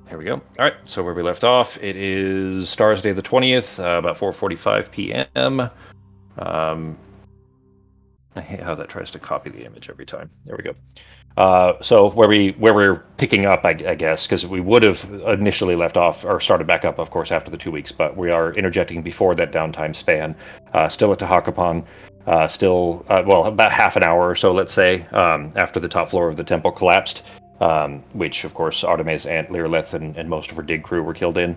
Here we go. All right, so where we left off, it is Stars Day the 20th, about 4:45 p.m. I hate how that tries to copy the image every time. There we go. So where we're picking up, I guess, because we would have initially left off or started back up, of course, after the 2 weeks, but we are interjecting before that downtime span. Still at Tahakapan, well, about half an hour or so, let's say, after the top floor of the temple collapsed, which, of course, Artemis, Aunt Lirleth, and most of her dig crew were killed in.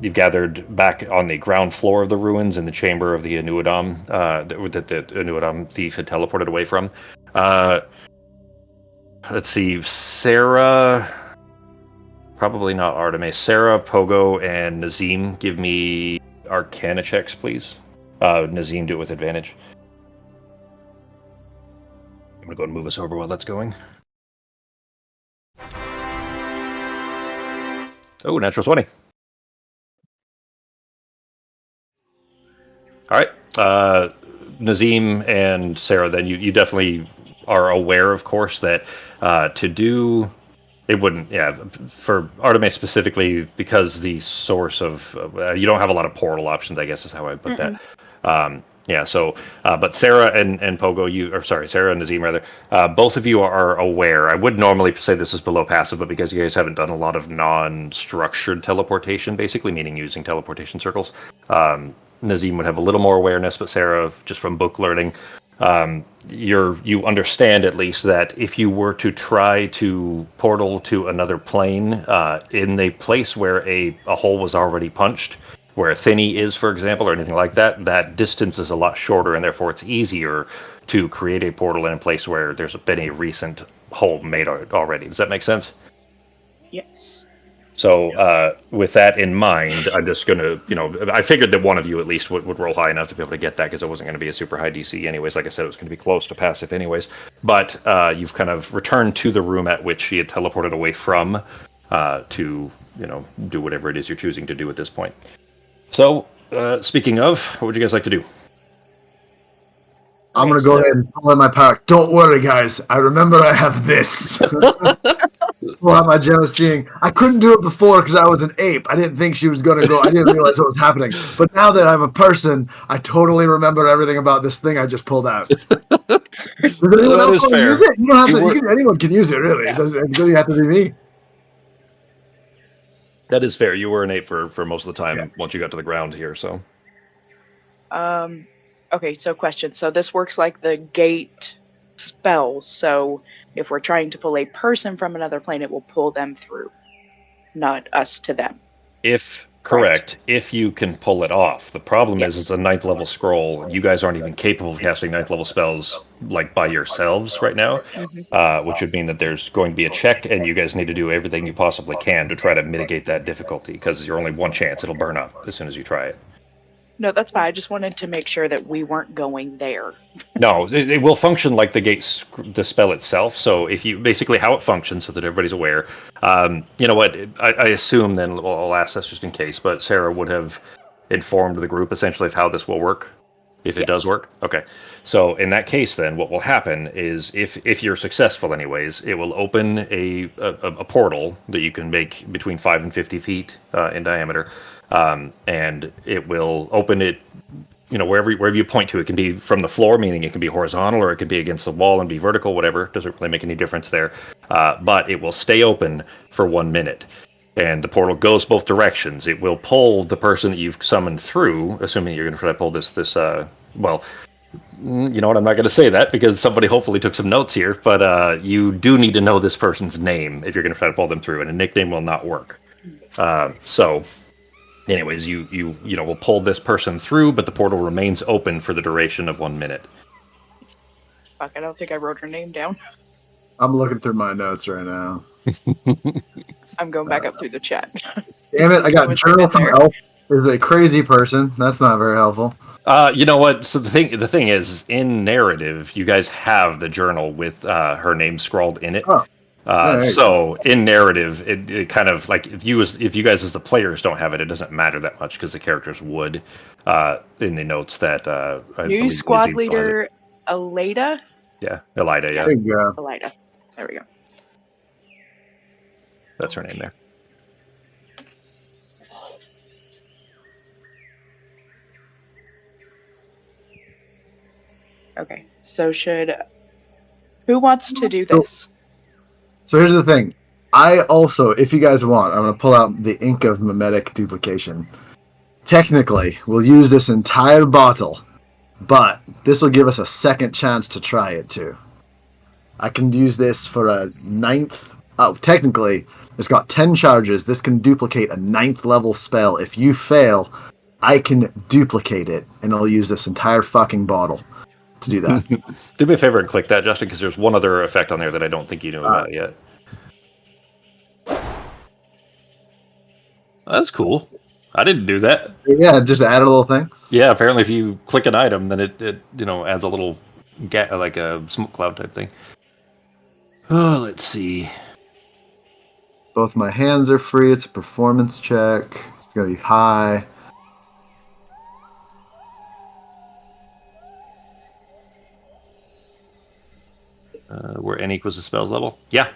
You've gathered back on the ground floor of the ruins in the chamber of the Anuadam that the Anuadam thief had teleported away from. Let's see, Sarah, probably not Artemis. Sarah, Pogo, and Nazim, give me Arcana checks, please. Nazim, do it with advantage. I'm going to go and move us over while that's going. Oh, natural 20. All right. Nazim and Sarah, then you definitely are aware, of course, that to do it wouldn't, yeah, for Artemis specifically, because the source of you don't have a lot of portal options, I guess is how I put that. Yeah, so but Sarah and Pogo, Sarah and Nazim rather, both of you are aware. I would normally say this is below passive, but because you guys haven't done a lot of non-structured teleportation, basically meaning using teleportation circles, Nazim would have a little more awareness, but Sarah, just from book learning, you understand at least that if you were to try to portal to another plane in the place where a hole was already punched, where Thinny is, for example, or anything like that, that distance is a lot shorter, and therefore it's easier to create a portal in a place where there's been a recent hole made already. Does that make sense? Yes. So with that in mind, I'm just going to, I figured that one of you at least would roll high enough to be able to get that, because it wasn't going to be a super high DC anyways. Like I said, it was going to be close to passive anyways. But you've kind of returned to the room at which she had teleported away from to, do whatever it is you're choosing to do at this point. So, speaking of, what would you guys like to do? I'm going to go ahead and pull out my power. Don't worry, guys. I remember I have this. Pull out my gem of seeing. I couldn't do it before because I was an ape. I didn't think she was going to go. I didn't realize what was happening. But now that I'm a person, I totally remember everything about this thing I just pulled out. Does anyone else want to use it? You don't have to. Anyone can use it, really. Yeah. It doesn't really have to be me. That is fair. You were an ape for most of the time once you got to the ground here, so. Okay, so question. So this works like the gate spells. So if we're trying to pull a person from another plane, it will pull them through, not us to them. Correct. If you can pull it off. The problem is it's a 9th level scroll. You guys aren't even capable of casting 9th level spells like by yourselves right now, which would mean that there's going to be a check, and you guys need to do everything you possibly can to try to mitigate that difficulty, because you're only one chance it'll burn up as soon as you try it. No, that's fine. I just wanted to make sure that we weren't going there. No, it will function like the spell itself. So if you basically how it functions, so that everybody's aware. You know what? I assume then, I'll ask this just in case, but Sarah would have informed the group essentially of how this will work, if it does work. Okay. So in that case, then what will happen is if you're successful, anyways, it will open a portal that you can make between 5 and 50 feet in diameter. And it will open it, wherever you point to. It can be from the floor, meaning it can be horizontal, or it could be against the wall and be vertical, whatever. Doesn't really make any difference there. But it will stay open for 1 minute. And the portal goes both directions. It will pull the person that you've summoned through, assuming you're going to try to pull this, well, you know what, I'm not going to say that because somebody hopefully took some notes here, but you do need to know this person's name if you're going to try to pull them through, and a nickname will not work. So... anyways, you will pull this person through, but the portal remains open for the duration of 1 minute. Fuck, I don't think I wrote her name down. I'm looking through my notes right now. I'm going back up through the chat. Damn it, I got Journal from Elf. Is a crazy person. That's not very helpful. You know what? So the thing is, in narrative, you guys have the journal with her name scrawled in it. Oh. So in narrative, it kind of like if you guys as the players don't have it, it doesn't matter that much because the characters would in the notes that new squad leader Elida. Yeah, Elida. Yeah, Elida. There we go. That's her name there. Okay. So who wants to do this? So here's the thing. I also, if you guys want, I'm going to pull out the Ink of Mimetic Duplication. Technically, we'll use this entire bottle, but this will give us a second chance to try it too. I can use this for a 9th. Oh, technically, it's got 10 charges. This can duplicate a 9th level spell. If you fail, I can duplicate it, and I'll use this entire fucking bottle to do that. Do me a favor and click that, Justin, because there's one other effect on there that I don't think you knew about yet. That's cool. I didn't do that. Yeah, just add a little thing. Yeah, apparently if you click an item, then it adds a little like a smoke cloud type thing. Oh, let's see. Both my hands are free. It's a performance check. It's going to be high. Where n equals the spell's level. Yeah.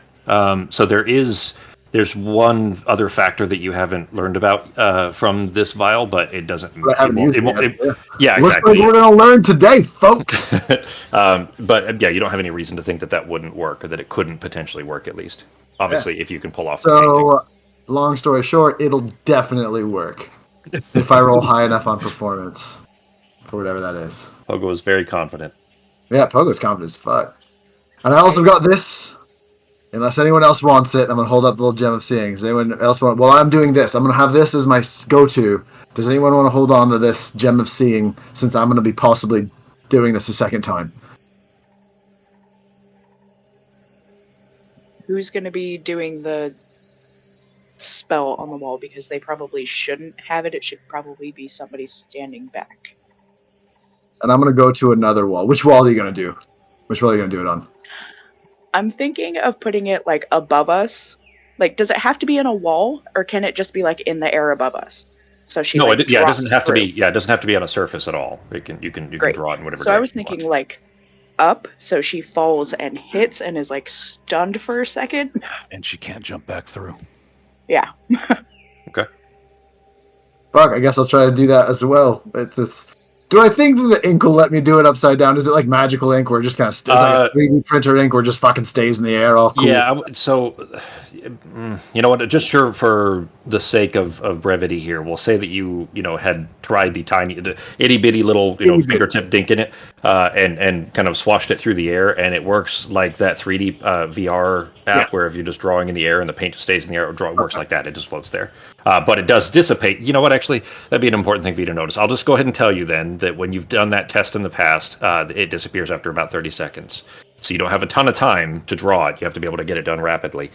So there's one other factor that you haven't learned about from this vial, but it doesn't. I haven't used it yet. Yeah, Looks exactly. like we're going to learn today, folks. But yeah, you don't have any reason to think that wouldn't work, or that it couldn't potentially work. At least, obviously, if you can pull off. So, long story short, it'll definitely work if I roll high enough on performance for whatever that is. Pogo is very confident. Yeah, Pogo's confident as fuck. And I also got this. Unless anyone else wants it, I'm going to hold up the little Gem of Seeing. Does anyone else want? Well, I'm doing this. I'm going to have this as my go-to. Does anyone want to hold on to this Gem of Seeing, since I'm going to be possibly doing this a second time? Who's going to be doing the spell on the wall? Because they probably shouldn't have it. It should probably be somebody standing back. And I'm going to go to another wall. Which wall are you going to do? Which wall are you going to do it on? I'm thinking of putting it like above us. Like, does it have to be in a wall, or can it just be like in the air above us? So she it doesn't have through. to be. Yeah, it doesn't have to be on a surface at all. You can draw it in whatever. So I was thinking like up, so she falls and hits and is like stunned for a second, and she can't jump back through. Yeah. Okay. Fuck, I guess I'll try to do that as well. Do I think that the ink will let me do it upside down? Is it like magical ink where it just kind of it's like a 3D printer ink where it just fucking stays in the air all cool? Yeah, so you know what? Just for the sake of brevity here, we'll say that you had tried the tiny, itty bitty little fingertip dink in it, and kind of swashed it through the air, and it works like that 3D VR app where if you're just drawing in the air and the paint just stays in the air, it works like that. It just floats there. But it does dissipate. You know what? Actually, that'd be an important thing for you to notice. I'll just go ahead and tell you then that when you've done that test in the past, it disappears after about 30 seconds. So you don't have a ton of time to draw it. You have to be able to get it done rapidly.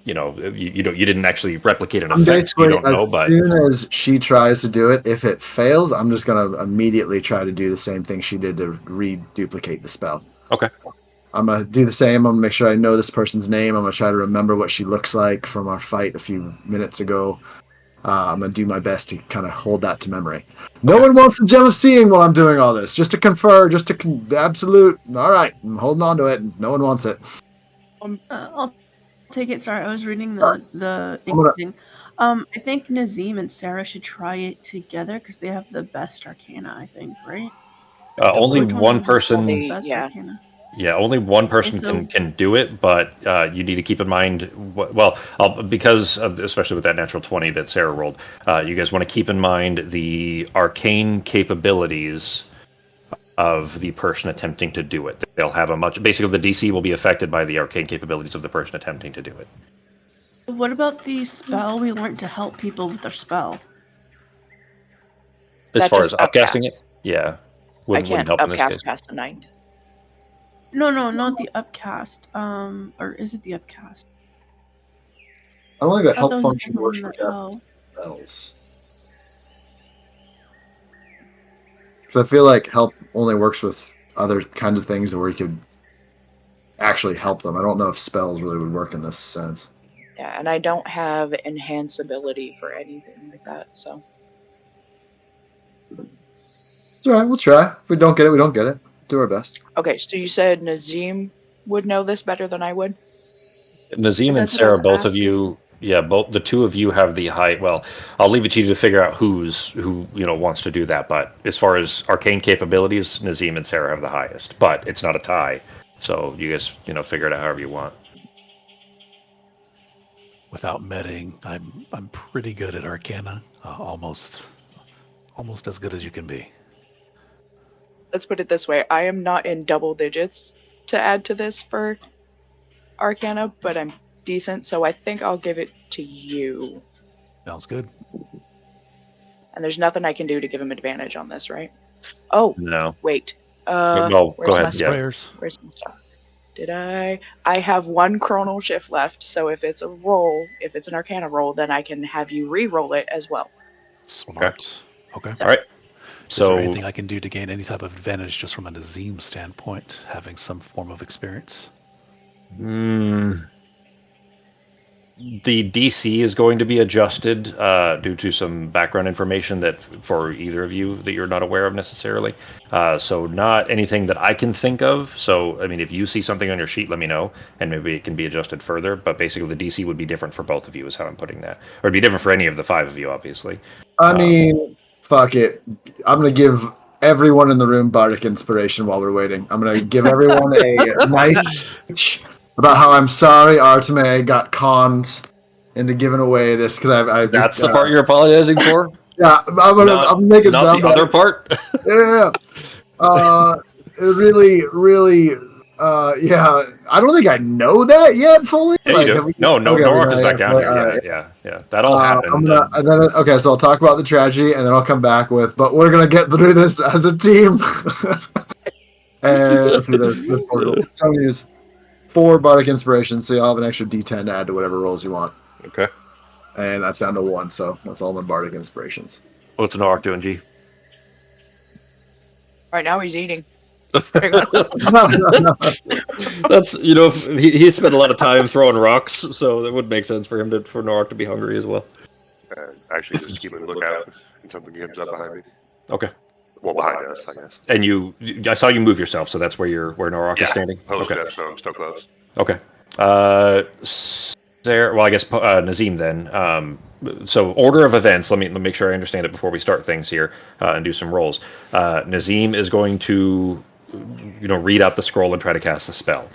You didn't actually replicate an effect. You don't know, but as soon as she tries to do it, if it fails, I'm just gonna immediately try to do the same thing she did to reduplicate the spell. Okay. I'm gonna do the same. I'm gonna make sure I know this person's name. I'm gonna try to remember what she looks like from our fight a few minutes ago. I'm gonna do my best to kind of hold that to memory. No one wants the Gem of Seeing while I'm doing all this. Just to confer, absolute. All right, I'm holding on to it. No one wants it. I'll take it. Sorry, I was reading the thing. I think Nazim and Sarah should try it together because they have the best arcana. I think, right? Only one person. Arcana? Yeah, only one person can do it, but you need to keep in mind. Especially with that natural 20 that Sarah rolled, you guys want to keep in mind the arcane capabilities of the person attempting to do it. They'll have basically the DC will be affected by the arcane capabilities of the person attempting to do it. What about the spell we learned to help people with their spell? As far as upcasting it, yeah, I can't upcast past the 9th. No, not the upcast. Or is it the upcast? I don't think that help function works for spells. Because I feel like help only works with other kinds of things where you could actually help them. I don't know if spells really would work in this sense. Yeah, and I don't have enhance ability for anything like that, so. It's alright, we'll try. If we don't get it, we don't get it. Do our best. Okay, so you said Nazim would know this better than I would? Nazim and Sarah, both of you both the two of you have the high. Well, I'll leave it to you to figure out who wants to do that. But as far as arcane capabilities, Nazim and Sarah have the highest. But it's not a tie, so you guys figure it out however you want. Without medding, I'm pretty good at Arcana. Almost as good as you can be. Let's put it this way: I am not in double digits to add to this for Arcana, but I'm decent, so I think I'll give it to you. Sounds good. And there's nothing I can do to give him advantage on this, right? Oh, No. wait. No, where's go my ahead. stuff? Yeah. Where's my stuff? Did I have one chronal shift left, so if it's an Arcana roll, then I can have you re-roll it as well. Smart. Okay. All right. Is So, there anything I can do to gain any type of advantage just from a Nazim standpoint, having some form of experience? the DC is going to be adjusted due to some background information that for either of you that you're not aware of necessarily. So not anything that I can think of. So, I mean, if you see something on your sheet, let me know, and maybe it can be adjusted further. But basically, the DC would be different for both of you is how I'm putting that. Or it'd be different for any of the five of you, obviously. I mean, fuck it. I'm going to give everyone in the room bardic inspiration while we're waiting. I'm going to give everyone a nice speech about how I'm sorry Arteme got conned into giving away this because I That's the part you're apologizing for? Yeah, I'm making not the other part. Really, yeah. I don't think I know that yet fully. Yeah, like, you do. No, Nork is back down here. Yeah. That all happened. Okay, so I'll talk about the tragedy, and then I'll come back with. But we're gonna get through this as a team. And let's see, there's portal. So I'm gonna use 4 bardic inspiration, so you'll have an extra D10 to add to whatever rolls you want. Okay. And that's down to 1, so that's all my bardic inspirations. What's Nork doing, G? Right now he's eating. That's he spent a lot of time throwing rocks, so it would make sense for him for Nork to be hungry as well. Actually, just keep a lookout and something comes up behind me. Okay. Well, behind us, I guess. And I saw you move yourself, so that's where Norok is standing. Posted up, so I'm still close. Okay. Sarah, well, I guess Nazim then. So order of events. Let me make sure I understand it before we start things here and do some rolls. Nazim is going to, read out the scroll and try to cast the spell.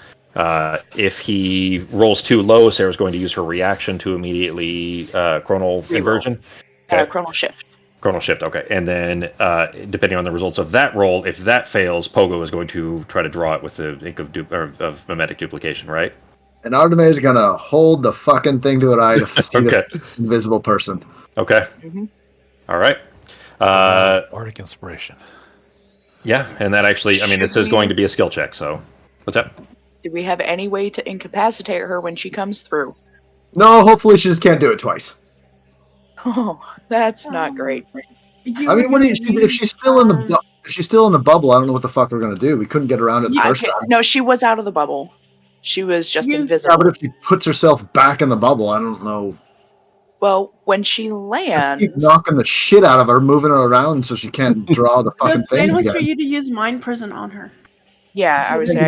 If he rolls too low, Sarah's going to use her reaction to immediately chronal inversion. Okay. Chronal shift. Chronal shift, okay. And then, depending on the results of that roll, if that fails, Pogo is going to try to draw it with the ink of mimetic duplication, right? And Arteme is gonna hold the fucking thing to an eye to see Okay. the invisible person. Okay. Mm-hmm. All right. Bardic inspiration. Yeah, and that actually, this is going to be a skill check, so. What's that? Do we have any way to incapacitate her when she comes through? No, hopefully she just can't do it twice. Oh, that's not great. I mean, if she's still in the bubble, I don't know what the fuck we're gonna do. We couldn't get around it the first time. No, she was out of the bubble. She was just invisible. Yeah, but if she puts herself back in the bubble, I don't know. Well, when she lands, keep knocking the shit out of her, moving her around so she can't draw the fucking The plan thing. was for you to use mind prison on her. yeah, I would say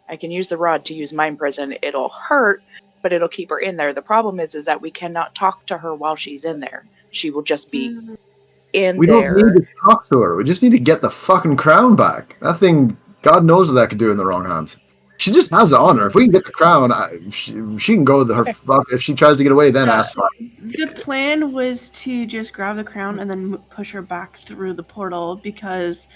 I can use the rod to use mind prison. It'll hurt, but it'll keep her in there. The problem is that we cannot talk to her while she's in there. She will just be in there. We don't need to talk to her. We just need to get the fucking crown back. That thing, God knows what that could do in the wrong hands. She just has it on her. If we can get the crown, she can go to her. If she tries to get away, then ask for it. The plan was to just grab the crown and then push her back through the portal because,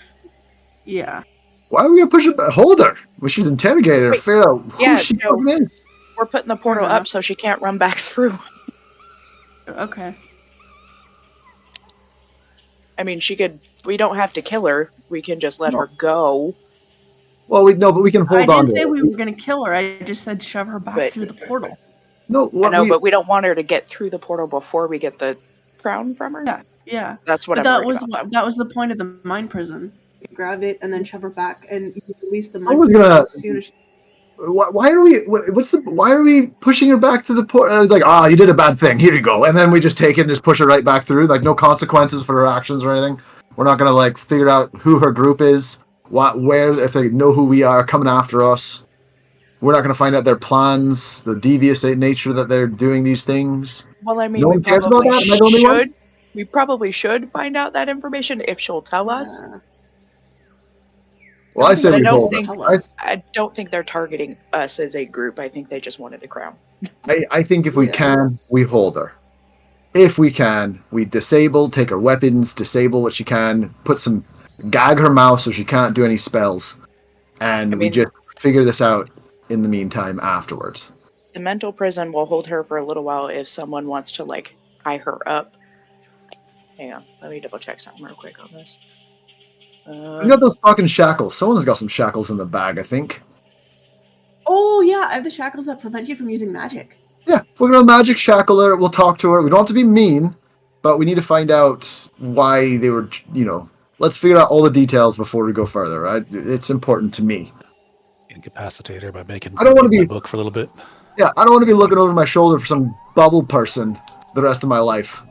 yeah. Why are we gonna push her back? Hold her. We should interrogate her. Figure out who she is. We're putting the portal up so she can't run back through. Okay. I mean, we don't have to kill her. We can just let her go. Well, but we can hold on. I didn't say we were going to kill her. I just said shove her back through the portal. No, but we don't want her to get through the portal before we get the crown from her. Yeah. That's what that was the point of the mind prison. You grab it and then shove her back, and you release the mind prison as soon as. Why are we pushing her back to the portal? It's like, you did a bad thing. Here you go, and then we just take it and just push her right back through. Like no consequences for her actions or anything. We're not gonna figure out who her group is. Where, if they know who we are coming after us. We're not going to find out their plans, the devious nature that they're doing these things. Well, I mean, No we one cares about probably that? Am I the only one? should. We probably should find out that information if she'll tell us. Well, I say But I we don't hold think her. I don't think they're targeting us as a group. I think they just wanted the crown. I think if we can, we hold her. If we can, we disable, take her weapons, disable what she can, gag her mouth so she can't do any spells, and we just figure this out in the meantime afterwards. The mental prison will hold her for a little while if someone wants to like tie her up. Hang on, let me double check something real quick on this. We got those fucking shackles. Someone's got some shackles in the bag, I think. Oh yeah, I have the shackles that prevent you from using magic. Yeah, we're gonna magic shackle her. We'll talk to her. We don't have to be mean, but we need to find out why they were. Let's figure out all the details before we go further. Right? It's important to me. Incapacitate her by making I don't want to my be book for a little bit. Yeah, I don't want to be looking over my shoulder for some bubble person the rest of my life.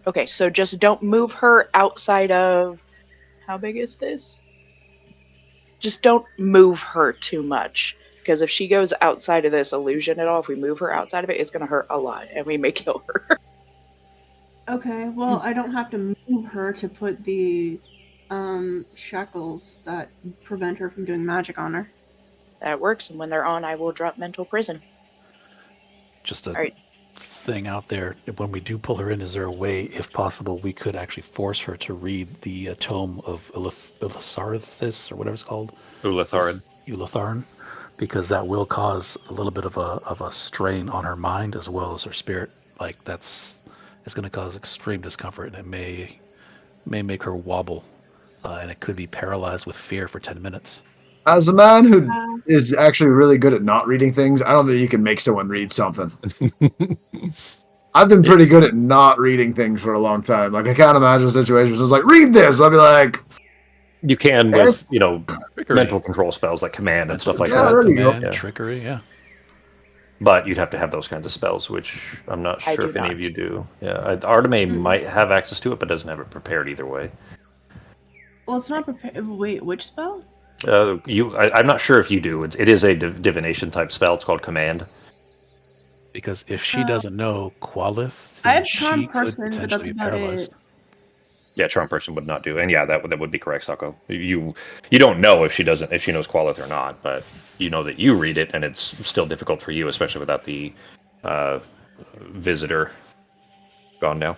Okay, so just don't move her outside of. How big is this? Just don't move her too much. Because if she goes outside of this illusion at all, if we move her outside of it, it's going to hurt a lot and we may kill her. Okay, well, I don't have to move her to put the shackles that prevent her from doing magic on her. That works, and when they're on, I will drop mental prison. Just a thing out there. When we do pull her in, is there a way, if possible, we could actually force her to read the tome of Ulatharithis, or whatever it's called? Ulatharan. Because that will cause a little bit of a strain on her mind as well as her spirit. Like it's going to cause extreme discomfort, and it may make her wobble, and it could be paralyzed with fear for 10 minutes. As a man who is actually really good at not reading things, I don't think you can make someone read something. I've been pretty good at not reading things for a long time. Like I can't imagine situations. It's like read this. I'll be like, you can with mental control spells like command and stuff like that. Command, trickery, yeah. But you'd have to have those kinds of spells, which I'm not sure if any of you do. Yeah, Arteme might have access to it, but doesn't have it prepared either way. Well, it's not prepared. Wait, which spell? I'm not sure if you do. It is a divination type spell. It's called command. Because if she doesn't know Qualith, I then have she charm could person, potentially be paralyzed. Yeah, charm person would not do, and that would be correct, Sako. You don't know if she knows Qualith or not, but you know that you read it, and it's still difficult for you, especially without the visitor gone now.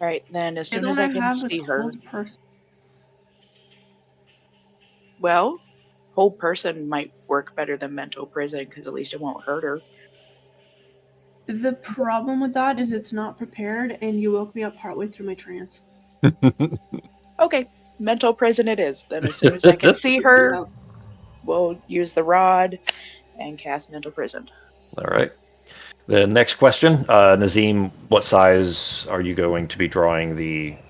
All right, then as soon as I can see her. Well, hold person might work better than mental prison because at least it won't hurt her. The problem with that is it's not prepared, and you woke me up partway through my trance. Okay, mental prison it is. Then as soon as I can see her, we'll use the rod and cast mental prison. All right. The next question, Nazim, what size are you going to be drawing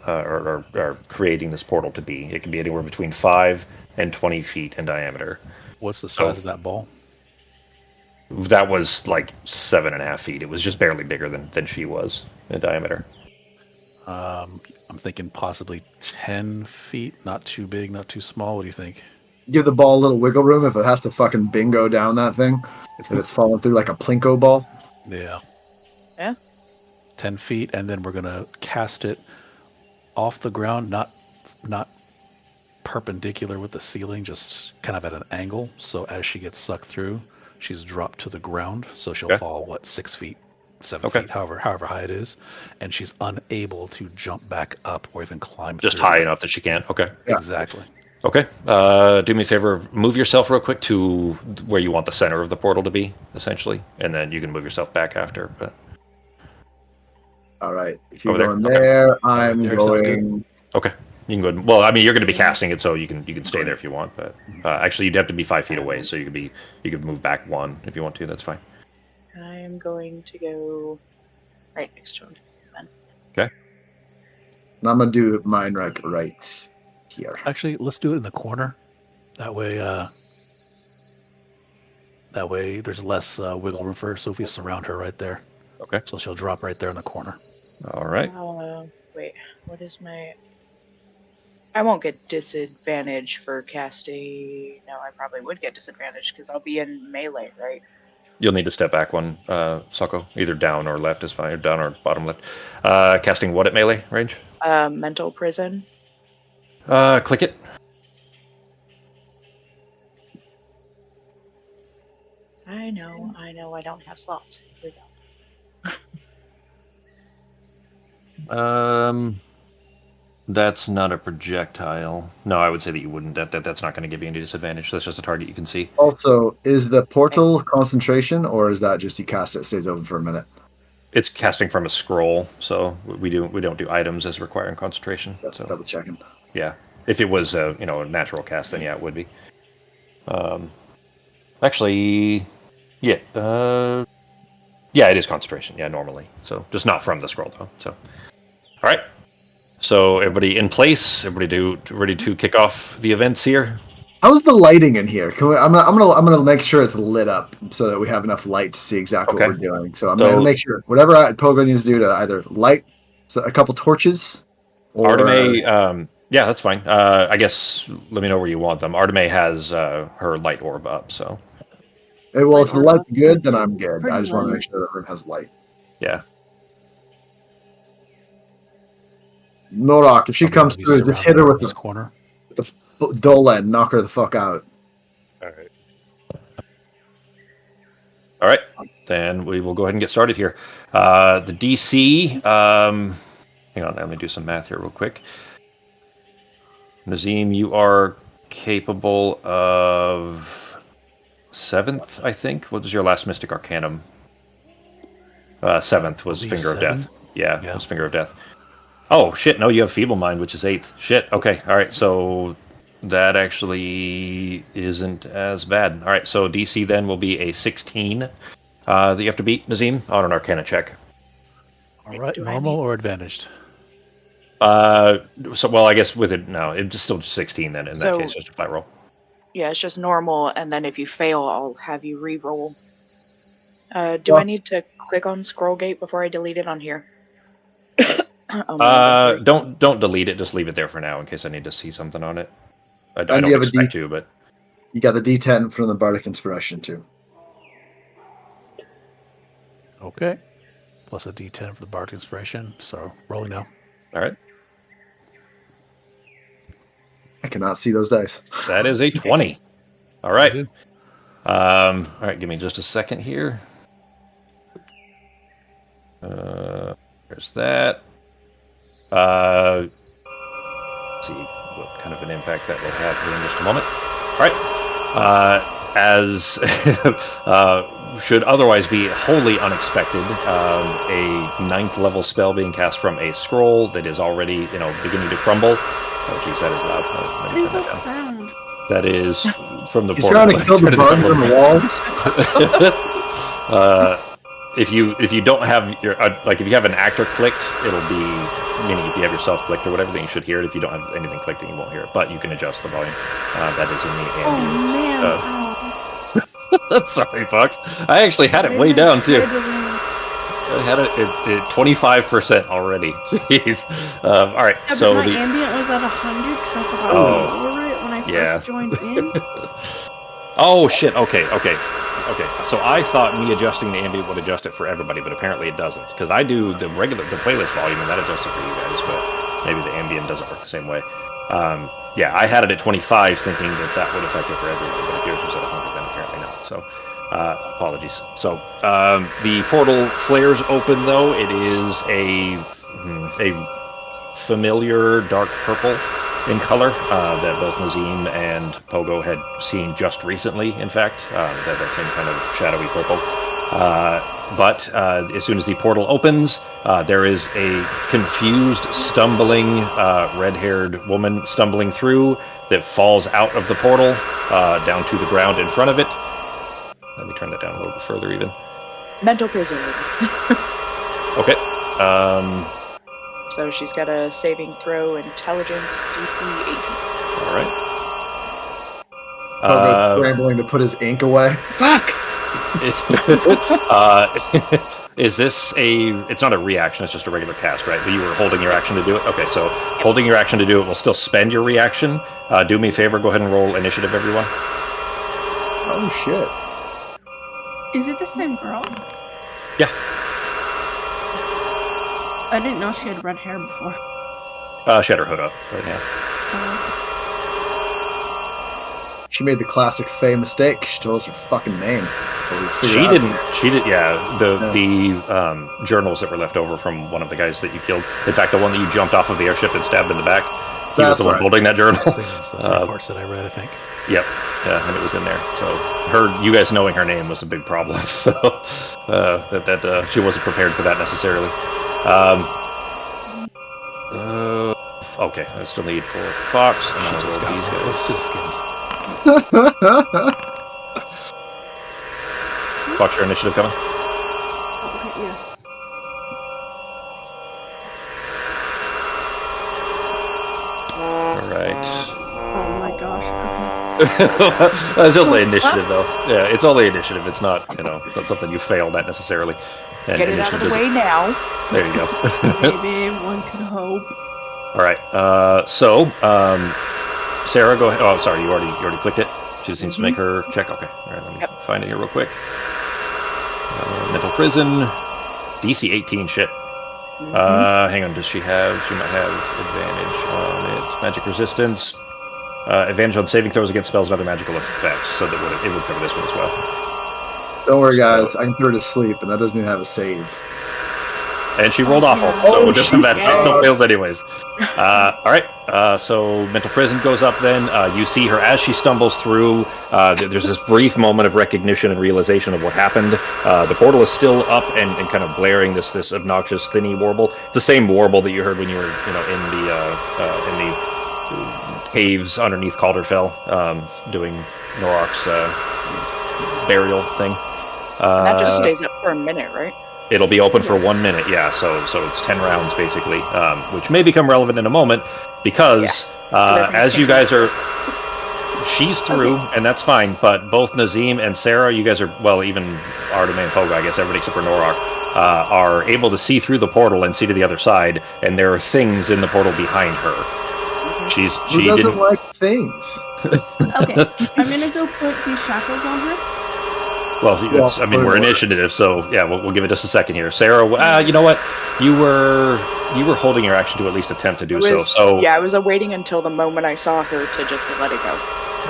or creating this portal to be? It can be anywhere between 5 and 20 feet in diameter. What's the size of that ball? That was like 7.5 feet. It was just barely bigger than she was in diameter. I'm thinking possibly 10 feet. Not too big, not too small. What do you think? Give the ball a little wiggle room if it has to fucking bingo down that thing. If it's falling through like a plinko ball. Yeah. 10 feet, and then we're going to cast it off the ground, not perpendicular with the ceiling, just kind of at an angle. So as she gets sucked through, she's dropped to the ground. So she'll fall, 6 feet, 7 feet, however high it is. And she's unable to jump back up or even climb just through. High enough that she can't. Okay. Exactly. Okay. Do me a favor. Move yourself real quick to where you want the center of the portal to be, essentially. And then you can move yourself back after. But all right. If you're over going there, I'm there, going. Okay. You can go. Well, I mean, you're going to be casting it, so you can stay there if you want. But actually, you'd have to be 5 feet away, so you could move back 1 if you want to. That's fine. I'm going to go right next to him. Then. Okay. And I'm gonna do mine right here. Actually, let's do it in the corner. That way there's less wiggle room for her. So if we surround her right there. Okay. So she'll drop right there in the corner. All right. Wait, what is my... I won't get disadvantage for casting. No, I probably would get disadvantage because I'll be in melee, right? You'll need to step back one, Soko. Either down or left is fine, or down or bottom left. Casting what at melee range? Mental prison. Click it. I know, I don't have slots. Here we go. That's not a projectile. No, I would say that you wouldn't. That's not going to give you any disadvantage. That's just a target you can see. Also, is the portal concentration, or is that just you cast it, stays open for a minute? It's casting from a scroll, so we don't do items as requiring concentration. That's So double checking. yeah, if it was a natural cast, then yeah, it would be. Actually, yeah, yeah, it is concentration. Yeah, normally. So just not from the scroll though. So all right. So everybody in place. Everybody ready to kick off the events here. How's the lighting in here? I'm gonna make sure it's lit up so that we have enough light to see exactly what we're doing. So I'm gonna make sure whatever Pogo needs to do to either light a couple torches or Arteme. Yeah, that's fine. I guess let me know where you want them. Arteme has her light orb up, so. Well, if the light's good, then I'm good. Pretty I just want to light. make sure the room has light. Yeah. Norak, if she comes through, just hit her with this the corner. Dola and knock her the fuck out. Alright. All right. Then we will go ahead and get started here. The DC. Hang on, let me do some math here real quick. Nazim, you are capable of 7th, I think. What was your last Mystic Arcanum? 7th was Finger of Death. Yeah, it was Finger of Death. Oh, shit, no, you have Feeble Mind, which is 8th. Shit, okay, all right, so that actually isn't as bad. All right, so DC then will be a 16 that you have to beat, Nazim, on an Arcana check. All right, normal or advantaged? Well, I guess with it, no, it's still 16 then, in that case, just a flat roll. Yeah, it's just normal, and then if you fail, I'll have you re-roll. Do I need to click on scroll gate before I delete it on here? Don't delete it. Just leave it there for now in case I need to see something on it. I don't expect to, but you got the D10 from the Bardic Inspiration too. Okay, plus a D10 for the Bardic Inspiration. So rolling now. All right. I cannot see those dice. That is a 20. All right. All right. Give me just a second here. There's that. Let's see what kind of an impact that will have here in just a moment. All right. As should otherwise be wholly unexpected, a 9th level spell being cast from a scroll that is already, beginning to crumble. Oh, jeez, that is loud. What is that sound? That is from the He's portal. trying to kill the bugs on the walls. If you don't have your if you have an actor clicked, it'll be, meaning if you have yourself clicked or whatever, then you should hear it. If you don't have anything clicked, then you won't hear it. But you can adjust the volume. That is in the ambient. Oh man! Sorry, Fox. I actually had it way down too. I had it at 25% already. Jeez. All right. Yeah, so my the ambient was at 100 because I forgot to lower it when I first joined in. Oh shit. Okay. So I thought me adjusting the ambient would adjust it for everybody, but apparently it doesn't. Because I do the playlist volume, and that adjusts it for you guys, but maybe the ambient doesn't work the same way. Yeah, I had it at 25, thinking that would affect it for everyone, but if yours was at 100, then apparently not. So apologies. So the portal flares open, though. It is a familiar dark purple in color that both Nazim and Pogo had seen just recently, in fact, that same kind of shadowy purple. But as soon as the portal opens, there is a confused, stumbling, red-haired woman stumbling through that falls out of the portal down to the ground in front of it. Let me turn that down a little bit further, even. Mental prison. Okay. So she's got a saving throw, intelligence, DC 18. All right. Scrambling to put his ink away. Fuck! Is this it's not a reaction, it's just a regular cast, right? But you were holding your action to do it? Okay, so holding your action to do it will still spend your reaction. Do me a favor, go ahead and roll initiative, everyone. Oh, shit. Is it the same girl? Yeah. I didn't know she had red hair before. She had her hood up right now. She made the classic Faye mistake. She told us her fucking name. She didn't. Yeah, the journals that were left over from one of the guys that you killed. In fact, the one that you jumped off of the airship and stabbed in the back. He was the one holding that journal. I think it's the three parts that I read, I think. Yep. Yeah, and it was in there. So you guys knowing her name was a big problem. So that she wasn't prepared for that necessarily. Okay, I still need 4 Fox. And I'll roll these guys. Let's do the skin. Fox, your initiative coming. Okay, yes. All right. Oh my gosh. It's only initiative, though. Yeah, it's only initiative. It's not, not something you failed at necessarily. And Get it out of the way now. There you go. Maybe one could hope. All right. So, Sarah, go ahead. Oh, sorry. You already clicked it. She just needs to make her check. Okay. All right. Let me find it here real quick. Mental prison. DC 18. Shit. Hang on. Does she might have advantage on it. Magic resistance. Advantage on saving throws against spells and other magical effects. So that it would cover this one as well. Don't worry, guys. I can put her to sleep, and that doesn't even have a save. And she rolled awful, so it doesn't matter. She still fails anyways. All right, so mental prison goes up then. You see her as she stumbles through. There's this brief moment of recognition and realization of what happened. The portal is still up and kind of blaring this obnoxious thinny warble. It's the same warble that you heard when you were in the caves underneath Calderfell, doing Norok's burial thing. That just stays up for a minute, right? It'll be open for 1 minute, yeah. So it's 10 rounds basically, which may become relevant in a moment because as you guys are, she's through, and that's fine. But both Nazim and Sarah, you guys are even Artemis and Poga, I guess everybody except for Norok, are able to see through the portal and see to the other side, and there are things in the portal behind her. She doesn't like things. Okay, I'm gonna go put these shackles on her. Well, we're initiative, so yeah, we'll give it just a second here. Sarah, you know what? You were holding your action to at least attempt to do so. So yeah, I was awaiting until the moment I saw her to just let it go.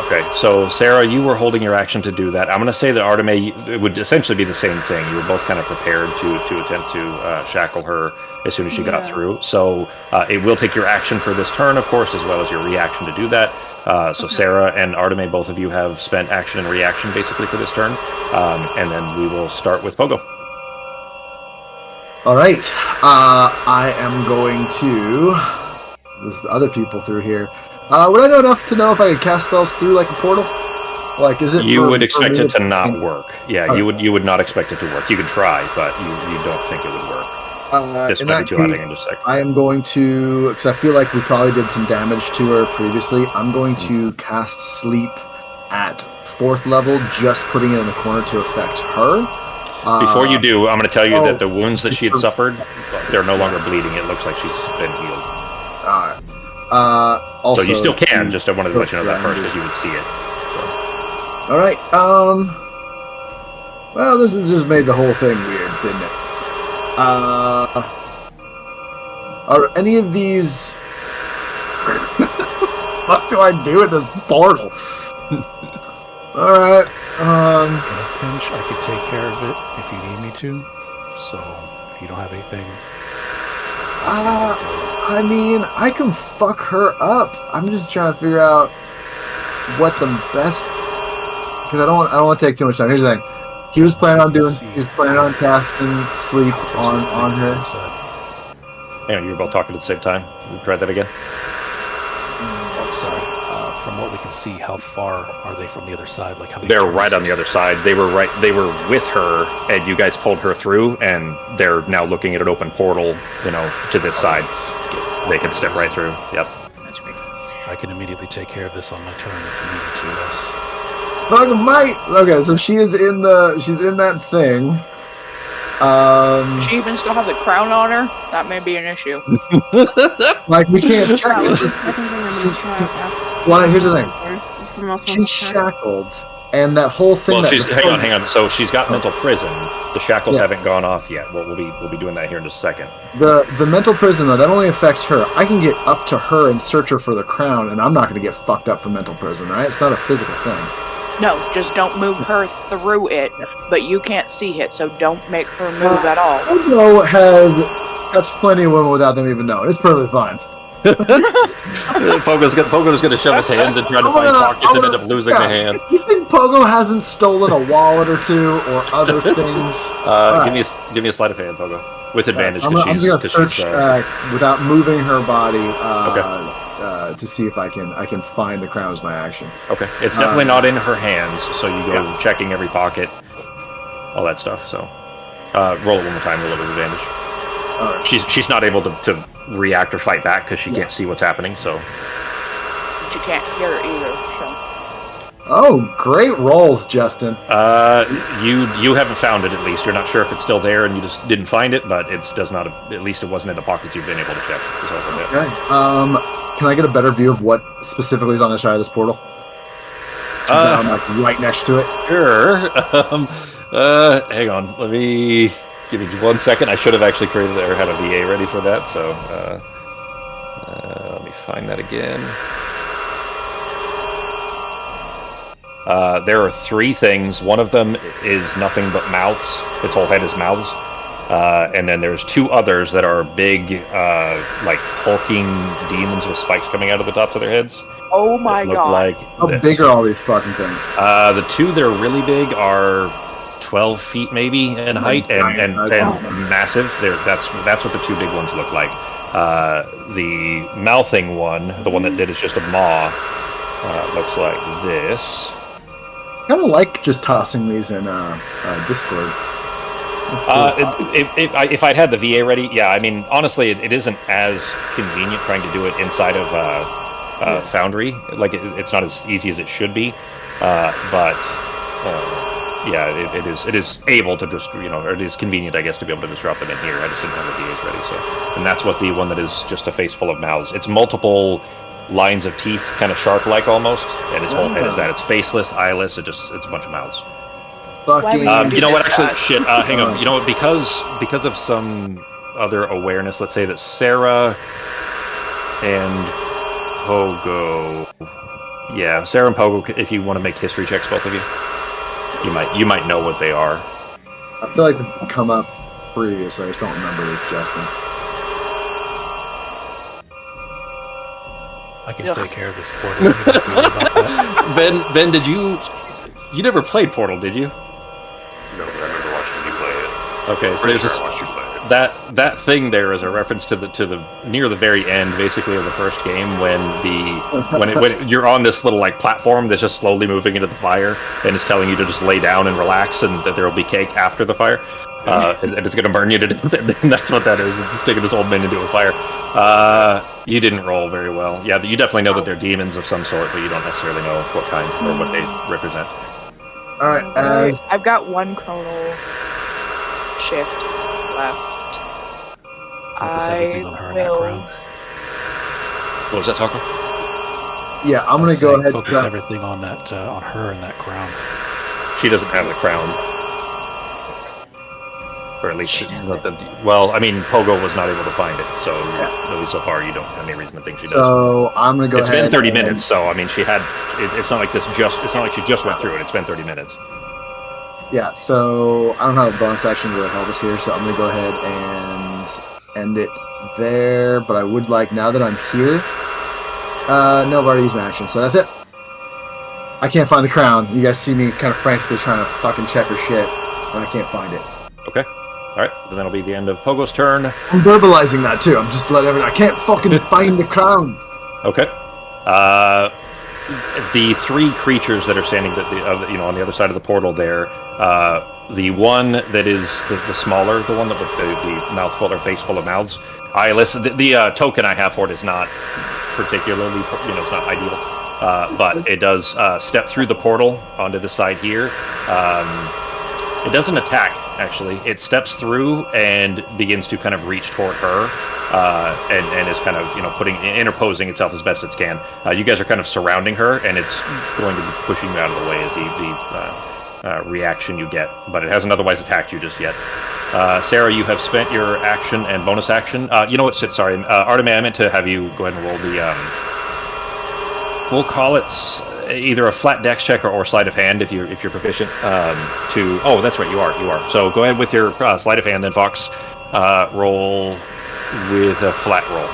Okay, so Sarah, you were holding your action to do that. I'm going to say that Artemis, it would essentially be the same thing. You were both kind of prepared to attempt to shackle her as soon as she got through. So it will take your action for this turn, of course, as well as your reaction to do that. So Sarah and Artemis, both of you have spent action and reaction basically for this turn. And then we will start with Pogo. All right. I am going to... There's other people through here. Would I know enough to know if I could cast spells through like a portal? Like, is it? You would expect it to not work. Yeah, okay. You would not expect it to work. You could try, but you don't think it would work. This might be too hot in just a second. I am going to, because I feel like we probably did some damage to her previously. I'm going to cast Sleep at 4th level, just putting it in the corner to affect her. Before you do, I'm going to tell you that the wounds that she had suffered, they're no longer bleeding. It looks like she's been healed. All right. Also, so you still can, just I wanted to let you know that first because you would see it. So. All right. Well, this has just made the whole thing weird, didn't it? Are any of these... What do I do with this portal? All right. In a pinch, I could take care of it if you need me to. So, if you don't have anything... I mean, I can fuck her up. I'm just trying to figure out what the best... Because I don't want to take too much time. Here's the thing. He was planning on casting Sleep on her. Hang on, you were both talking at the same time. Try that again. Oh, sorry. From what we can see, how far are they from the other side? Like, they're right on the other side. They were with her, and you guys pulled her through, and they're now looking at an open portal, to this side. They can step right through. Yep. That's great. I can immediately take care of this on my turn if you need me to. Yes. Fucking might. Okay, so she's in that thing. She even still has a crown on her. That may be an issue. Like we can't. That was the second thing I'm gonna check after. Well, here's the thing. If someone else wants She's to check. shackled, and that whole thing. Well, that hang on. So she's got mental prison. The shackles haven't gone off yet. We'll be doing that here in just a second. The mental prison though, that only affects her. I can get up to her and search her for the crown, and I'm not going to get fucked up for mental prison, right? It's not a physical thing. No, just don't move her through it. But you can't see it, so don't make her move at all. Pogo has touched plenty of women without them even knowing. It's perfectly fine. Pogo's going to shove his hands and try to find pockets and end up losing a hand. You think Pogo hasn't stolen a wallet or two or other things? Give me a sleight of hand, Pogo, with advantage I'm because going to search she's. without moving her body Okay. to see if I can find the crown as my action. Okay, it's definitely not in her hands, so you go checking every pocket, all that stuff. So, roll it one more time. Roll it with advantage. All right. She's not able to react or fight back because she can't see what's happening. So, But you can't hear it either. So. Oh, great rolls, Justin. you haven't found it at least. You're not sure if it's still there, and you just didn't find it. But it does not. At least it wasn't in the pockets you've been able to check. Okay. Can I get a better view of what specifically is on the side of this portal? Down, like right next to it. Sure. Hang on. Let me give me 1 second. I should have actually created or had a VA ready for that. So let me find that again. There are 3 things. One of them is nothing but mouths. Its whole head is mouths. And then there's 2 others that are big, like hulking demons with spikes coming out of the tops of their heads. Oh my god! Like How big are all these fucking things? The 2 that are really big are 12 feet maybe in height and massive. That's what the 2 big ones look like. The mouthing one, the one that did is just a maw, looks like this. I kind of like just tossing these in Discord. If I'd had the VA ready, yeah. I mean, honestly, it isn't as convenient trying to do it inside of Foundry. Like, it's not as easy as it should be. But it is able to just, or it is convenient, I guess, to be able to just drop them in here. I just didn't have the VAs ready, so. And that's what the one that is just a face full of mouths. It's multiple lines of teeth, kind of shark-like almost, and its whole head is that. It's faceless, eyeless. It's a bunch of mouths. Fucking. You know what? Actually, shit. Hang on. You know what? Because of some other awareness, let's say that Sarah and Pogo. Yeah, Sarah and Pogo. If you want to make history checks, both of you, you might know what they are. I feel like they've come up previously. I just don't remember this, Justin. I can take care of this portal. You don't have to worry about that. Ben, did you never played Portal, did you? No, but I remember watching you play it. Okay, so Pretty there's sure I watched you play it. that thing there is a reference to the near the very end, basically, of the first game when you're on this little like platform that's just slowly moving into the fire, and it's telling you to just lay down and relax, and that there will be cake after the fire, and it's going to burn you to death. And that's what that is. It's just taking this old man into a fire. You didn't roll very well. Yeah, you definitely know that they're demons of some sort, but you don't necessarily know what kind or what they represent. All right. I've got 1 chronal shift left. Focus everything on her and that crown. What was that, Taco? Yeah, I'm gonna go ahead. Focus everything on that, on her and that crown. She doesn't have the crown. Or at least, well, I mean, Pogo was not able to find it, so at least so far you don't have any reason to think she does. So I'm gonna go It's ahead. been 30 minutes, so I mean, she had. It's not like it's not like she just went through it. It's been 30 minutes. Yeah, so I don't have a bonus action to really help us here, so I'm gonna go ahead and end it there. But I would like, now that I'm here, no, I've already used my action, so that's it. I can't find the crown. You guys see me kind of frantically trying to fucking check her shit, and I can't find it. Okay. All right. Then that'll be the end of Pogo's turn. I'm verbalizing that too. I'm just letting everyone. I can't fucking find the crown. Okay. The 3 creatures that are standing, on the other side of the portal there. The one that is the smaller, the one that with the mouthful or face full of mouths, eyeless. The token I have for it is not particularly, it's not ideal, but it does step through the portal onto the side here. It doesn't attack actually. It steps through and begins to kind of reach toward her, and is kind of interposing itself as best it can. You guys are kind of surrounding her, and it's going to be pushing you out of the way as the reaction you get. But it hasn't otherwise attacked you just yet. Sarah, you have spent your action and bonus action. You know what? Sorry, Artemis, I meant to have you go ahead and roll the. We'll call it either a flat dex check or sleight of hand if you're proficient. Oh, that's right, you are. So go ahead with your sleight of hand, then Fox. Roll with a flat roll.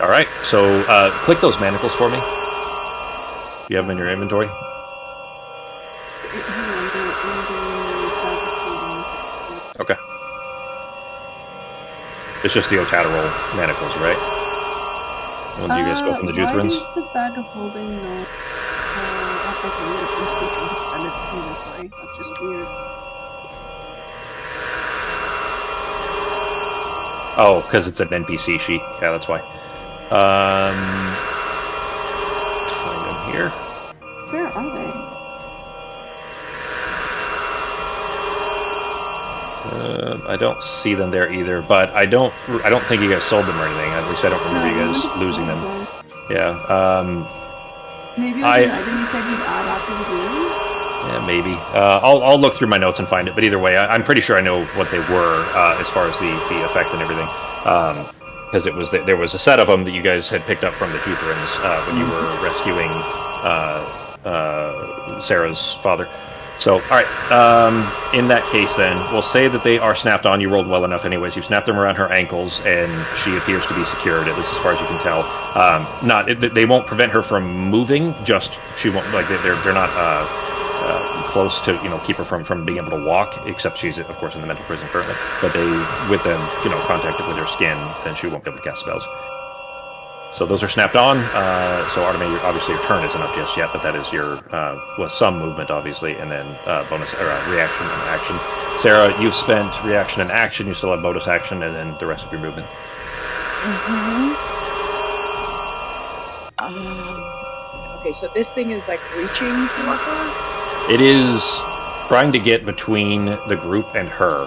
All right. So click those manacles for me. You have them in your inventory. Okay. It's just the Otadero manacles, right? When do you guys go from the Juthrans? Why is the bag of holding no? That's just weird. Oh, because it's an NPC sheet. Yeah, that's why. Find them here. Where are they? I don't see them there either, but I don't think you guys sold them or anything. At least I don't remember you guys losing them. Yeah. Maybe it was an item you said you'd add after the game? Yeah, maybe. I'll look through my notes and find it. But either way, I'm pretty sure I know what they were as far as the effect and everything. Because there was a set of them that you guys had picked up from the Juthrans when you were rescuing Sarah's father. So, all right. In that case, then, we'll say that they are snapped on. You rolled well enough anyways. You snapped them around her ankles, and she appears to be secured, at least as far as you can tell. They won't prevent her from moving, just she won't, like, they're not close to, keep her from being able to walk, except she's, of course, in the mental prison currently. But with them, contacted with her skin, then she won't be able to cast spells. So those are snapped on. So Artemis, obviously your turn isn't up just yet, but that is your some movement, obviously, and then bonus or reaction and action. Sarah, you've spent reaction and action. You still have bonus action, and then the rest of your movement. Okay, so this thing is like reaching for her. It is trying to get between the group and her.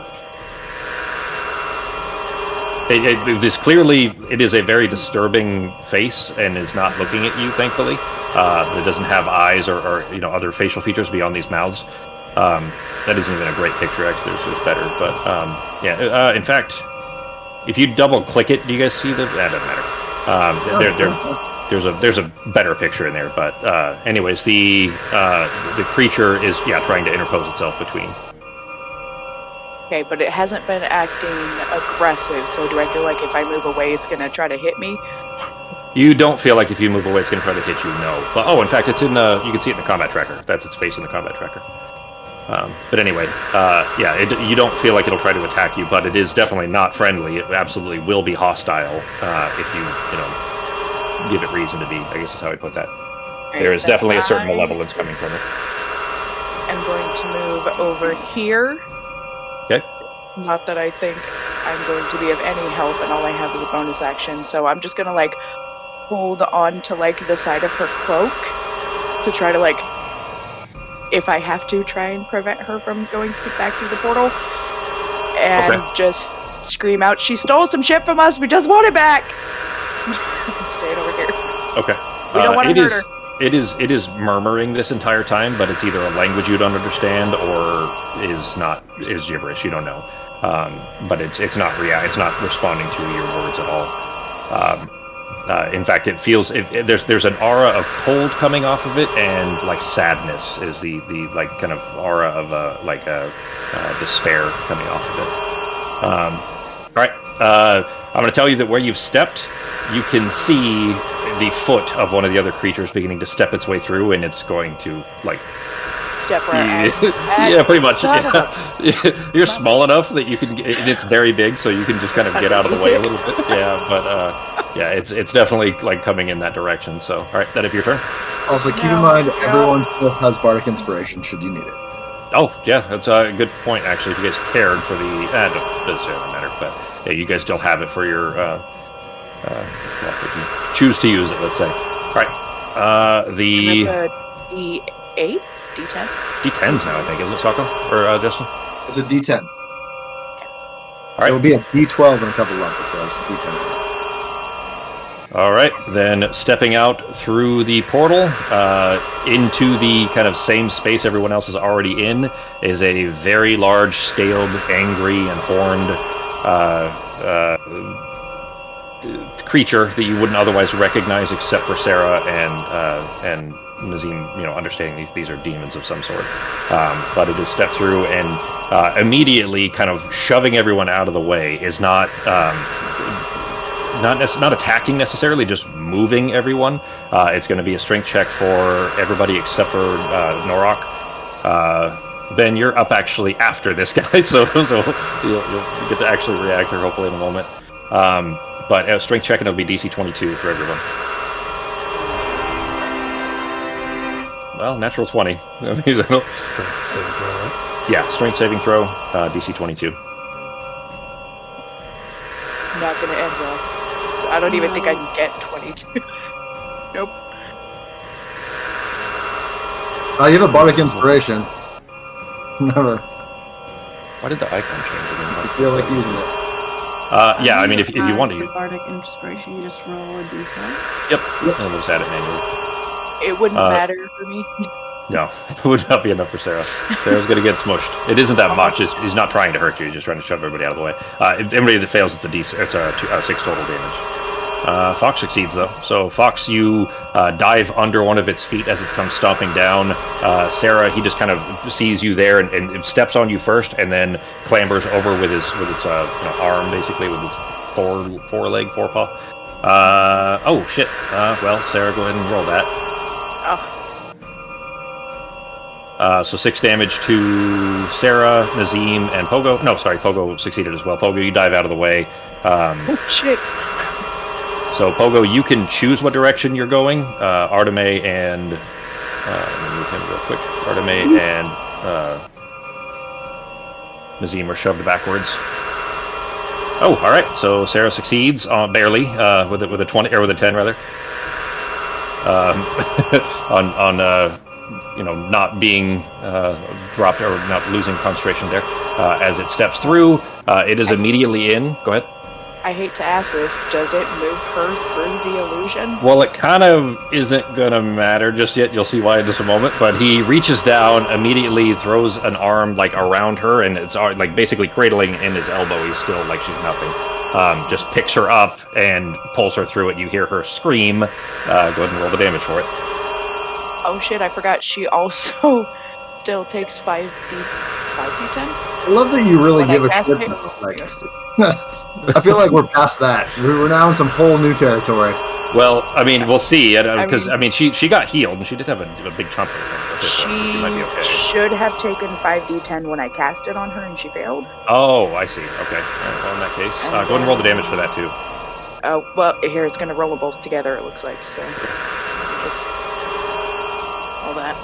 It is a very disturbing face and is not looking at you, thankfully. It doesn't have eyes or other facial features beyond these mouths. That isn't even a great picture, actually. There's better. But, in fact, if you double-click it, do you guys see that? That doesn't matter. There's a better picture in there. But anyways, the creature is, trying to interpose itself between. Okay, but it hasn't been acting aggressive, so do I feel like if I move away, it's going to try to hit me? You don't feel like if you move away, it's going to try to hit you, no. But, in fact, it's in you can see it in the combat tracker. That's its face in the combat tracker. But anyway, you don't feel like it'll try to attack you, but it is definitely not friendly. It absolutely will be hostile if you give it reason to be, I guess is how I put that. Right, there is definitely a certain malevolence coming from it. I'm going to move over here. Okay. Not that I think I'm going to be of any help, and all I have is a bonus action, so I'm just gonna hold on to the side of her cloak to try to if I have to, try and prevent her from going back through the portal, and just scream out, "She stole some shit from us. We just want it back." Staying over here. Okay. We don't want to hurt her. It is murmuring this entire time, but it's either a language you don't understand or is gibberish. You don't know. But it's not responding to your words at all. In fact, it feels there's an aura of cold coming off of it, and sadness is the kind of aura of despair coming off of it. All right. I'm going to tell you that where you've stepped, you can see the foot of one of the other creatures beginning to step its way through, and it's going to step right yeah, pretty much. Yeah. You're small enough that you can, and it's very big, so you can just kind of get out of the way a little bit. Yeah, but it's definitely coming in that direction. So, all right, that if your turn. Also, keep in mind, everyone still has bardic inspiration should you need it. Oh, yeah, that's a good point, actually. If you guys cared for the, it doesn't matter, but yeah, you guys still have it for your, if you choose to use it, let's say. All right. D8? D10? D10s now, I think, isn't it, Sako? Or Justin? It's a D10. All right. It will be a D12 in a couple levels, so it's a D10. All right, then stepping out through the portal into the kind of same space everyone else is already in is a very large, scaled, angry, and horned creature that you wouldn't otherwise recognize except for Sarah and Nazim, understanding these are demons of some sort. But it is stepped through and immediately kind of shoving everyone out of the way is not attacking necessarily, just moving everyone. It's going to be a strength check for everybody except for Norok. Ben, you're up actually after this guy, so you'll get to actually react here hopefully in a moment. But strength check, and it'll be DC 22 for everyone. Well, natural 20. Strength saving throw, right? Yeah, strength saving throw, DC 22. Not going to end well. I don't even think I can get 22. Nope. You have a bardic inspiration. Never. Why did the icon change again? I feel like using it. Yeah, I mean, if you want to use... Bardic inspiration, you just roll a d10. Yep, and we'll just add it manually. It wouldn't matter for me. No, it would not be enough for Sarah. Sarah's going to get smushed. It isn't that much. He's not trying to hurt you. He's just trying to shove everybody out of the way. Anybody that fails, it's a 6 total damage. Fox succeeds, though. So, Fox, you dive under one of its feet as it comes stomping down. Sarah, he just kind of sees you there and steps on you first, and then clambers over with its arm, basically, with its forepaw. Oh, shit. Well, Sarah, go ahead and roll that. Oh. So 6 damage to Sarah, Nazim, and Pogo. No, sorry, Pogo succeeded as well. Pogo, you dive out of the way. Oh, shit. So, Pogo, you can choose what direction you're going. Arteme and... let me move him real quick. Arteme and Nazim are shoved backwards. Oh, all right. So Sarah succeeds barely with a 20 or with a 10 rather. On not being dropped or not losing concentration there. As it steps through, it is immediately in. Go ahead. I hate to ask this, does it move her through the illusion? Well, it kind of isn't going to matter just yet. You'll see why in just a moment. But he reaches down, immediately throws an arm around her, and it's basically cradling in his elbow. He's still like she's nothing. Just picks her up and pulls her through it. You hear her scream. Go ahead and roll the damage for it. Oh shit, I forgot she also still takes 5d10? I love that you really give a shit. I feel like we're past that. We're now in some whole new territory. Well, I mean, we'll see. Because, she got healed, and she did have a big chunk of it. She might be okay. should have taken 5d10 when I cast it on her, and she failed. Oh, I see. Okay. All right, well, in that case, go ahead and roll the damage for that, too. Oh, well, here, it's going to roll them both together, it looks like, so... Just... all that.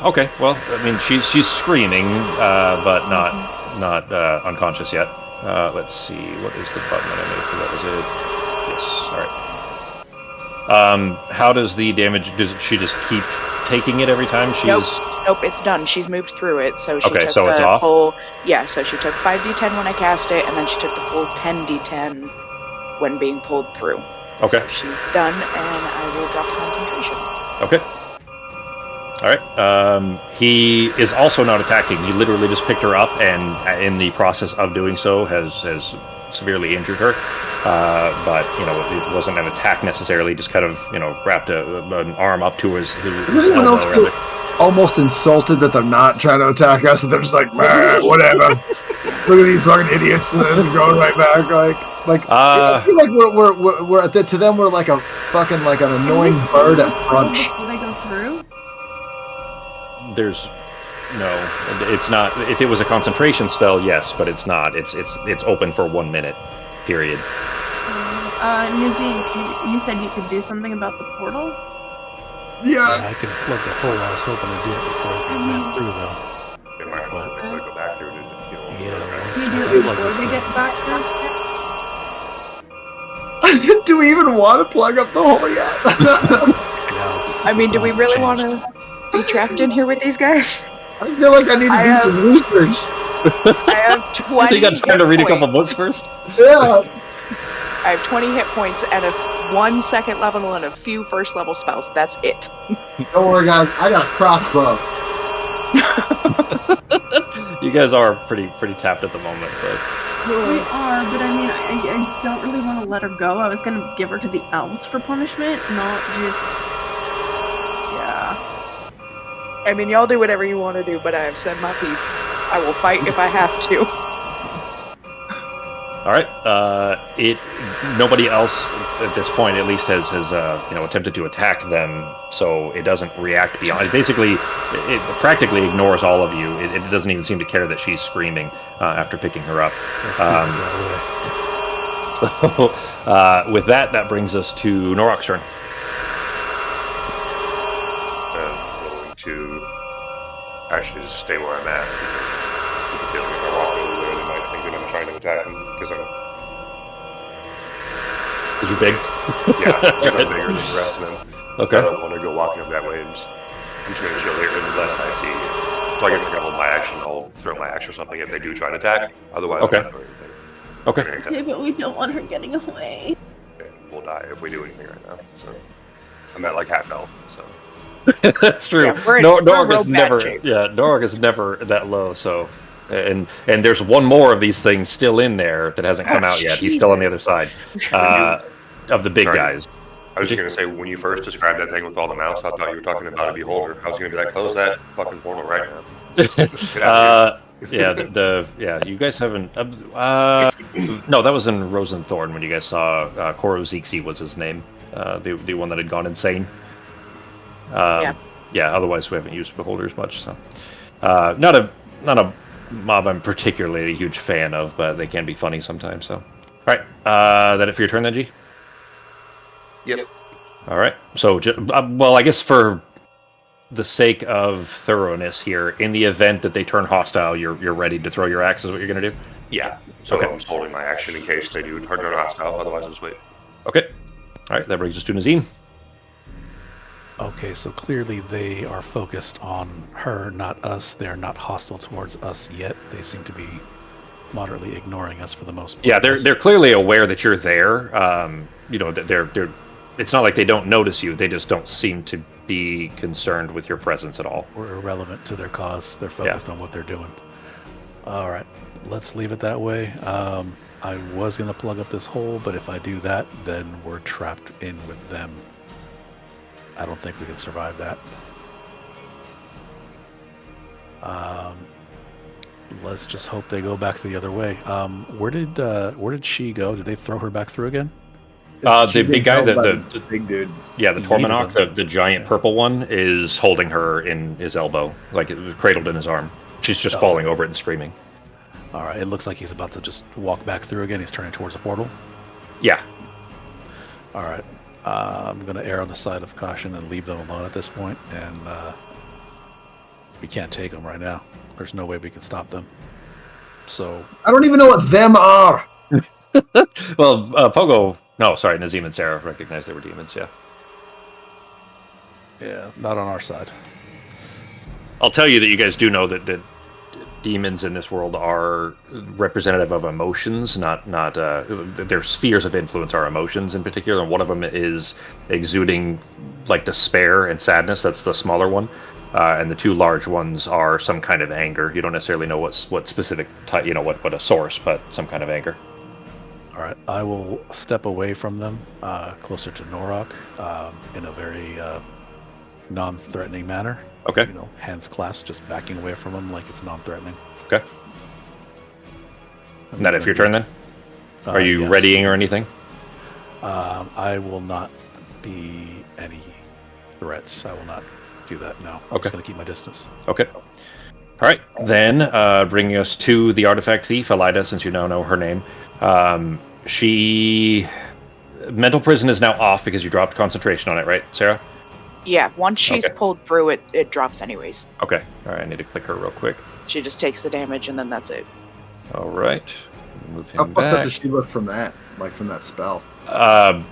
Okay. Well, I mean, she's screaming, but not unconscious yet. Let's see. What is the button that I made for that? Was it? Yes. All right. How does the damage? Does she just keep taking it every time she's? Nope. It's done. She's moved through it. So she took so it's off. So she took 5d10 when I cast it, and then she took the full 10d10 when being pulled through. Okay. So she's done, and I will drop concentration. Okay. All right. He is also not attacking. He literally just picked her up, and in the process of doing so, has severely injured her. But it wasn't an attack necessarily. Just kind of wrapped an arm up to his Anyone else feel almost insulted that they're not trying to attack us? And they're just like, whatever. Look at these fucking idiots, and they're just going right back. I feel like we're to them we're like a fucking like an annoying bird at brunch. Will they go through? It's not. If it was a concentration spell, yes, but it's not. It's open for 1 minute, period. Nazim, you said you could do something about the portal? Yeah. I could plug the hole. I was hoping to do it before it went through, though. It might want to go back through it. Once I plug this thing. Get back through? Do we even want to plug up the hole yet? I mean, do we really want to? be trapped in here with these guys? I feel like I need to do some research. I have 20 You got time to read a couple books first? Yeah. I have 20 hit points and one second level and a few first level spells. That's it. Don't worry, guys. I got a crossbow. You guys are pretty tapped at the moment, but We are, but I mean, I don't really want to let her go. I was going to give her to the elves for punishment, not just... Yeah. I mean, y'all do whatever you want to do, but I have said my piece. I will fight if I have to. all right. Nobody else at this point, at least, has attempted to attack them, so it doesn't react beyond. It practically ignores all of you. It doesn't even seem to care that she's screaming after picking her up. So, with that brings us to Norok's turn. I'm going to actually just stay where I'm at. Because if I walk over there, they might think that I'm trying to attack them because Is you big? I'm bigger than the rest of them. Okay. I don't want to go walking up that way and just going to chill here unless I see. So I guess I can hold my action. I'll throw my axe or something if they do try to attack. Otherwise, Okay. I'm not doing anything. Okay. Okay, but we don't want her getting away. Okay, we'll die if we do anything right now. So I'm at like half health. So That's true. Yeah, we're Norok real is bad never. shape. Yeah, Norok is never that low. So, and there's one more of these things still in there that hasn't come out yet. He's still on the other side of the big Sorry. guys. I was just going to say, when you first described that thing with all the mouse, I thought you were talking about a beholder. I was going to be like, close that fucking portal right now. Get out of Yeah, you guys haven't. No, that was in Rosenthorn when you guys saw Koro Zixi was his name, the one that had gone insane. Yeah. Otherwise, we haven't used beholders much. So, not a mob I'm particularly a huge fan of, but they can be funny sometimes. So, all right, that it for your turn, then, G? Yep. All right. So, well, I guess for the sake of thoroughness here, in the event that they turn hostile, you're ready to throw your axe, is what you're going to do? Yeah. So Okay. I'm just holding my action in case they do turn hostile. Otherwise, I'll just wait. Okay. All right, that brings us to Nazim. Okay, so clearly they are focused on her, not us. They're not hostile towards us yet. They seem to be moderately ignoring us for the most part. Yeah, they're clearly aware that you're there. That they're. It's not like they don't notice you. They just don't seem to be concerned with your presence at all. We're irrelevant to their cause. They're focused on what they're doing. All right, let's leave it that way. I was going to plug up this hole, but if I do that, then we're trapped in with them. I don't think we can survive that. Let's just hope they go back the other way. Where did she go? Did they throw her back through again? The big guy, the big dude. Yeah, the Tormanok, the giant purple one, is holding her in his elbow, like it was cradled in his arm. She's just falling over it and screaming. All right, it looks like he's about to just walk back through again. He's turning towards the portal. Yeah. All right. I'm going to err on the side of caution and leave them alone at this point, and we can't take them right now. There's no way we can stop them. So I don't even know what them are. Well, Pogo... No, sorry, Nazim and Sarah recognized they were demons, yeah. Yeah, not on our side. I'll tell you that you guys do know that demons in this world are representative of emotions, not their spheres of influence are emotions in particular, and one of them is exuding like despair and sadness. That's the smaller one, and the two large ones are some kind of anger. You don't necessarily know what specific type, what a source, but some kind of anger. All right, I will step away from them, closer to Norok, in a very non-threatening manner. Okay. Hands clasped, just backing away from them like it's non-threatening. Okay. And that it for your turn then? Are you yes. readying or anything? I will not be any threats. I will not do that, no. I'm just going to keep my distance. Okay. All right. Then, bringing us to the artifact thief, Elida, since you now know her name. Mental prison is now off because you dropped concentration on it, right, Sarah? Yeah, once she's Okay. pulled through it, it drops anyways. Okay. All right, I need to click her real quick. She just takes the damage and then that's it. All right. Move How him fucked up back. does she look from that? Like from that spell?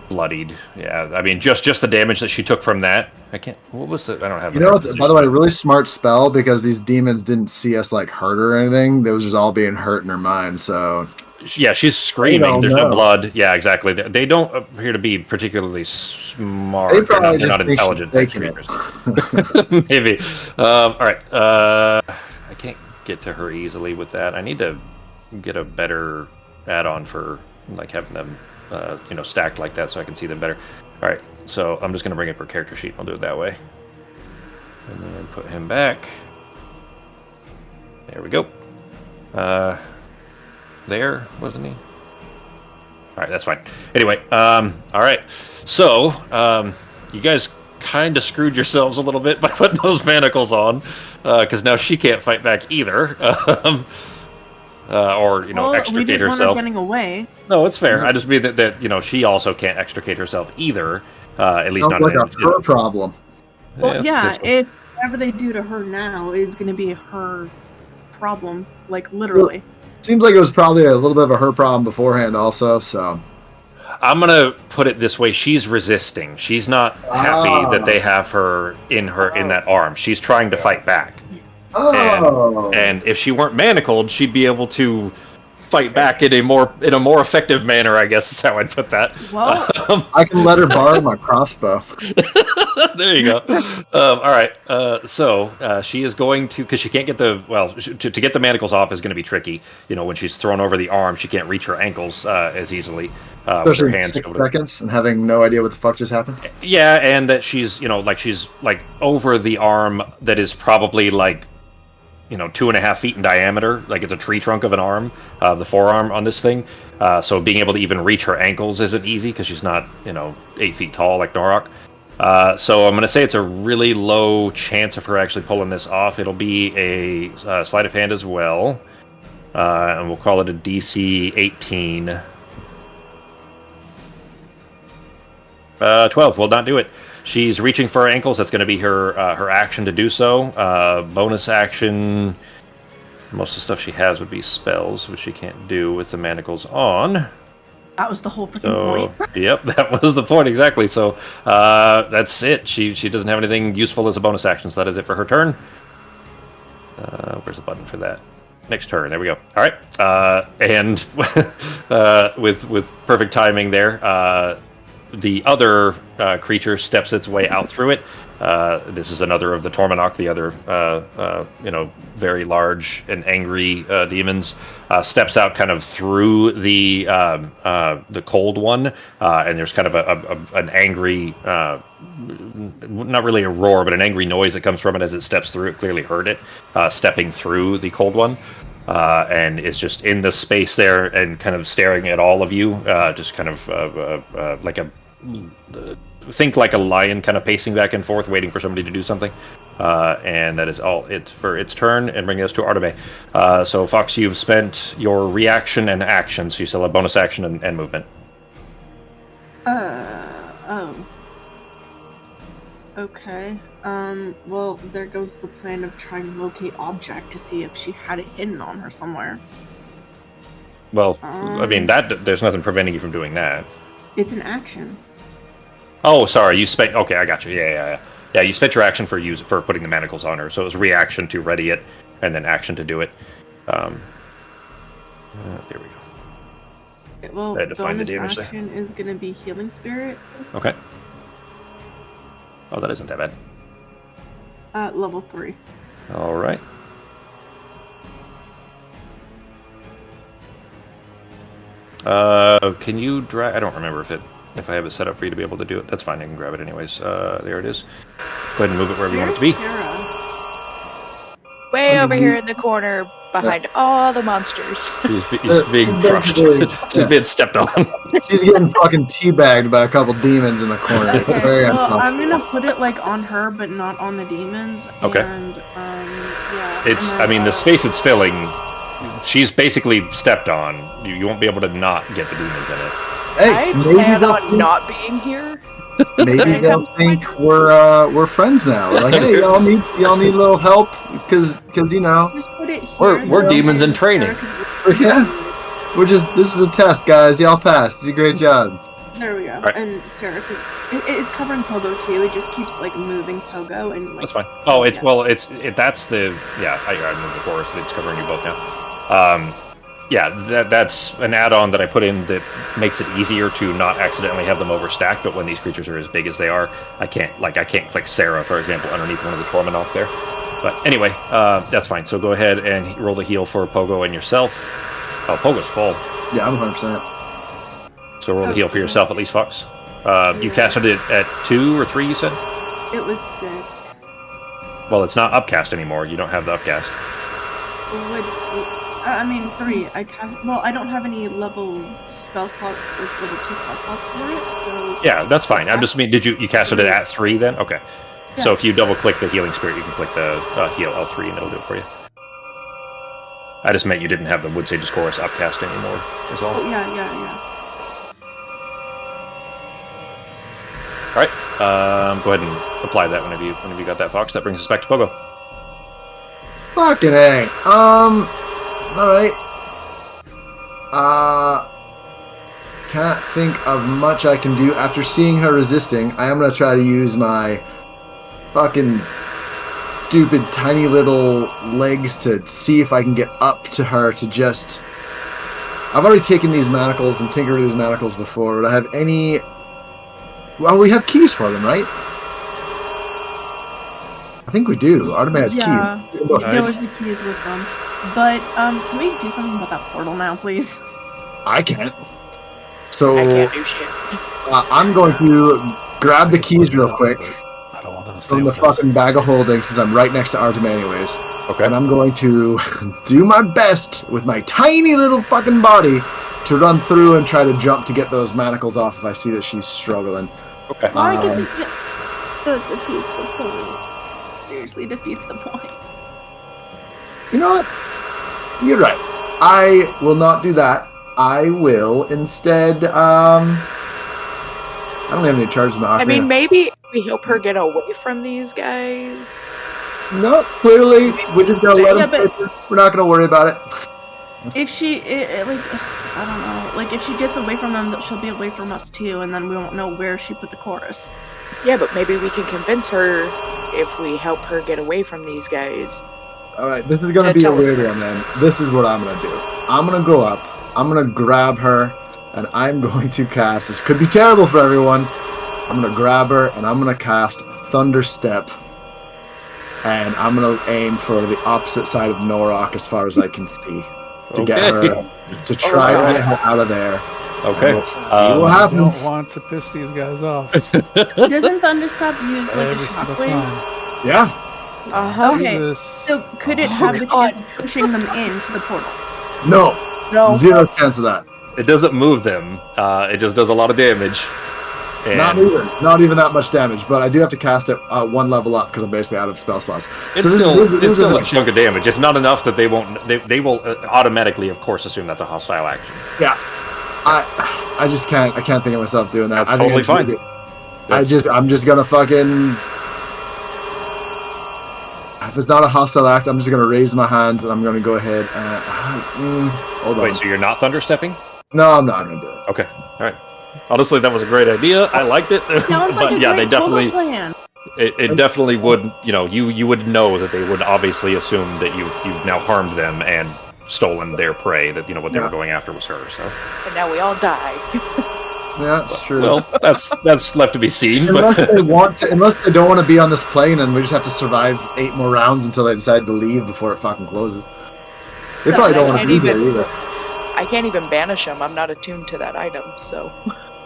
Bloodied. Yeah, I mean, just the damage that she took from that. I can't. What was it? I don't have. You know what? By the way, really smart spell because these demons didn't see us like hurt or anything. They was just all being hurt in her mind. So yeah, she's screaming. There's know. no blood. Yeah, exactly. They don't appear to be particularly smart. They probably They're not just think intelligent she's creatures. Maybe. All right. I can't get to her easily with that. I need to get a better add-on for like having them, stacked like that so I can see them better. All right. So I'm just gonna bring up her character sheet. I'll do it that way, and then put him back. There we go. There, wasn't he? All right, that's fine. Anyway, all right. So, you guys kind of screwed yourselves a little bit by putting those manacles on, because now she can't fight back either, or extricate we didn't herself. Want her getting away. No, it's fair. I just mean that she also can't extricate herself either. At least sounds not like her problem. Well, yeah. If whatever they do to her now is going to be her problem, like literally. Seems like it was probably a little bit of a her problem beforehand also, so... I'm going to put it this way. She's resisting. She's not happy that they have her in that arm. She's trying to fight back. Oh. And if she weren't manacled, she'd be able to fight back in a more effective manner, I guess is how I'd put that. Well, I can let her borrow my crossbow. There you go. All right. So she is going to, because she can't get to get the manacles off is going to be tricky. When she's thrown over the arm, she can't reach her ankles as easily. With her hands 6 seconds and having no idea what the fuck just happened. Yeah, and that she's she's over the arm that is probably 2.5 feet in diameter, like it's a tree trunk of an arm, the forearm on this thing. So being able to even reach her ankles isn't easy because she's not 8 feet tall like Norok. So I'm going to say it's a really low chance of her actually pulling this off. It'll be a sleight of hand as well, and we'll call it a DC 18. 12 will not do it. She's reaching for her ankles. That's going to be her action to do so. Bonus action. Most of the stuff she has would be spells, which she can't do with the manacles on. That was the whole freaking point. Yep, that was the point exactly. So that's it. She doesn't have anything useful as a bonus action, so that is it for her turn. Where's the button for that? Next turn. There we go. All right. And with perfect timing there. The other creature steps its way out through it. This is another of the Tormanok, the other, very large and angry demons. Steps out kind of through the cold one, and there's kind of an angry, not really a roar, but an angry noise that comes from it as it steps through. It clearly heard it, stepping through the cold one. And is just in the space there and kind of staring at all of you, just kind of like think like a lion kind of pacing back and forth, waiting for somebody to do something. And that is all it for its turn, and bringing us to Arteme. So, Fox, you've spent your reaction and action, so you still have bonus action and movement. Oh. Okay. Well, there goes the plan of trying to locate object to see if she had it hidden on her somewhere. Well, I mean, there's nothing preventing you from doing that. It's an action. Oh, sorry, you spent... Okay, I got you. Yeah, you spent your action for putting the manacles on her, so it was reaction to ready it, and then action to do it. There we go. Okay, well, I had to find the bonus damage action is going to be Healing Spirit. Okay. Oh, that isn't that bad. Level 3. All right. Can you drag? I don't remember if I have it set up for you to be able to do it. That's fine. I can grab it anyways. There it is. Go ahead and move it wherever you want it to be. Way over here in the corner, behind all the monsters. He's being crushed. He's being stepped on. She's getting fucking teabagged by a couple demons in the corner. Okay, Very well, I'm gonna put it on her, but not on the demons. Okay. And yeah. It's. And then, I mean, the space it's filling. She's basically stepped on. You won't be able to not get the demons in it. Hey, I maybe plan they'll on not being here. Maybe they'll think we're friends now. We're like, hey, y'all need a little help because Just put it here. We're demons in training. Yeah, this is a test, guys. Y'all passed. You did a great job. There we go. Right. And Sarah could. It's covering Pogo too. It just keeps like moving Pogo and like. That's fine. Oh, it's yeah. well, that's the I moved before, so it's covering you both now. That's an add-on that I put in that makes it easier to not accidentally have them overstacked. But when these creatures are as big as they are, I can't click Sarah, for example, underneath one of the Torminoth there. But anyway, that's fine. So go ahead and roll the heal for Pogo and yourself. Oh, Pogo's full. Yeah, I'm 100%. So roll the heal for yourself at least, Fox. You casted it at 2 or 3, you said? It was 6. Well, it's not upcast anymore. You don't have the upcast. I mean 3. I don't have any level spell slots, like level 2 spell slots for it. So Yeah, that's fine. I just mean, did you casted it at 3 then? Okay. Yeah. So if you double click the healing spirit, you can click the heal L3 and it'll do it for you. I just meant you didn't have the Wood Sage's Chorus upcast anymore. Is all. Oh, yeah. All right. Go ahead and apply that whenever you got that, Fox. That brings us back to Pogo. Fucking A. Alright. Can't think of much I can do. After seeing her resisting, I am going to try to use my fucking stupid tiny little legs to see if I can get up to her to just... I've already taken these manacles and tinkered with these manacles before. Would I have any... Well, we have keys for them, right? I think we do. Artemis has keys. There's the keys with them. But, can we do something about that portal now, please? I can't. So, I can't do shit. I'm going to grab the keys real quick I don't want them to stay from the with us. fucking bag of holding since I'm right next to Artem anyways. Okay. And I'm going to do my best with my tiny little fucking body to run through and try to jump to get those manacles off if I see that she's struggling. Okay. Why did the defeats the point? Seriously defeats the point. You know what? You're right. I will not do that. I will instead, I don't have any charges in my I ocarina. mean, maybe we help her get away from these guys. No, clearly, we just gotta let Yeah, them. but- We're not gonna worry about it. If she, like, I don't know, like, if she gets away from them, she'll be away from us too, and then we won't know where she put the chorus. Yeah, but maybe we can convince her if we help her get away from these guys. Alright, this is gonna be a weird one then. This is what I'm gonna do. I'm gonna go up, I'm gonna grab her, and I'm going to cast, this could be terrible for everyone, I'm gonna grab her, and I'm gonna cast Thunder Step. And I'm gonna aim for the opposite side of Norok as far as I can see. To get her, to try to get her out of there. Okay. We'll see what I happens. don't want to piss these guys off Doesn't Thunderstop use, like, a every single shockwave? time. Yeah. Uh-huh. Okay, Jesus. so could it have the chance of pushing them into the portal? No. No. Zero chance of that. It doesn't move them. It just does a lot of damage. And Not even that much damage, but I do have to cast it one level up because I'm basically out of spell slots. It's So this still is- it's still a chunk of damage. It's not enough that they won't. They will automatically, of course, assume that's a hostile action. Yeah. I just can't. I can't think of myself doing that. That's I think totally fine. I'm just gonna fucking. If it's not a hostile act, I'm just gonna raise my hands and I'm gonna go ahead. Hold on. Wait, so you're not thunder stepping? No, I'm not gonna do it. Okay, all right. Honestly, that was a great idea. I liked it. Sounds like But a yeah, great they definitely. plan. It definitely would. You would know that they would obviously assume that you've now harmed them and stolen their prey. That what they were going after was her. So. And now we all die. Yeah, it's true. Well, that's left to be seen. Unless But they want to, unless they don't want to be on this plane, and we just have to survive 8 more rounds until they decide to leave before it fucking closes. They probably don't want to be there either. I can't even banish them. I'm not attuned to that item, so.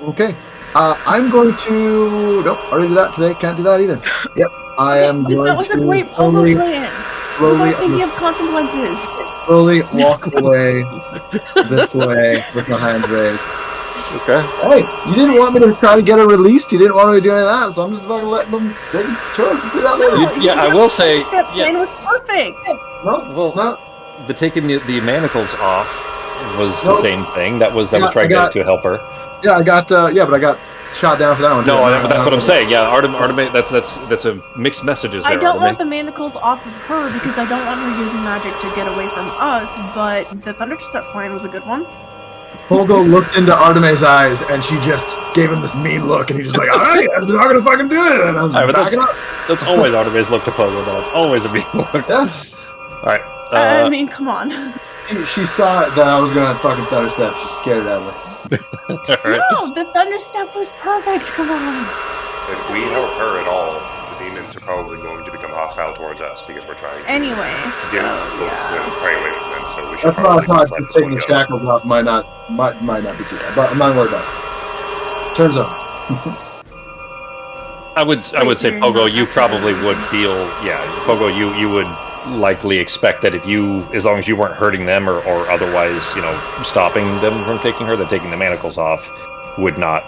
Okay. I'm going to. Nope, already did that today. Can't do that either. Yep. I am going That was to a great Pogo slowly, plan. slowly, Without thinking of consequences. slowly walk away this way with my hands raised. okay. Hey, you didn't want me to try to get her released. You didn't want me to do any of that, so I'm just fucking letting them. Sure, do that later. Yeah, I will say. That plan Yeah, was perfect. No, well, no. the taking the manacles off was the Nope. same thing. That was Yeah, trying I got- to help her. Yeah, I got. Yeah, but I got shot down for that one. No, too. that's what I'm saying. Yeah, Artemis. That's a mixed messages I there. don't want Artemis. the manacles off of her because I don't want her using magic to get away from us, but the Thunderstep plan was a good one. Pogo looked into Artemis' eyes, and she just gave him this mean look, and he just like, all right, I'm not gonna fucking do it. And I was backing up. That's always Artemis look to Pogo, though. It's always a mean look. Yeah. All right. I mean, come on. She saw that I was gonna fucking thunderstep. She scared it out of me. All right. No, the thunderstep was perfect. Come on. If we help her at all, the demons are probably going to become hostile towards us because we're trying to Anyway, so get yeah. pray away from them. So we should That's why I probably thought just let just this taking one the go. shackles off might not be too bad, but I'm not worried about it. Turns out. I would say, Pogo, you probably would feel, Pogo, you would likely expect that if you, as long as you weren't hurting them or otherwise, stopping them from taking her, that taking the manacles off would not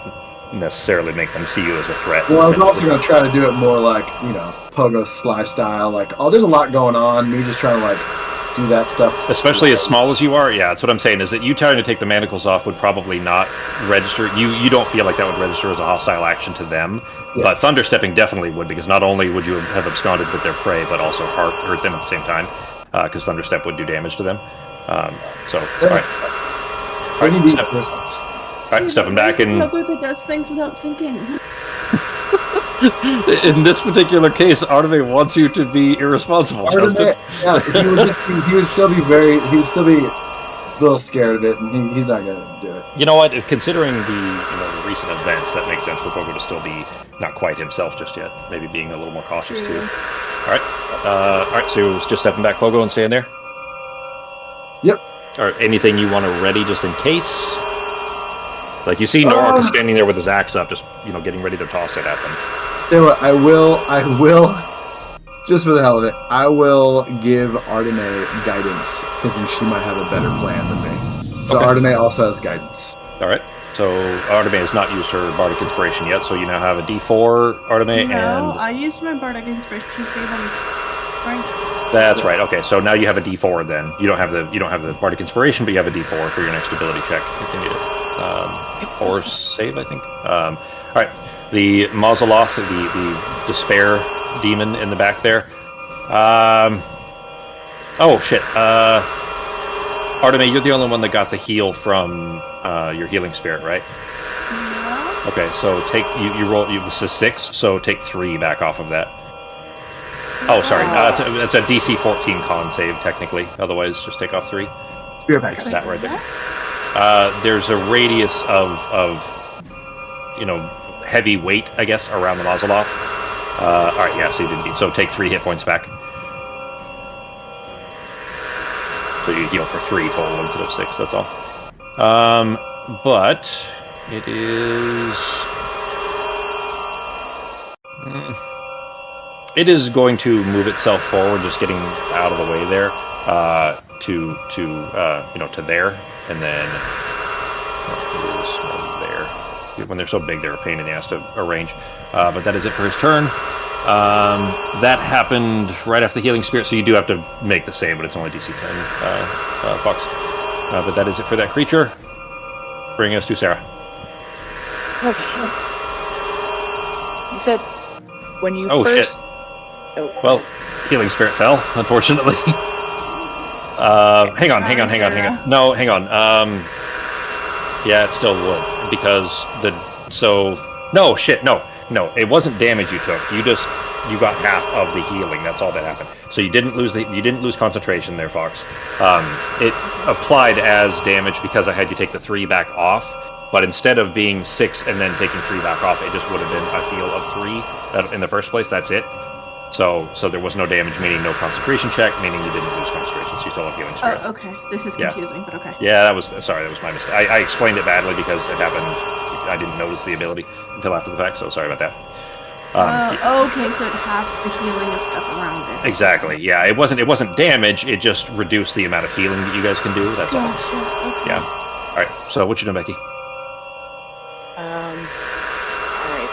necessarily make them see you as a threat. Well, I was also going to try to do it more like, Pogo Sly style, like, oh, there's a lot going on, me just trying to, like, do that stuff. Especially as small as you are, that's what I'm saying, is that you trying to take the manacles off would probably not register. You don't feel like that would register as a hostile action to them, but thunderstepping definitely would, because not only would you have absconded with their prey, but also hurt them at the same time, because thunderstep would do damage to them. All right. Stepping back and... Brother that does things without thinking. In this particular case, Artemis wants you to be irresponsible, Justin. He would still be a little scared of it, and he's not going to do it. You know what? Considering the recent events, that makes sense for Pogo to still be not quite himself just yet. Maybe being a little more cautious too. All right. So just stepping back, Pogo, and staying there. Yep. Or anything you want to ready just in case. Like you see Norok standing there with his axe up, just getting ready to toss it at them. Tell you what, I will, just for the hell of it, I will give Artemis guidance, thinking she might have a better plan than me. So okay. Artemis also has guidance. All right. So Artemis has not used her Bardic Inspiration yet, so you now have a D4, Artemis, No, I used my Bardic Inspiration to save on strength. That's right. Okay, so now you have a D4 then. You don't have the Bardic Inspiration, but you have a D4 for your next ability check if you need it. Or save, I think. All right. The Mauzoloth, the despair demon in the back there. Oh shit. Artemis, you're the only one that got the heal from your healing spirit, right? No. Okay, so take you roll. This is 6, so take 3 back off of that. Oh, sorry. It's a DC 14 con save technically. Otherwise, just take off 3. You're back. It's that right there. There's a radius of heavy weight, I guess, around the Mauzoloth. All right, yeah. So you didn't. So take 3 hit points back. So you heal for 3 total instead of 6. That's all. But it is. It is going to move itself forward, just getting out of the way there, to there, and then there. When they're so big, they're a pain in the ass to arrange. But that is it for his turn. That happened right after the healing spirit, so you do have to make the save, but it's only DC 10, Fox. But that is it for that creature. Bringing us to Sarah. Okay. You said when you first... Shit. Oh. Well, healing spirit fell, unfortunately. Hang on. No, hang on. Yeah, it still would, because No, it wasn't damage you took. You got half of the healing. That's all that happened. So you didn't lose concentration there, Fox. It applied as damage because I had you take the 3 back off. But instead of being 6 and then taking 3 back off, it just would have been a heal of 3 in the first place. That's it. So there was no damage, meaning no concentration check, meaning you didn't lose concentration. So you still have healing spirit. Oh, okay. This is confusing, but okay. Yeah, that was my mistake. I explained it badly because it happened. I didn't notice the ability until after the fact, so sorry about that. Okay, so it halves the healing of stuff around it. Exactly. Yeah, it wasn't damage. It just reduced the amount of healing that you guys can do. That's all. Okay. Yeah. All right. So what you doing, Becky? All right.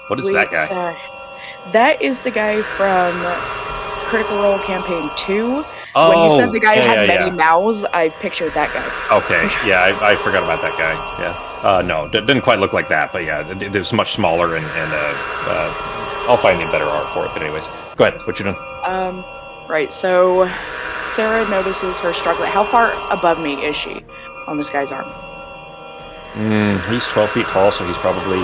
What is that guy? That is the guy from Critical Role Campaign 2. Oh, when you said the guy had many mouths, I pictured that guy. Okay, yeah, I forgot about that guy. Yeah, no, didn't quite look like that, but yeah, it was much smaller, and I'll find a better art for it. But anyways, go ahead. What you doing? Right. So Sarah notices her struggling. How far above me is she on this guy's arm? He's 12 feet tall, so he's probably...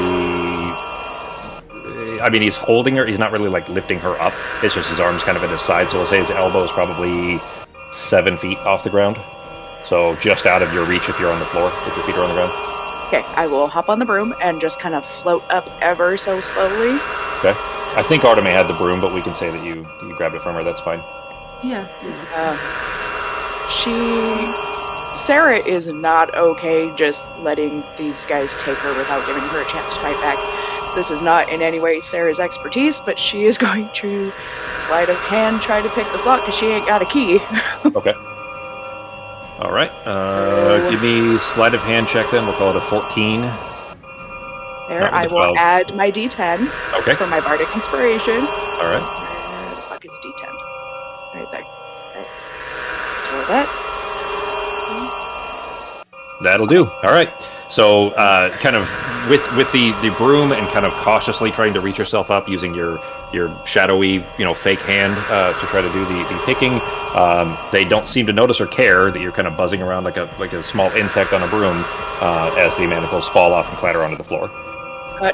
I mean, he's holding her. He's not really, like, lifting her up. It's just his arm's kind of at his side, so we'll say his elbow is probably 7 feet off the ground. So just out of your reach if you're on the floor, if your feet are on the ground. Okay, I will hop on the broom and just kind of float up ever so slowly. Okay. I think Arteme had the broom, but we can say that you grabbed it from her. That's fine. Yeah. Sarah is not okay just letting these guys take her without giving her a chance to fight back. This is not in any way Sarah's expertise, but she is going to sleight of hand try to pick this lock because she ain't got a key. Okay. All right. Give me sleight of hand check then. We'll call it a 14. There, I will add my D10 Okay. for my bardic inspiration. All right. Where the fuck is D10? Right there. Right. Let's roll that. That'll do. All right. So, kind of with the broom and kind of cautiously trying to reach yourself up using your shadowy, fake hand to try to do the picking. They don't seem to notice or care that you're kind of buzzing around like a small insect on a broom as the manacles fall off and clatter onto the floor.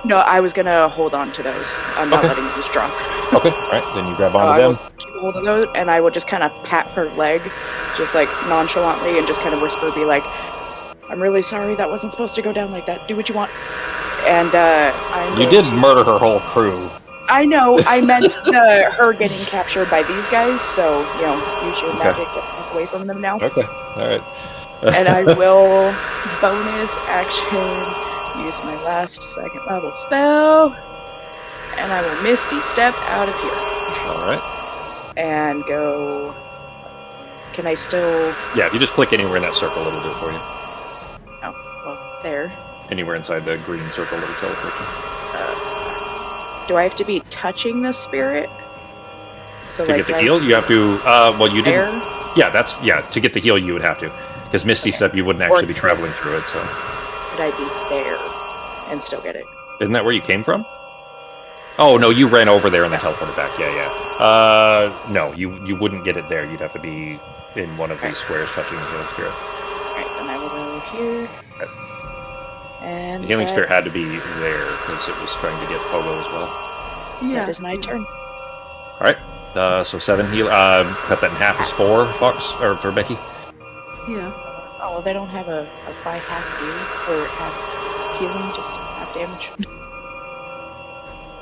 No, I was gonna hold on to those. I'm not letting those drop. Okay. All right. Then you grab onto I them. will keep hold of those, and I will just kind of pat her leg, just like nonchalantly, and just kind of whisper, be like, "I'm really sorry. That wasn't supposed to go down like that. Do what you want." And you did murder her whole crew. I know. I meant her getting captured by these guys. So use your magic, get away from them now. Okay. All right. And I will bonus action use my last second level spell, and I will Misty Step out of here. All right. And go. Can I still? Yeah, if you just click anywhere in that circle, it'll do it for you. Oh, well, there. Anywhere inside the green circle, it'll teleport you. Do I have to be touching the spirit? So to get the heal, you have to. Well, you there? didn't. Yeah, to get the heal, you would have to, because Misty Step, you wouldn't actually be traveling through it. So. Could I be there and still get it? Isn't that where you came from? Oh no, you ran over there and then teleported back. Yeah. No, you wouldn't get it there. You'd have to be in one of these squares touching the healing spirit. Alright, then I will go here. Okay. And the healing spirit had to be there because it was trying to get Pogo as well. Yeah. That is my turn. All right. So 7 heal. Cut that in half is 4. Fox or for Becky. Yeah. Oh, well, they don't have a by half deal or half healing, just half damage.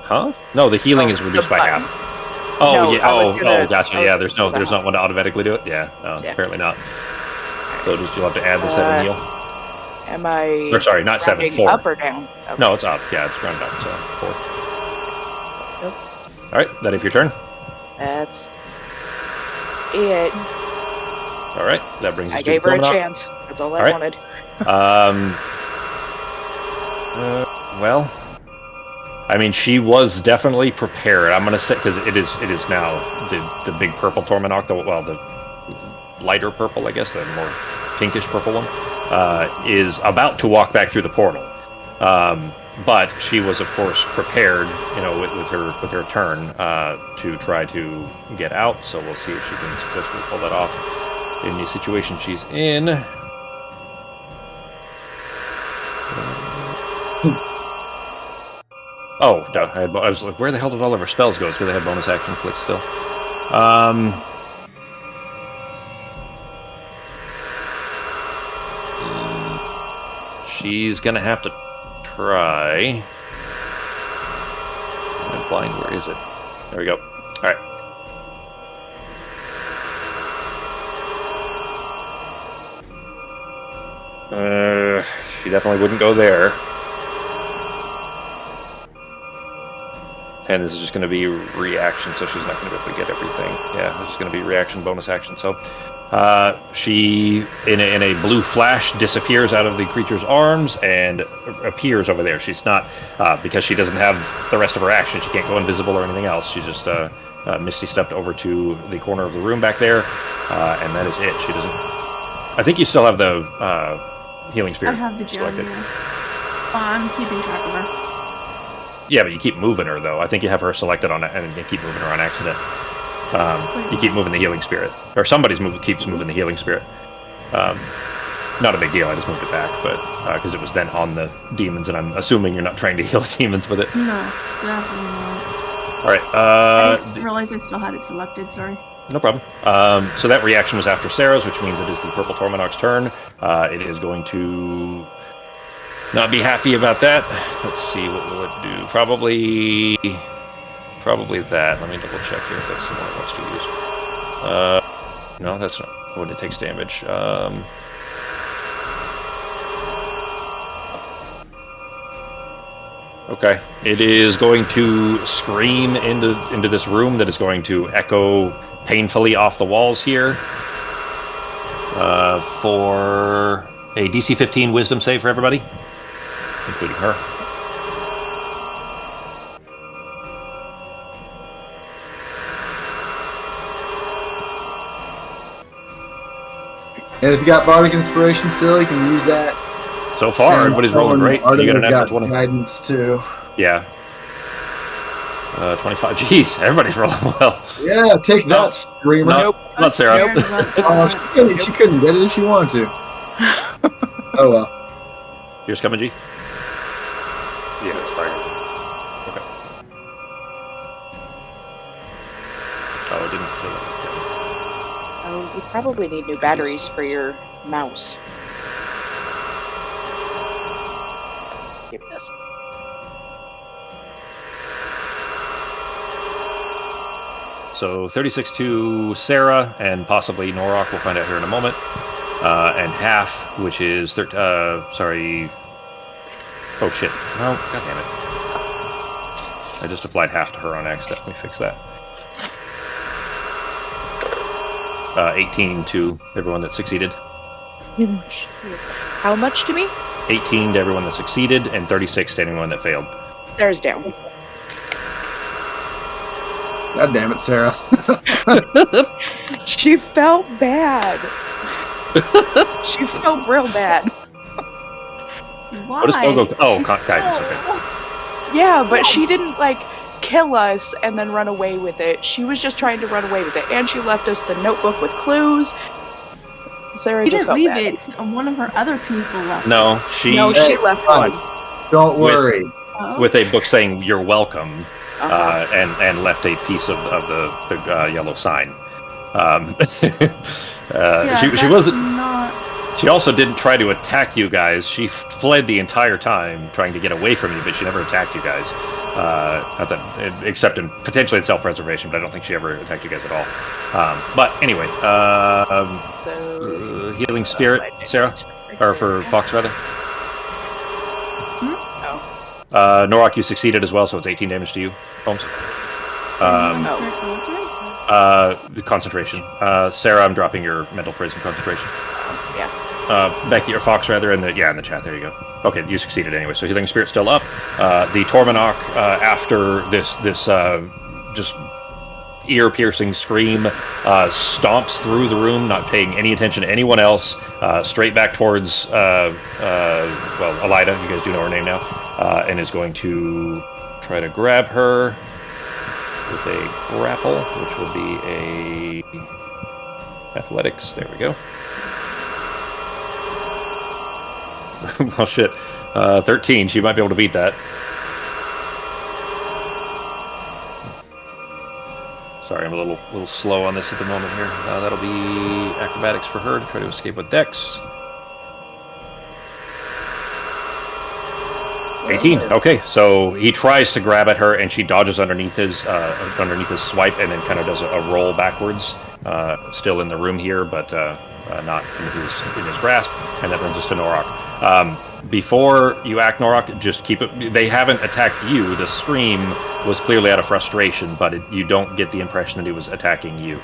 Huh? No, the healing is reduced by half. Oh No, yeah. Gotcha. Yeah, there's not half. one to automatically do it. Yeah. Yeah. Apparently not. So you'll have to add the 7 heal. Am I? Or sorry, not 7. rounding 4. Up or down? Okay. No, it's up. Yeah, it's rounded up. So 4. Nope. All right. That if your turn. That's it. All right. That brings us I to gave the her a promenade. chance. That's all I All right. wanted. Well, I mean, she was definitely prepared. I'm gonna say because it is now the big purple Tormenok, the lighter purple, I guess, the more pinkish purple one, is about to walk back through the portal. But she was, of course, prepared, with her turn to try to get out. So we'll see if she can successfully pull that off in the situation she's in. Oh, no, I was like, where the hell did all of her spells go? It's where they have bonus action clicks still. She's gonna have to try. I'm flying. Where is it? There we go. All right. She definitely wouldn't go there. And this is just going to be reaction, so she's not going to be able to get everything. Yeah, this is going to be reaction, bonus action. So she, in a blue flash, disappears out of the creature's arms and appears over there. She's not, because she doesn't have the rest of her action, she can't go invisible or anything else. She's just Misty stepped over to the corner of the room back there, and that is it. She doesn't... I think you still have the healing spirit I have the gem, selected. yes. I'm keeping track of her. Yeah, but you keep moving her, though. I think you have her selected on it, and you keep moving her on accident. You keep moving the healing spirit, or keeps moving the healing spirit. Not a big deal. I just moved it back, but because it was then on the demons, and I'm assuming you're not trying to heal the demons with it. No, definitely not. All right. I didn't realize I still had it selected. Sorry. No problem. So that reaction was after Sarah's, which means it is the Purple Tormonok's turn. It is going to not be happy about that. Let's see, what will it do? Probably that. Let me double check here if that's the one it wants to use. No, that's not when it takes damage. Okay, it is going to scream into this room that is going to echo painfully off the walls here for a DC 15 Wisdom save for everybody, including her. And if you got Bardic Inspiration still, you can use that. So far, everybody's rolling great. You got an natural 20. Guidance too. Yeah. 25. Jeez, everybody's rolling well. Yeah, take that, Screamer. Nope. Not Sarah. She couldn't get it if she wanted to. Oh well. Yours coming, G? Yeah, it's fine. Okay. Oh, it didn't fill it. Oh, you probably need new batteries for your mouse. Give me this. So 36 to Sarah, and possibly Norok. We'll find out here in a moment. And half, which is sorry. Oh shit! No, god damn it! I just applied half to her on accident. Let me fix that. 18 to everyone that succeeded. How much to me? 18 to everyone that succeeded, and 36 to anyone that failed. There's down. God damn it, Sarah. She felt bad. She felt real bad. Why? What does Fogo? Oh, She's guidance. so- Okay. Yeah, but she didn't kill us and then run away with it. She was just trying to run away with it, and she left us the notebook with clues. Sarah She just didn't felt leave bad. it. One of her other people left. No, she left one. Don't worry. Oh. with a book saying "You're welcome," Uh-huh. and left a piece of the yellow sign. Yeah, she that's wasn't. Not... She also didn't try to attack you guys. She fled the entire time, trying to get away from you, but she never attacked you guys. Not that, except in potentially in self-preservation, but I don't think she ever attacked you guys at all. But anyway, So, healing spirit, Sarah, or for Fox rather. Norok, you succeeded as well, so it's 18 damage to you, Holmes. Concentration. Sarah, I'm dropping your mental prison concentration. yeah. Becky or Fox rather, in the chat. There you go. Okay, you succeeded anyway. So healing spirit still up. The Tormonok, after this just ear-piercing scream, stomps through the room, not paying any attention to anyone else. Straight back towards Elida. You guys do know her name now, and is going to try to grab her with a grapple, which will be a athletics. There we go. Well, shit. 13. She might be able to beat that. Sorry, I'm a little slow on this at the moment here. That'll be acrobatics for her to try to escape with Dex. 18. Okay, so he tries to grab at her, and she dodges underneath his swipe, and then kind of does a roll backwards. Still in the room here, but not in his grasp. And that brings us to Norok. Before you act, Norok, just keep it. They haven't attacked you. The scream was clearly out of frustration, but you don't get the impression that he was attacking you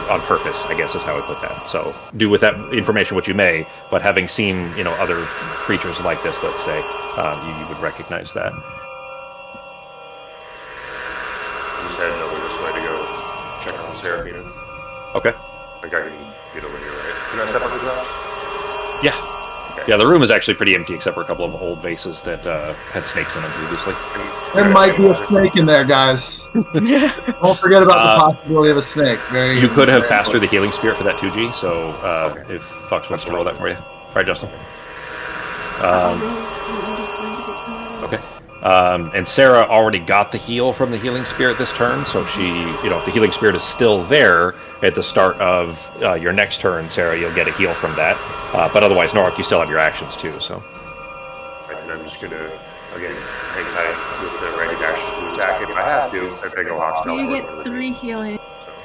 on purpose, I guess is how I put that. So do with that information what you may, but having seen other creatures like this, let's say, you would recognize that. Just heading over this way to go check on Seraphina. Okay. I think I can get over here, right? Can I step on the grass? Yeah. Yeah, the room is actually pretty empty except for a couple of old vases that had snakes in them previously. There might be a snake in there, guys. Don't forget about the possibility of a snake. You could have passed through the healing spirit for that 2G, so if Fox wants to roll that for you. All right, Justin. Okay. And Sarah already got the heal from the healing spirit this turn, so she, if the healing spirit is still there at the start of your next turn, Sarah, you'll get a heal from that. But otherwise, Norik, you still have your actions too, so. Right, and I'm just gonna, again, hang tight with the ready action to attack if I have to. If I go hostile. You get 3 healing.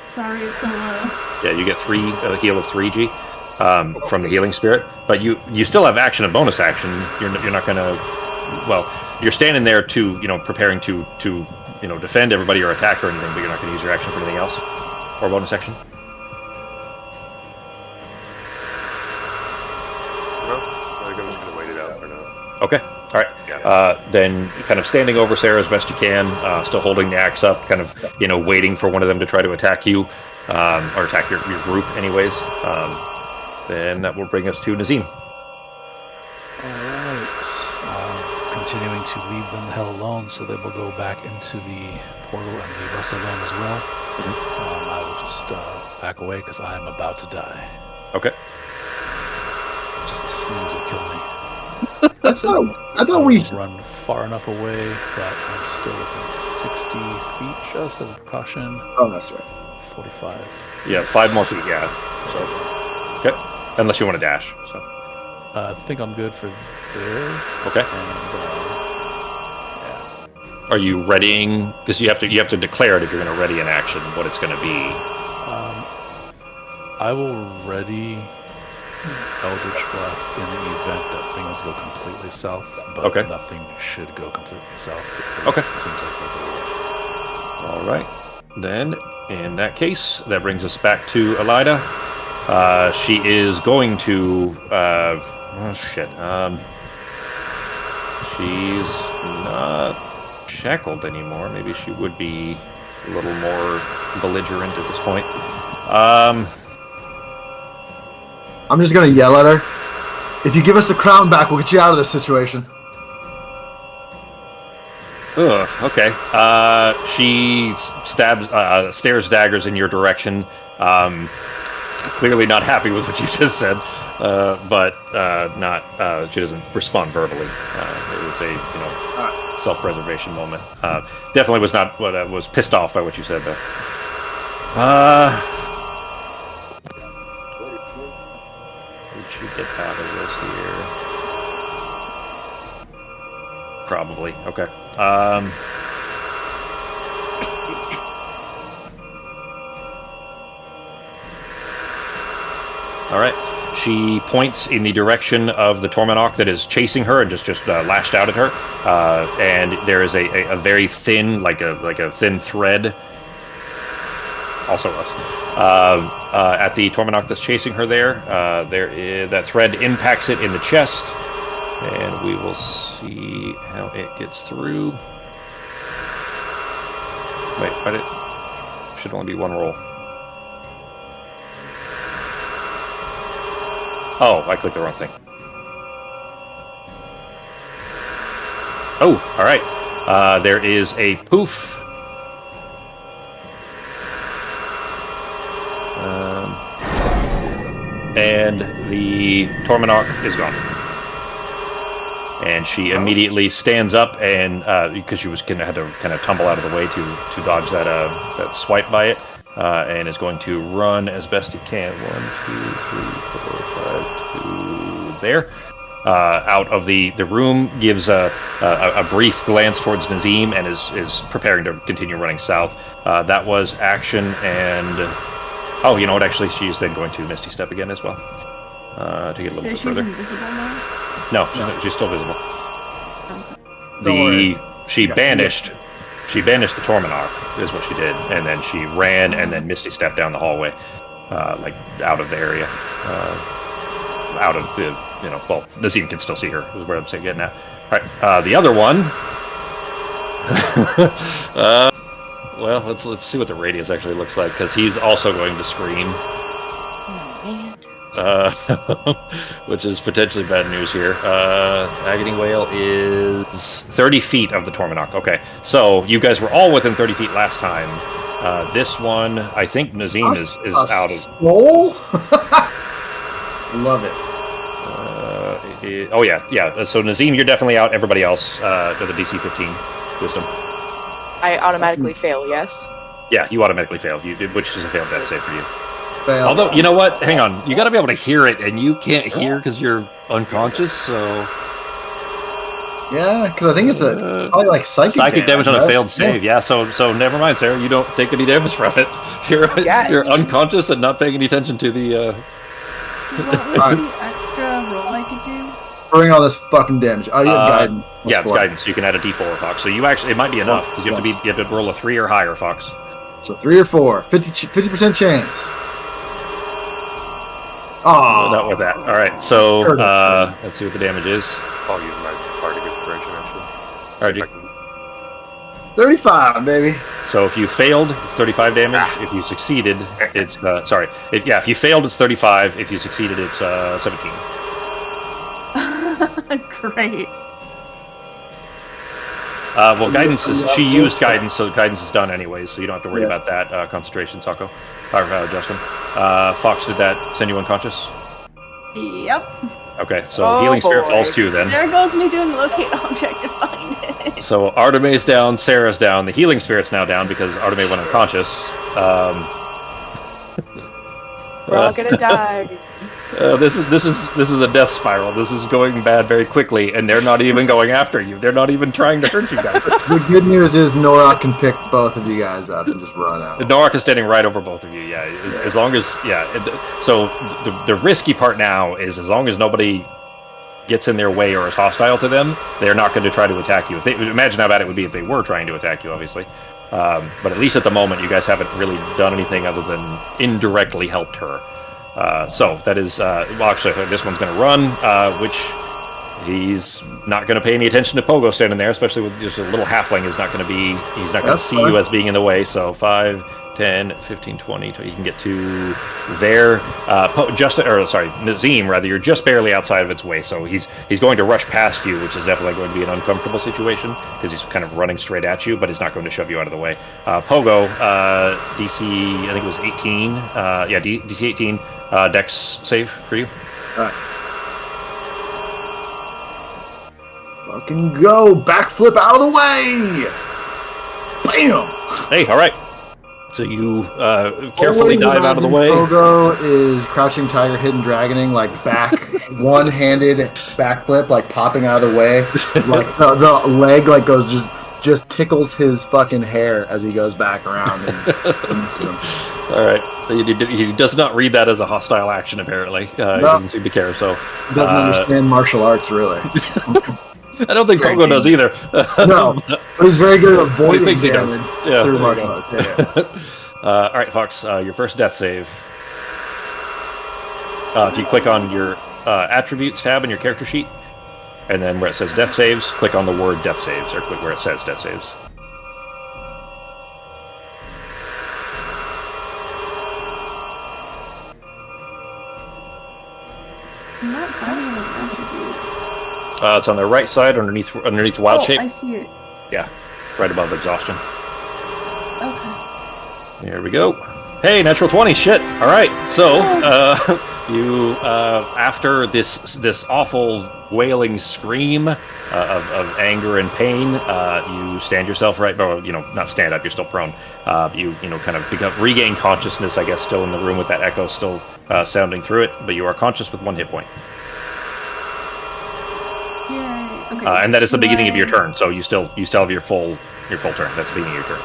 Sorry, it's so low. Yeah, you get 3 a heal of 3G from the healing spirit, but you still have action and bonus action. You're not gonna, you're standing there to preparing to defend everybody or attack or anything, but you're not gonna use your action for anything else or bonus action. No, I think I'm just gonna wait it out for now. Okay. All right. Then kind of standing over Sarah as best you can, still holding the axe up, kind of, waiting for one of them to try to attack you, or attack your group anyways. Then that will bring us to Nazim. Alright. Continuing to leave them the hell alone, so they will go back into the portal and leave us alone as well. I will just back away because I am about to die. Okay. Just a sneeze will kill me. I thought we run far enough away that I'm still within 60 feet just as a precaution. Oh, that's right. 45. Yeah, 5 more feet, yeah. So, okay. Unless you want to dash. So. I think I'm good for there. Okay. And, Are you readying? Because you have to declare it if you're going to ready an action, what it's going to be. I will ready Eldritch Blast in the event that things go completely south, but nothing should go completely south. Okay. It seems like we'll go away. All right. Then, in that case, that brings us back to Elida. She is going to... she's not shackled anymore. Maybe she would be a little more belligerent at this point. I'm just gonna yell at her. If you give us the crown back, we'll get you out of this situation. Ugh, okay. She stares daggers in your direction. Clearly not happy with what you just said, but she doesn't respond verbally. It's a self-preservation moment. Definitely was not was pissed off by what you said though. Would you get out of this here? Probably. Okay. All right. She points in the direction of the Tormenok that is chasing her and just lashed out at her. And there is a very thin, like a thin thread. Also us. At the Tormenok that's chasing her there. That thread impacts it in the chest. And we will see how it gets through. Wait, but it should only be one roll. Oh, I clicked the wrong thing. Oh, all right. There is a poof. And the Tormenok is gone. And she immediately stands up, and because she was gonna have to kind of tumble out of the way to dodge that swipe by it, and is going to run as best it can. 1, 2, 3, 4, 5 to there. Out of the room, gives a brief glance towards Nazim, and is preparing to continue running south. That was action, and oh, you know what? Actually, she's then going to Misty Step again as well to get a little bit further. So she's invisible now? No, she's still visible. Okay. She banished the Tormenok is what she did, and then she ran and then Misty stepped down the hallway, like out of the area, out of the well, Nazim can still see her. Is where I'm saying getting at. All right, the other one. Well, let's see what the radius actually looks like, because he's also going to scream. Oh man. which is potentially bad news here. Agony Whale is 30 feet of the Tormonok. Okay, so you guys were all within 30 feet last time. This one, I think Nazim is out of. Soul? Love it. Oh yeah. So Nazim, you're definitely out. Everybody else, with a DC 15 Wisdom. I automatically fail, yes? Yeah, you automatically failed. You did, which is a failed death save for you. Fail. Although, you know what? Hang on. You got to be able to hear it, and you can't hear because you're unconscious, so... Yeah, because I think it's probably like psychic damage on a right? failed save, yeah. So never mind, Sarah. You don't take any damage from it. You're unconscious and not paying any attention to the... What was the extra roll I could do? Bring all this fucking damage. Oh, you have guidance. Yeah, it's guidance. So you can add a D4, Fox. So you actually... It might be enough, because you have to roll a 3 or higher, Fox. So 3 or 4. 50% chance. Oh, not with that. All right, so let's see what the damage is. I'll use my bardic inspiration actually. All right, 35, baby. so if you failed, it's 35 damage. If you succeeded, it's if you failed, it's 35. If you succeeded, it's 17. Great. Well, guidance is she used guidance, so guidance is done anyways, so you don't have to worry about that. Concentration, Sako, or Justin. Fox, did that send you unconscious? Yep. Okay, so healing spirit falls too then. There goes me doing locate object to find it. So Artemis down, Sarah's down. The healing spirit's now down because Artemis went unconscious. We're all gonna die. This is a death spiral. This is going bad very quickly, and they're not even going after you. They're not even trying to hurt you guys. The good news is Nora can pick both of you guys up and just run out. Norak is standing right over both of you. Yeah, as long as So the risky part now is as long as nobody gets in their way or is hostile to them, they're not going to try to attack you. Imagine how bad it would be if they were trying to attack you, obviously. But at least at the moment, you guys haven't really done anything other than indirectly helped her. So that is, well, actually, this one's going to run, which he's not going to pay any attention to Pogo standing there, especially with just a little halfling. He's not going to see you as being in the way. So 5, 10, 15, 20. So you can get to there. Nazim, rather, you're just barely outside of its way. So he's going to rush past you, which is definitely going to be an uncomfortable situation because he's kind of running straight at you, but he's not going to shove you out of the way. Pogo, DC, I think it was 18. DC 18. Dex save for you. All right. Fucking go! Backflip out of the way! Bam! Hey, all right. So you carefully dive out of the way. Pogo is crouching tiger, hidden dragoning, like back, one-handed backflip, like popping out of the way. Like the leg, like goes just tickles his fucking hair as he goes back around. All right. He does not read that as a hostile action. Apparently, he doesn't seem to care. So he doesn't understand martial arts, really. I don't think Pogo does either. No, but he's very good at avoiding he damage through martial arts. All right, Fox, your first death save. If you click on your attributes tab in your character sheet, and then where it says death saves, click on the word death saves, or click where it says death saves. I'm not finding those attributes. It's on the right side, underneath wild shape. I see it. Yeah, right above exhaustion. Okay. There we go. Hey, natural 20. Shit. All right. So you after this awful wailing scream of anger and pain, you stand yourself right. Or, not stand up. You're still prone. You kind of regain consciousness. I guess still in the room with that echo still sounding through it, but you are conscious with 1 hit point. Okay. And that is the beginning of your turn. So you still have your full turn. That's the beginning of your turn.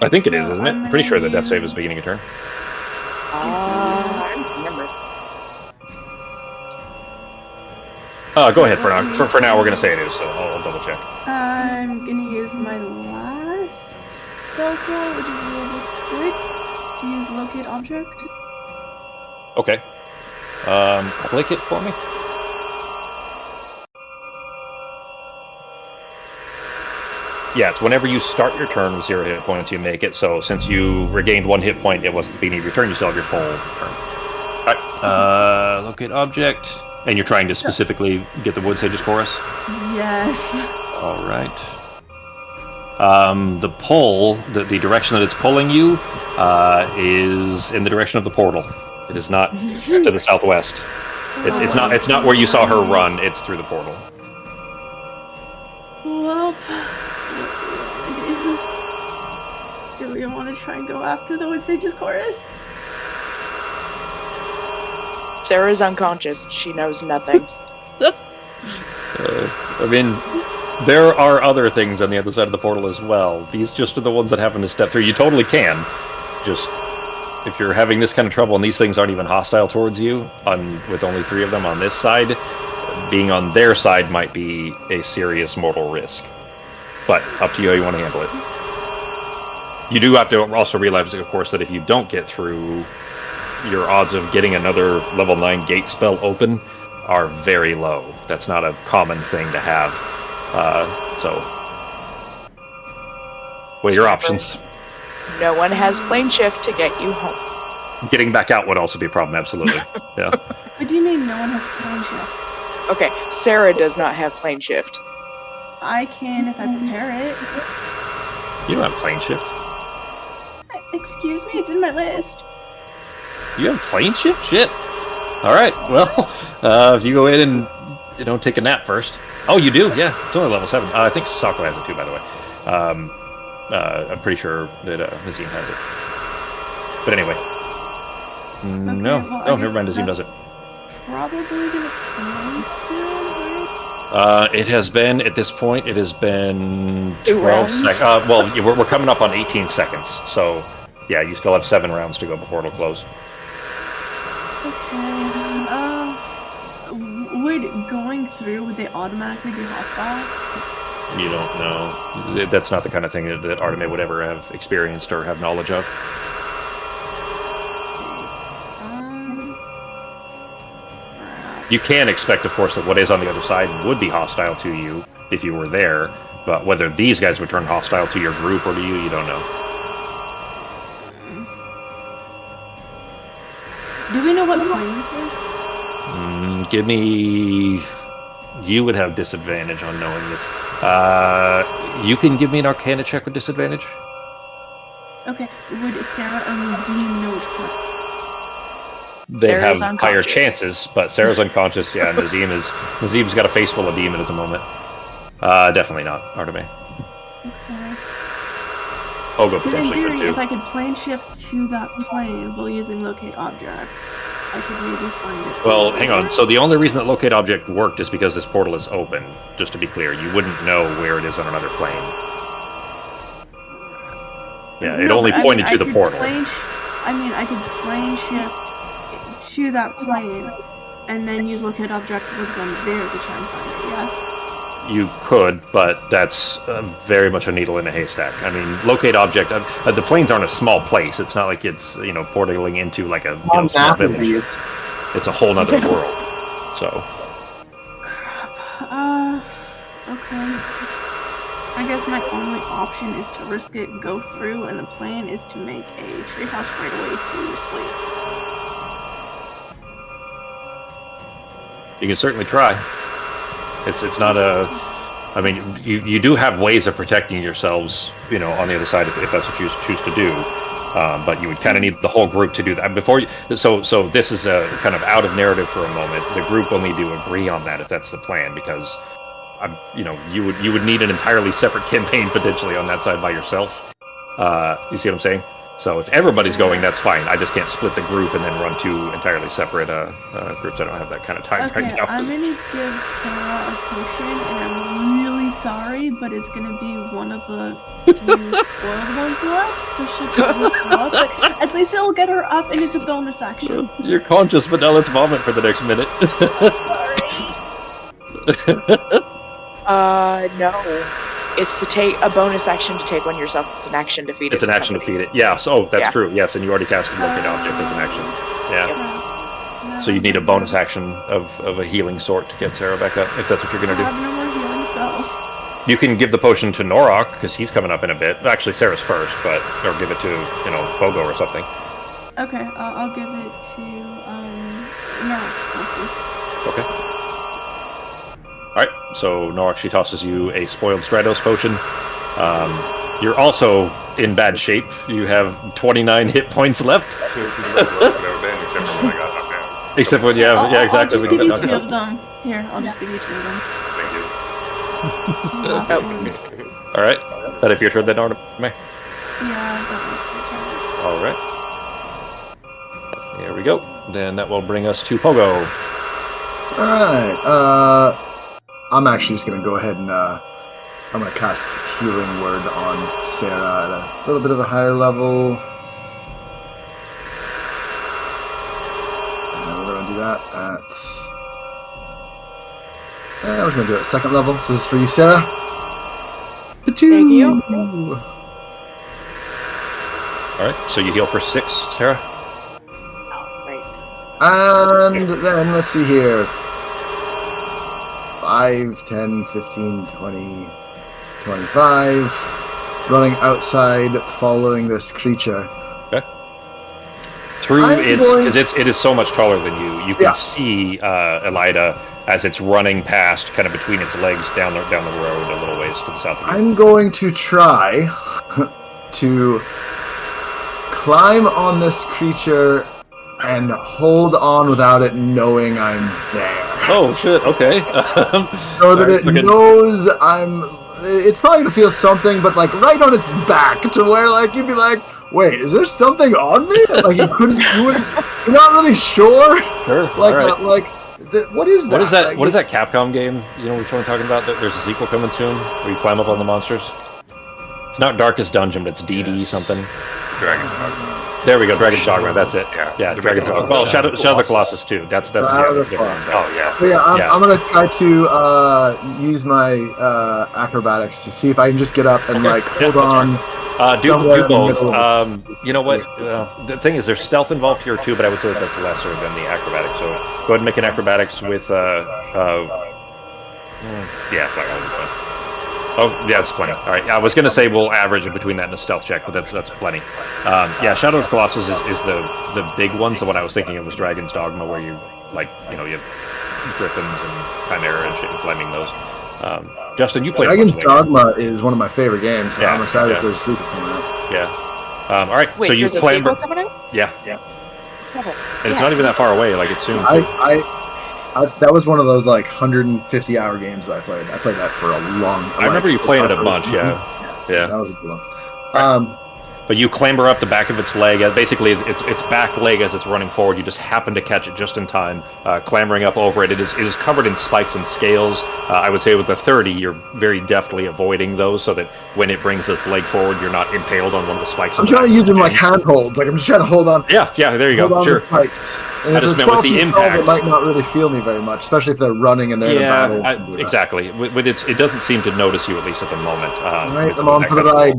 I think it is, isn't it? Pretty sure that death save is the beginning of turn. I don't remember. Go ahead for now. For now, we're going to say it is, so I'll double check. I'm gonna use my last spell slot, which is level 6, to use locate object. Okay. Click it for me. it's whenever you start your turn with 0 hit points, you make it. So since you regained 1 hit point, it was at the beginning of your turn, you still have your full turn. Alright, locate object. And you're trying to specifically get the Wood Sage's chorus? Yes. Alright. The pull, the direction that it's pulling you, is in the direction of the portal. It is not to the southwest. It's not where you saw her run, it's through the portal. Well, do we want to try and go after the Wood Sage's chorus? Sarah's unconscious. She knows nothing. I mean, there are other things on the other side of the portal as well. These just are the ones that happen to step through. You totally can. Just, if you're having this kind of trouble and these things aren't even hostile towards you, with only 3 of them on this side, being on their side might be a serious mortal risk. But up to you how you want to handle it. You do have to also realize, of course, that if you don't get through, your odds of getting another level 9 gate spell open are very low. That's not a common thing to have. What are your options? No one has plane shift to get you home. Getting back out would also be a problem, absolutely. Yeah. What do you mean no one has plane shift? Okay, Sarah does not have plane shift. I can if I prepare it. You don't have plane shift. Excuse me, it's in my list. You have plane shift? Shit. Alright, well, if you go in and, take a nap first. Oh, you do? Yeah, it's only level 7. I think Sako has it too, by the way. I'm pretty sure that Nazim has it. But anyway. No. Well, never mind, Nazim does it. Probably gonna play soon, right? It has been, at this point, 12 rounds? seconds. We're coming up on 18 seconds, so, yeah, you still have 7 rounds to go before it'll close. Okay. Would going through, would they automatically be hostile? You don't know. That's not the kind of thing that Arteme would ever have experienced or have knowledge of. You can expect, of course, that what is on the other side would be hostile to you if you were there, but whether these guys would turn hostile to your group or to you, you don't know. Do we know what plane this is? Give me... You would have disadvantage on knowing this. You can give me an Arcana check with disadvantage? Okay, would Sarah or Nazim know which plane? They Sarah's have higher unconscious. chances, but Sarah's unconscious, yeah, and Nazim's got a face full of demon at the moment. Definitely not, Arteme. Okay. Ogo Because in potentially theory, could too. if I could plane shift to that plane while using locate object, I could maybe find it. Well, hang on. So the only reason that locate object worked is because this portal is open. Just to be clear, you wouldn't know where it is on another plane. Yeah, it No, only but I pointed mean, to the portal. I could plane shift to that plane and then use locate object once I'm there to try and find it, yes? You could, but that's very much a needle in a haystack. I mean, locate object. The planes aren't a small place. It's not like it's portaling into like a small village. It's a whole nother world. So. Okay. I guess my only option is to risk it, go through, and the plan is to make a treehouse right away to sleep. You can certainly try. It's not a... I mean, you do have ways of protecting yourselves, on the other side if that's what you choose to do. But you would kind of need the whole group to do that. So this is a kind of out of narrative for a moment. The group will need to agree on that if that's the plan, because you would need an entirely separate campaign potentially on that side by yourself. You see what I'm saying? So if everybody's going, that's fine. I just can't split the group and then run 2 entirely separate groups. I don't have that kind of time right now. I'm gonna give Sarah a potion, and I'm really sorry, but it's gonna be one of the 2 spoiled ones left, so she'll probably throw up, but at least it'll get her up, and it's a bonus action. You're conscious, but now let's vomit for the next minute. No. It's to take a bonus action to take one yourself. It's an action to feed it. It's an action to feed it. Yeah, so that's true. Yes, and you already casted locate object as an action. Yeah. So you need a bonus action of a healing sort to get Sarah back up, if that's what you're going to I do. have no more healing spells. You can give the potion to Norok because he's coming up in a bit. Actually, Sarah's first, or give it to Pogo or something. Okay, I'll give it to Norok. Okay. All right. So Norok, she tosses you a spoiled Stratos potion. You're also in bad shape. You have 29 hit points left. Except when exactly. I'll just give you 2 of them. Here, I'll just give you 2 of them. Thank you. All right. That if your turn, then Artem. Yeah, that All right. Here we go. Then that will bring us to Pogo. Alright, I'm actually just gonna go ahead and, I'm gonna cast Healing Word on Sarah at a little bit of a higher level. And we're gonna do that at... we're gonna do it at 2nd level, so this is for you, Sarah. Thank you. All right. So you heal for 6, Sarah. And then, let's see here. 5, 10, 15, 20, 25. Running outside, following this creature. Okay. Through because it is so much taller than you. You can see Elida as it's running past, kind of between its legs down the road a little ways to the south of you. I'm going to try to climb on this creature and hold on without it knowing I'm there. Oh shit! Okay. So that it knows I'm. It's probably gonna feel something, but like right on its back, to where like you'd be like, "Wait, is there something on me?" Like you wouldn't. You're not really sure. Sure. Like, all right. What is that? What is that? Like, what is that Capcom game? You know which one I'm talking about? There's a sequel coming soon where you climb up on the monsters. It's not Darkest Dungeon, but it's DD something. Dragon Dogma. There we go, Dragon's Dogma. That's it. Yeah, Dragon's Dogma. Well, Shadow of the Colossus too. That's Shadow of the different. Colossus. Oh yeah. But yeah, I'm gonna try to use my acrobatics to see if I can just get up and hold on. Do both. You know what? Yeah. The thing is, there's stealth involved here too, but I would say that's lesser than the acrobatics. So go ahead and make an acrobatics with. Fuck, I'll be fine. Oh, yeah, that's plenty. All right, I was going to say we'll average it between that and a stealth check, but that's plenty. Shadow of the Colossus is the big one. So what I was thinking of was Dragon's Dogma, where you you have griffins and chimera and shit, and climbing those. Justin, you played Dragon's Dogma is one of my favorite games. So Yeah, I'm excited yeah. for the sequel coming out. Yeah. All right, Wait, so you there's a clamber. sequel coming out? Yeah, Okay. and it's not even that far away. Like it's soon. Too. I that was one of those 150-hour games that I played. I played that for a long. I remember you playing it a bunch. Yeah. That was a good one. But you clamber up the back of its leg. Basically, its back leg as it's running forward. You just happen to catch it just in time, clambering up over it. It is covered in spikes and scales. I would say with a 30, you're very deftly avoiding those, so that when it brings its leg forward, you're not impaled on one of the spikes. I'm trying to use them like handholds. Like I'm just trying to hold on. Yeah. There you go. Sure. And I just meant with the impact. It might not really feel me very much, especially if they're running and they're in a battle. Exactly. With it doesn't seem to notice you, at least at the moment. Right, I'm on for the ride.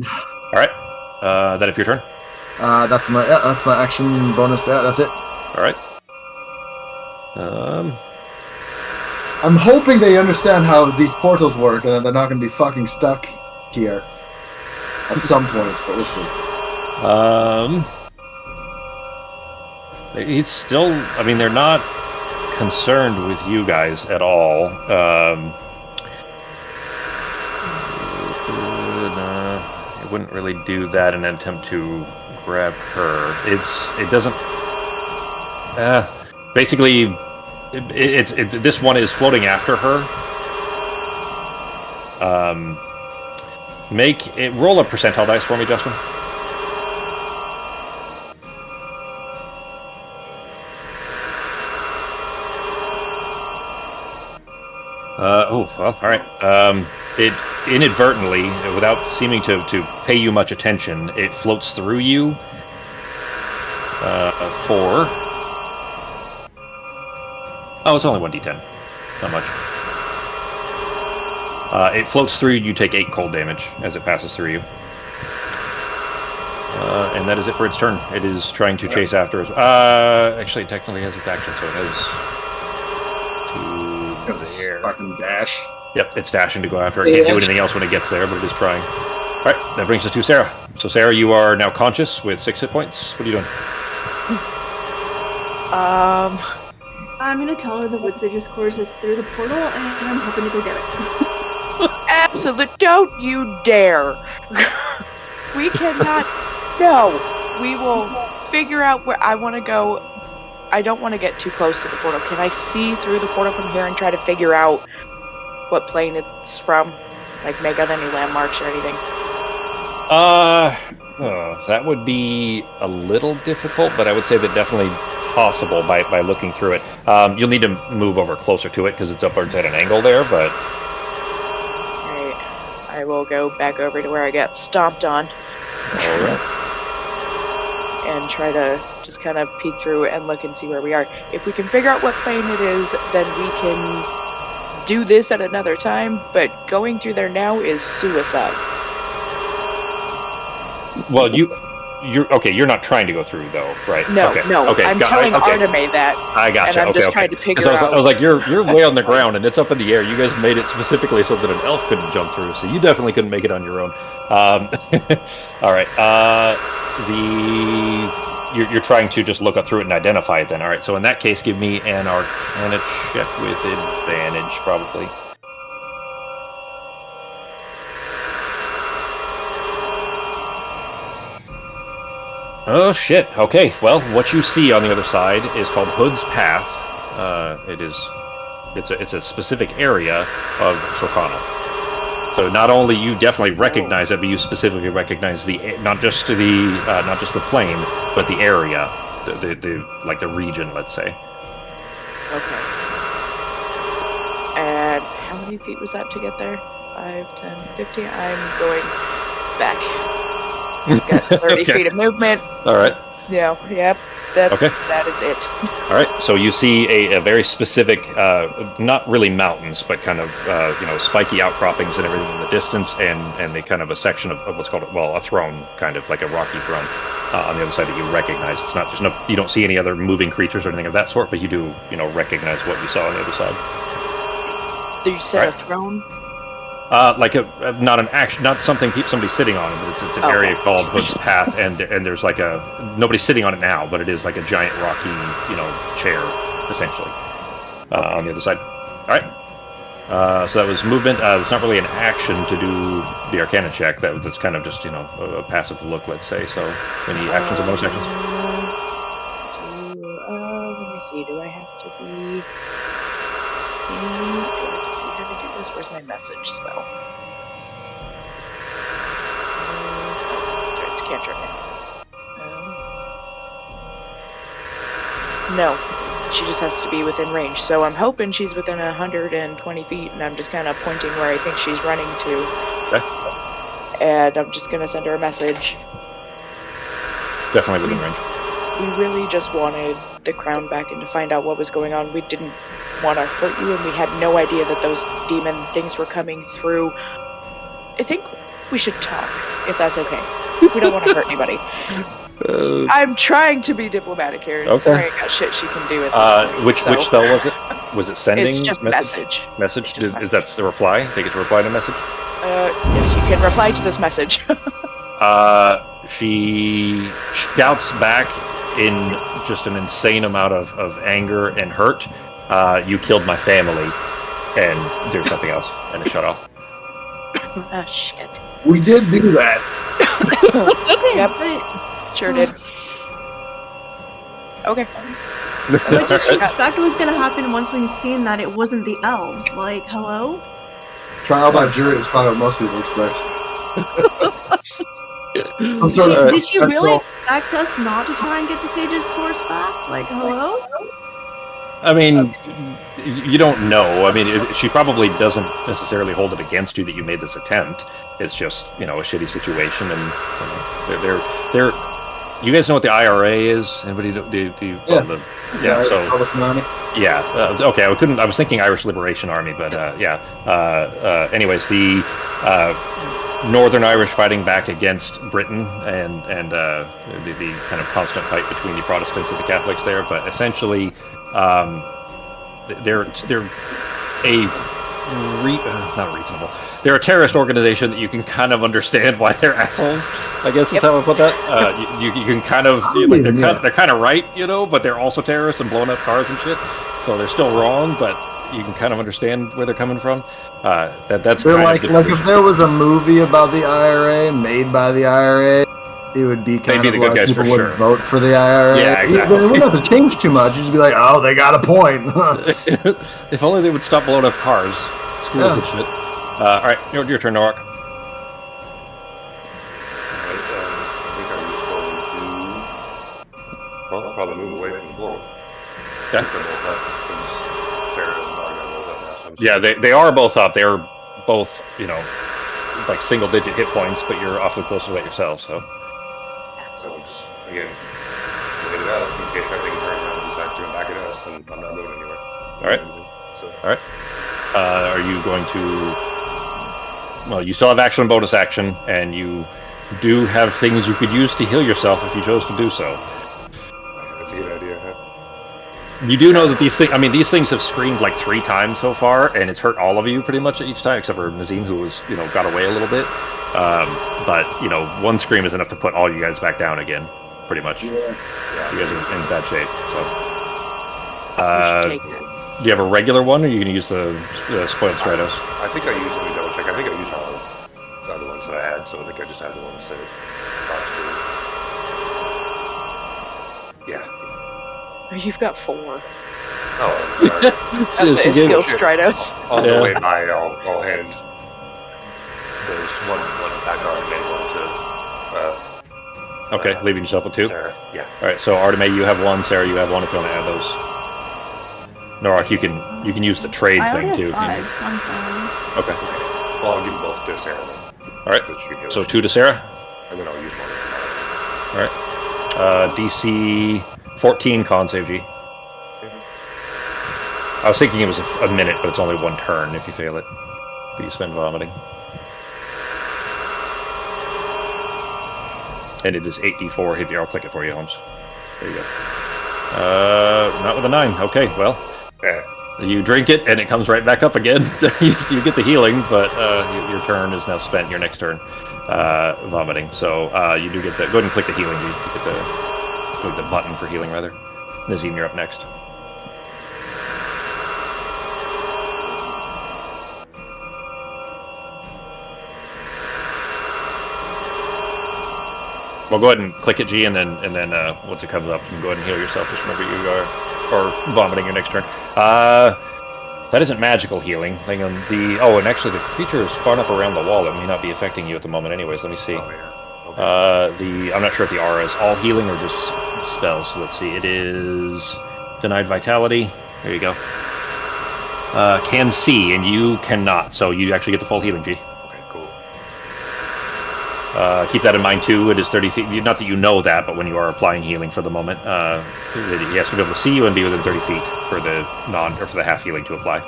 All right. That if your turn. That's my action bonus. Yeah, that's it. All right. I'm hoping they understand how these portals work and that they're not going to be fucking stuck here at some point, but we'll see. He's still. I mean, they're not concerned with you guys at all. It wouldn't really do that in an attempt to grab her. It doesn't. Basically, this one is floating after her. Roll a percentile dice for me, Justin. All right. It inadvertently, without seeming to pay you much attention, it floats through you. 4. Oh, it's only 1d10. Not much. It floats through you. You take 8 cold damage as it passes through you. And that is it for its turn. It is trying to chase after us. Actually, it technically has its action, so it has to there. Fucking dash. Yep, it's dashing to go after. It can't do anything else when it gets there, but it is trying. All right, that brings us to Sarah. So, Sarah, you are now conscious with 6 hit points. What are you doing? I'm gonna tell her the Wood Sage's course is through the portal, and I'm hoping to go get it. Absolutely, don't you dare! We cannot. No, we will figure out where I want to go. I don't want to get too close to the portal. Can I see through the portal from here and try to figure out what plane it's from? Like, make out any landmarks or anything? That would be a little difficult, but I would say that definitely possible by looking through it. You'll need to move over closer to it because it's upwards at an angle there, but... Alright, I will go back over to where I got stomped on. Alright. And try to just kind of peek through and look and see where we are. If we can figure out what plane it is, then we can do this at another time, but going through there now is suicide. Well, you're okay. You're not trying to go through, though, right? No, okay. no. Okay. I'm telling Arteme that. I gotcha. And I'm just trying to figure out. I was like, you're way on the ground, and it's up in the air. You guys made it specifically so that an elf couldn't jump through, so you definitely couldn't make it on your own. All right. You're trying to just look up through it and identify it. Then, all right. So in that case, give me an Arcana check with advantage, probably. Oh shit! Okay, well, what you see on the other side is called Hood's Path. It's a specific area of Sorcana. So not only you definitely recognize it, but you specifically recognize not just the plane, but the area, the region, let's say. Okay. And how many feet was that to get there? 5, 10, 15. I'm going back. Got 30 feet of movement. All right. Yeah, yep. That is it. All right. So you see a very specific, not really mountains, but kind of spiky outcroppings and everything in the distance, and they kind of a section of what's called a throne, kind of like a rocky throne on the other side that you recognize. It's not you don't see any other moving creatures or anything of that sort, but you do recognize what you saw on the other side. So you said a throne? Not something somebody's sitting on, but it's an area called Hood's Path, and there's nobody's sitting on it now, but it is like a giant rocky, chair, essentially, on the other side. All right. So that was movement. It's not really an action to do the Arcana check. That's kind of just a passive look, let's say. So any actions or bonus actions? Let me see. Do I have to be? Where's my message spell? It's cantrip. No, she just has to be within range. So I'm hoping she's within 120 feet, and I'm just kind of pointing where I think she's running to. Okay. And I'm just going to send her a message. Definitely within range. We really just wanted the crown back and to find out what was going on. We didn't want to hurt you, and we had no idea that those demon things were coming through. I think we should talk, if that's okay. We don't want to hurt anybody. I'm trying to be diplomatic here. Okay. Sorry, I got shit she can do at this point, which spell was it? Was it sending? It's just message. Message? Is that the reply? They get to reply to message? Yes, you can reply to this message. She shouts back in just an insane amount of anger and hurt. You killed my family, and there's nothing else, and it shut off. Oh, shit. We did do that. Yep, sure did. Okay. What did you expect was going to happen once we seen that it wasn't the elves? Like, hello? Trial by jury is probably what most people expect. Did she really expect us not to try and get the Sage's course back? Like, hello? I mean, you don't know. I mean, she probably doesn't necessarily hold it against you that you made this attempt. It's just, a shitty situation, and they're. You guys know what the IRA is? Anybody do okay. I was thinking Irish Liberation Army, but anyways, the Northern Irish fighting back against Britain, and the kind of constant fight between the Protestants and the Catholics there. But essentially, they're a not reasonable. They're a terrorist organization that you can kind of understand why they're assholes. I guess is how I put that. You can kind of like they're kind of right, but they're also terrorists and blowing up cars and shit. So they're still wrong, but you can kind of understand where they're coming from. That's they're kind like if there was a movie about the IRA made by the IRA. It would be kind of like people would vote for the IRA. Yeah, exactly. They wouldn't have to change too much. You'd just be like, oh, they got a point. If only they would stop blowing up cars, schools and shit. All right, your turn, Norak. I think I'm just going to... Well, I'll probably move away from the blow. Yeah. Yeah, they are both up. They're both, like single-digit hit points, but you're awfully close to it yourself, so... So just, again, hit it out in case everything turns around and decides to back at us, and I'm not going anywhere. Alright. So. Alright. Are you going to... Well, you still have action and bonus action, and you do have things you could use to heal yourself if you chose to do so. That's a good idea, huh? You do know that these things have screamed like 3 times so far, and it's hurt all of you pretty much each time, except for Nazim, who was, got away a little bit. But, one scream is enough to put all you guys back down again, pretty much. Yeah. You guys are in bad shape, so... do you have a regular one, or are you going to use the spoiled Stratos? I think I used, let me double check, I think I used all the other ones that I had, so I think I just had the ones that Oh, you've got 4. Oh, sorry. Of the skill Stratos. On the way by, I'll hand there's one back Artemis, one to... okay, leaving yourself with 2? Sarah. Yeah. Alright, so Artemis, you have 1, Sarah, you have 1 if you want to add those. Norak, you can use the trade thing too. I already have 5, so I'm fine. Okay. Well, I'll give them both to Sarah then. Alright, so 2 to Sarah? And then I'll use 1. Alright. DC 14 con save G. I was thinking it was a minute, but it's only 1 turn if you fail it. But you spend vomiting. And it is 8d4 hit. I'll click it for you, Holmes. There you go. Not with a 9. Okay, well. You drink it, and it comes right back up again. You get the healing, but your turn is now spent. Your next turn, vomiting. So you do get the. Go ahead and click the healing. You get the button for healing, rather. Nazim, you're up next. Well, go ahead and click it, G, and then once it comes up, you can go ahead and heal yourself. Just remember you are vomiting your next turn. That isn't magical healing. And actually the creature is far enough around the wall it may not be affecting you at the moment. Anyways, let me see. I'm not sure if the aura is all healing or just spells. So let's see. It is denied vitality. There you go. Can see, and you cannot. So you actually get the full healing, G. Keep that in mind too. It is 30 feet. Not that you know that, but when you are applying healing for the moment, he has to be able to see you and be within 30 feet for the for the half healing to apply.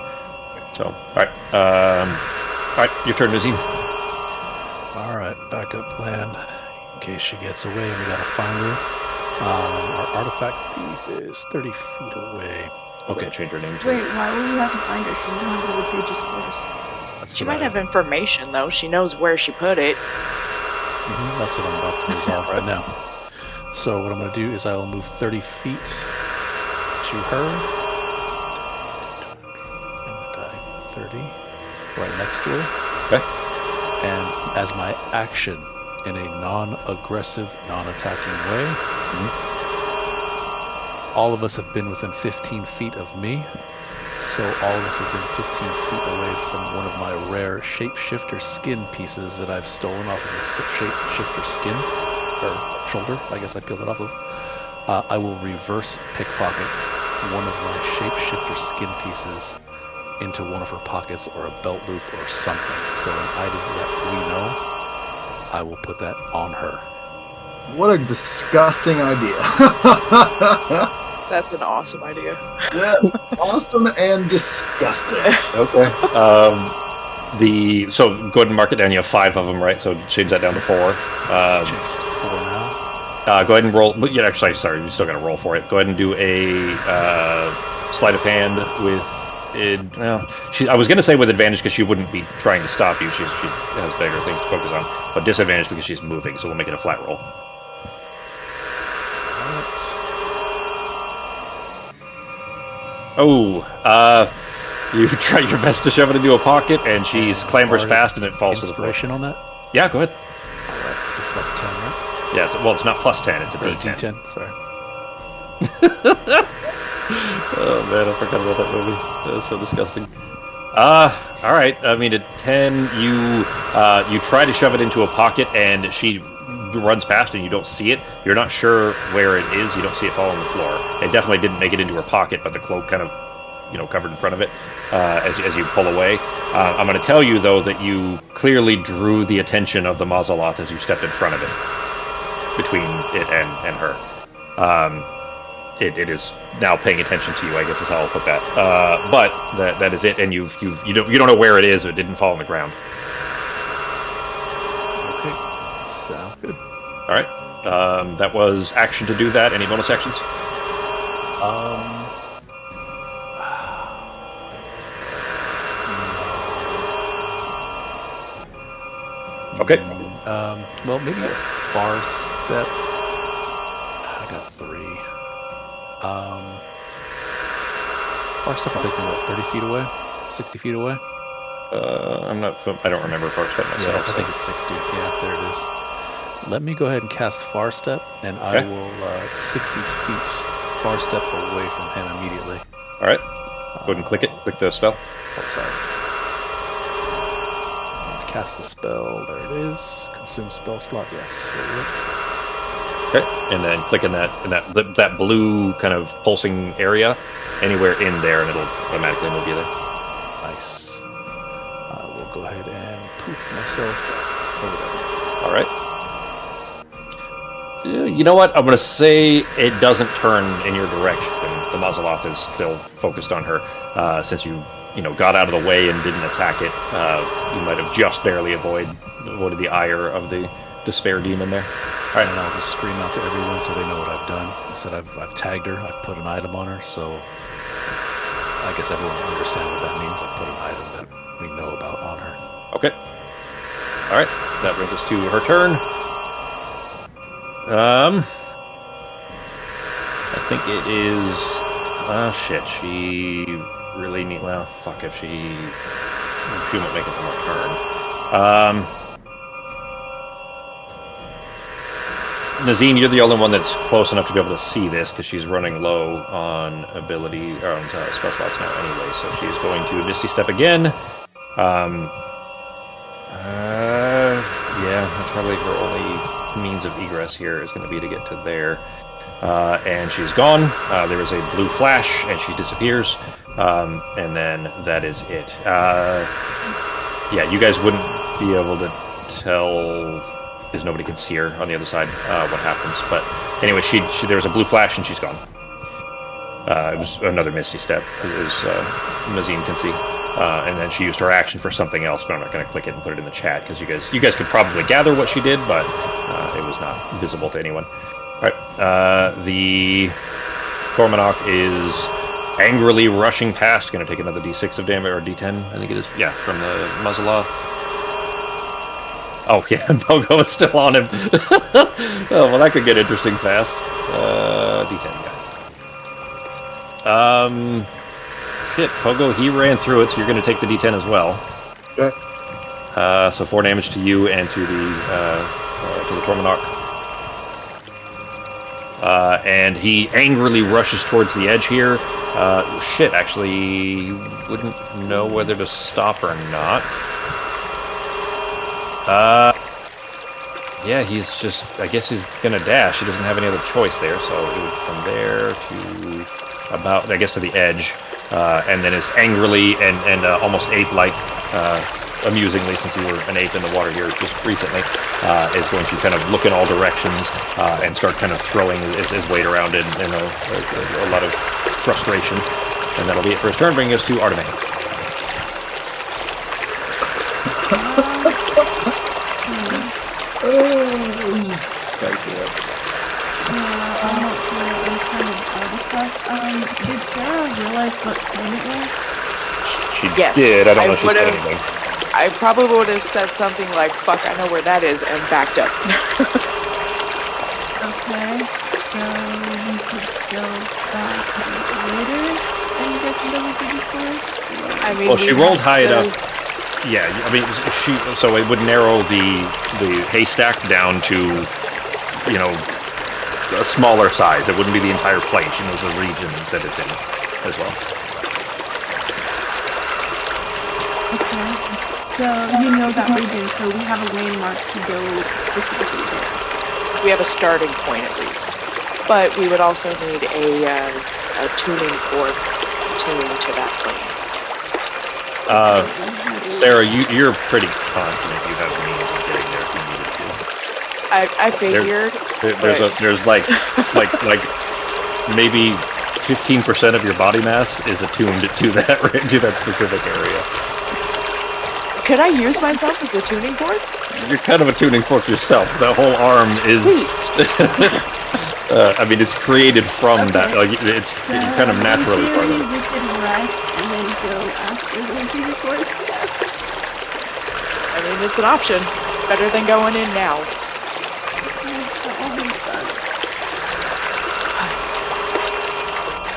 So, all right, your turn, Nazim. All right, backup plan in case she gets away. We gotta find her. Our artifact thief is 30 feet away. Okay, change her name. Wait, why would we have to find her? She doesn't have the Sage's Force. She might have information though. She knows where she put it. That's what I'm about to resolve right now. So what I'm going to do is I will move 30 feet to her. And die 30. Right next to her. Okay. And as my action, in a non-aggressive, non-attacking way, all of us have been within 15 feet of me. So all of us have been 15 feet away from one of my rare shapeshifter skin pieces that I've stolen off of the shapeshifter skin, or shoulder, I guess I peeled it off of. I will reverse pickpocket one of my shapeshifter skin pieces into one of her pockets or a belt loop or something. So an item that we know, I will put that on her. What a disgusting idea. That's an awesome idea. Yeah, awesome and disgusting. Okay. So go ahead and mark it down. You have 5 of them, right? So change that down to 4. Changes to 4 now. Go ahead and roll. But yeah, actually, sorry, you still got to roll for it. Go ahead and do a sleight of hand with I was going to say with advantage because she wouldn't be trying to stop you. She has bigger things to focus on. But disadvantage because she's moving, so we'll make it a flat roll. You try your best to shove it into a pocket, and she clambers fast, and it falls to the floor. Inspiration on that? Yeah, go ahead. Alright, it's a plus 10, right? Yeah, it's not plus 10, it's a Or D10. D10, sorry. Oh man, I forgot about that movie. That was so disgusting. Alright, I mean, at 10, you try to shove it into a pocket, and she runs past, and you don't see it. You're not sure where it is. You don't see it fall on the floor. It definitely didn't make it into her pocket, but the cloak kind of, covered in front of it as you pull away. I'm going to tell you, though, that you clearly drew the attention of the Mazaloth as you stepped in front of it, between it and her. It is now paying attention to you, I guess is how I'll put that. But that is it, and you don't know where it is. It didn't fall on the ground. Okay, sounds good. All right. That was action to do that. Any bonus actions? Okay. Well, maybe a far step. I got 3. Far step, I think we're 30 feet away, 60 feet away. I don't remember far step myself. Yeah, I think it's 60. Yeah, there it is. Let me go ahead and cast far step, and I will 60 feet far step away from him immediately. All right. Go ahead and click it. Click the spell. Oh, sorry. Cast the spell. There it is. Consume spell slot. Yes. There we go. Okay, and then click in that blue kind of pulsing area, anywhere in there, and it'll automatically move you there. Nice. I will go ahead and poof myself over there. All right. You know what? I'm going to say it doesn't turn in your direction. The Mazaloth is still focused on her. Since you got out of the way and didn't attack it, you might have just barely avoided the ire of the despair demon there. All right, and I'll just scream out to everyone so they know what I've done. I said I've tagged her. I've put an item on her, so I guess everyone will understand what that means. I've put an item that we know about on her. Okay. All right. That brings us to her turn. I think it is. Oh shit! She really need. Well, fuck if she won't make it one more turn. Nazim, you're the only one that's close enough to be able to see this because she's running low on ability or on spell slots now anyway. So she's going to Misty Step again. Yeah, that's probably her only means of egress here is going to be to get to there. And she's gone. There is a blue flash, and she disappears. And then that is it. Yeah, you guys wouldn't be able to tell because nobody can see her on the other side what happens. But anyway, she there was a blue flash, and she's gone. It was another Misty Step, as Nazim can see. And then she used her action for something else, but I'm not going to click it and put it in the chat because you guys could probably gather what she did, but it was not visible to anyone. All right, the Cormanoch is angrily rushing past. Going to take another D6 of damage, or D10, I think it is. Yeah, from the Mazaloth. Oh yeah, Pogo is still on him. Oh well, that could get interesting fast. D10, yeah. Shit, Pogo, he ran through it, so you're going to take the D10 as well. Okay. So 4 damage to you and to the Tormanoch. And he angrily rushes towards the edge here. Shit, actually, you wouldn't know whether to stop or not. Yeah, he's just, I guess he's going to dash. He doesn't have any other choice there, so it would from there to about, I guess, to the edge. And then is angrily and almost ape-like, amusingly, since you were an ape in the water here just recently, is going to kind of look in all directions and start kind of throwing his weight around in a lot of frustration. And that'll be it for his turn, bringing us to Artemay. I'm not sure. I'm kind of out of stuff. Did Sarah realize what time it was? she Yes, did. I don't know if she said would've- anything. I probably would have said something like, fuck, I know where that is, and backed up. Okay, so we could go back later and get to double digit scores? I mean, Well, she we rolled have high to- enough. Yeah, I mean, so it would narrow the haystack down to, you know, a smaller size. It wouldn't be the entire plane. She knows the region that it's in as well. Okay, so you know that region, so we have a landmark to go specifically there. We have a starting point at least. But we would also need a tuning fork tuned to that plane. Sarah, you're pretty confident you have means of getting there if you needed to. I figured. There's like maybe 15% of your body mass is attuned to that specific area. Could I use myself as a tuning fork? You're kind of a tuning fork yourself. The whole arm is. I mean, it's created from that. Like, it's kind of naturally part of it. We could rest and then go after the digit scores. I mean, it's an option. Better than going in now.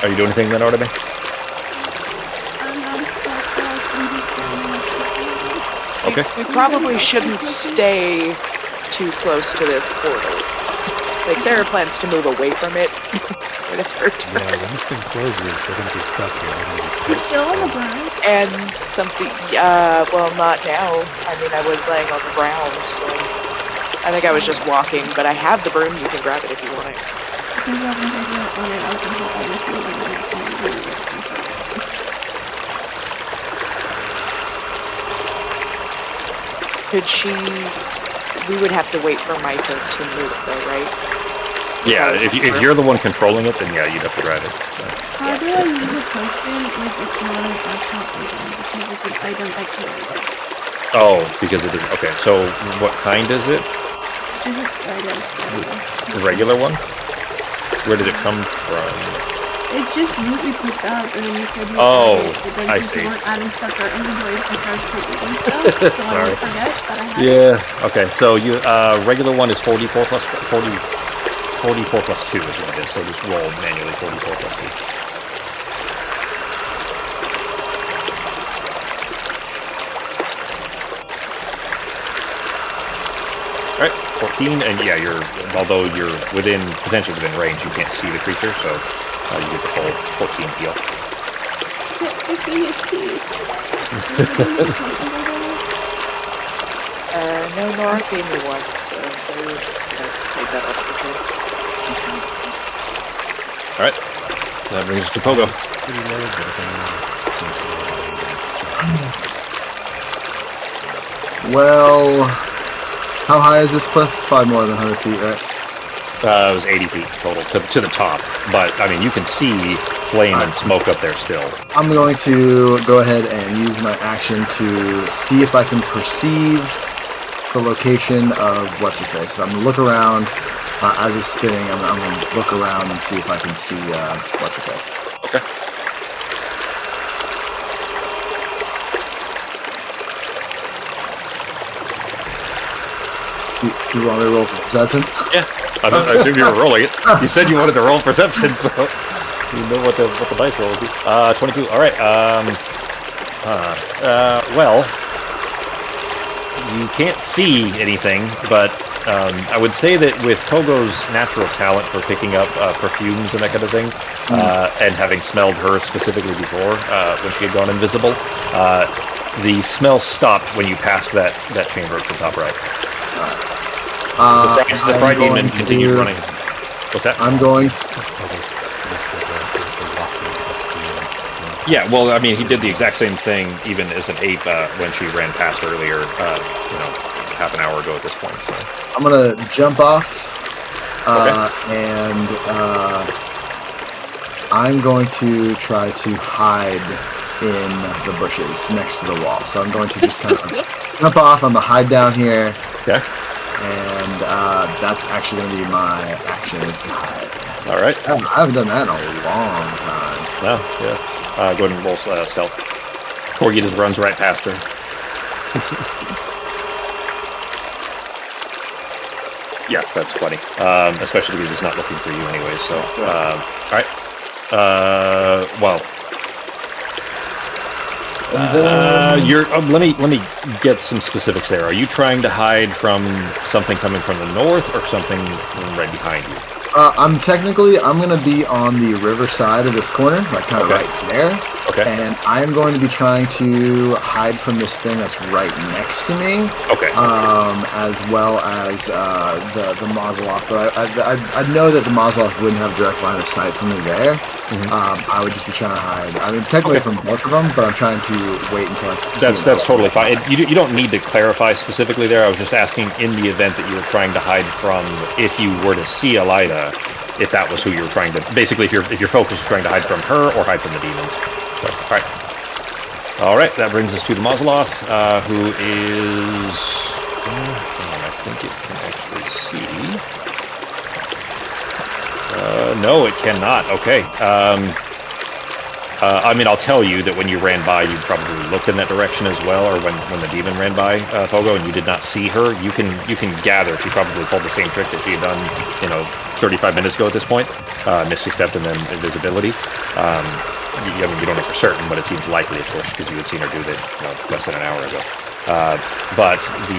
Are you doing anything then, Artemis? Okay. We probably shouldn't stay too close to this portal. Like, Sarah plans to move away from it when it's her turn. Yeah, when this thing closes, they're going to be stuck here. They're gonna be You're pissed. still on the ground. And something, well, not now. I mean, I was laying on the ground, so I think I was just walking, but I have the broom. You can grab it if you want it. I think I'm gonna get on it. I can help on this one, and then I can really get control. Could she... We would have to wait for my turn to move, though, right? Yeah, if you're the one controlling it, then yeah, you'd have to grab it. How do I use a potion if it's not an actual item? Because it's an item I carry. Oh, because it is. Okay, so what kind is it? Is it item? The regular one? Where did it come from? It's just what we picked up, and then you said you Oh, had it, but then I since see. we weren't adding stuff to our inventories, we started creating stuff, so Sorry. I didn't forget that I had it. Yeah. Okay, so you regular one is 44 plus 2 is what it is. So just roll manually 44 plus 2. Alright, 14, and yeah, although you're potentially within range, you can't see the creature, so you get the full 14 heal. No, Nora gave me one, so you know, take that off the turn. Alright, that brings us to Pogo. pretty low, but Well, how high is this cliff? Probably more than 100 feet, right? It was 80 feet total to the top, but I mean you can see flame and smoke up there still. I'm going to go ahead and use my action to see if I can perceive the location of what's her face. So I'm going to look around as it's spinning. I'm going to look around and see if I can see what's her face. Okay. Do you want me to roll for perception? Yeah. I assume you were rolling it. You said you wanted to roll perception, so you know what the dice roll would be. 22. All right. Well, you can't see anything, but I would say that with Togo's natural talent for picking up perfumes and that kind of thing, and having smelled her specifically before when she had gone invisible, the smell stopped when you passed that chamber at the top right. The Pride Demon continued running. What's that? I'm going. Yeah, well, I mean, he did the exact same thing even as an ape when she ran past earlier, half an hour ago at this point. So. I'm gonna jump off, Okay. and I'm going to try to hide in the bushes next to the wall. So I'm going to just kind of jump off. I'm gonna hide down here, Okay. and that's actually gonna be my action is to hide. All right. I haven't done that in a long time. No, yeah. Go ahead and roll stealth. Corgi just runs right past her. Yeah, that's funny. Especially because he's not looking for you anyway. So, all right. Well, you're. Let me get some specifics there. Are you trying to hide from something coming from the north or something right behind you? I'm going to be on the river side of this corner, like kind of right there. Okay. And I'm going to be trying to hide from this thing that's right next to me. Okay. As well as the Mausoleum. But I know that the Mausoleum wouldn't have direct line of sight from me there. Mm-hmm. I would just be trying to hide. I mean, technically from both of them, but I'm trying to wait until I see That's totally fine. You don't need to clarify specifically there. I was just asking in the event that you were trying to hide from, if you were to see Elida, if that was who you were trying to. Basically, if your focus is trying to hide from her or hide from the demons. So, all right. That brings us to the Mausoleum, who is. I think it can actually see. No, it cannot. Okay. I mean, I'll tell you that when you ran by, you probably looked in that direction as well, or when the demon ran by, Pogo, and you did not see her. You can gather she probably pulled the same trick that she had done, 35 minutes ago at this point. Misty stepped and then invisibility. You don't know for certain, but it seems likely, of course, because you had seen her do that less than an hour ago. But the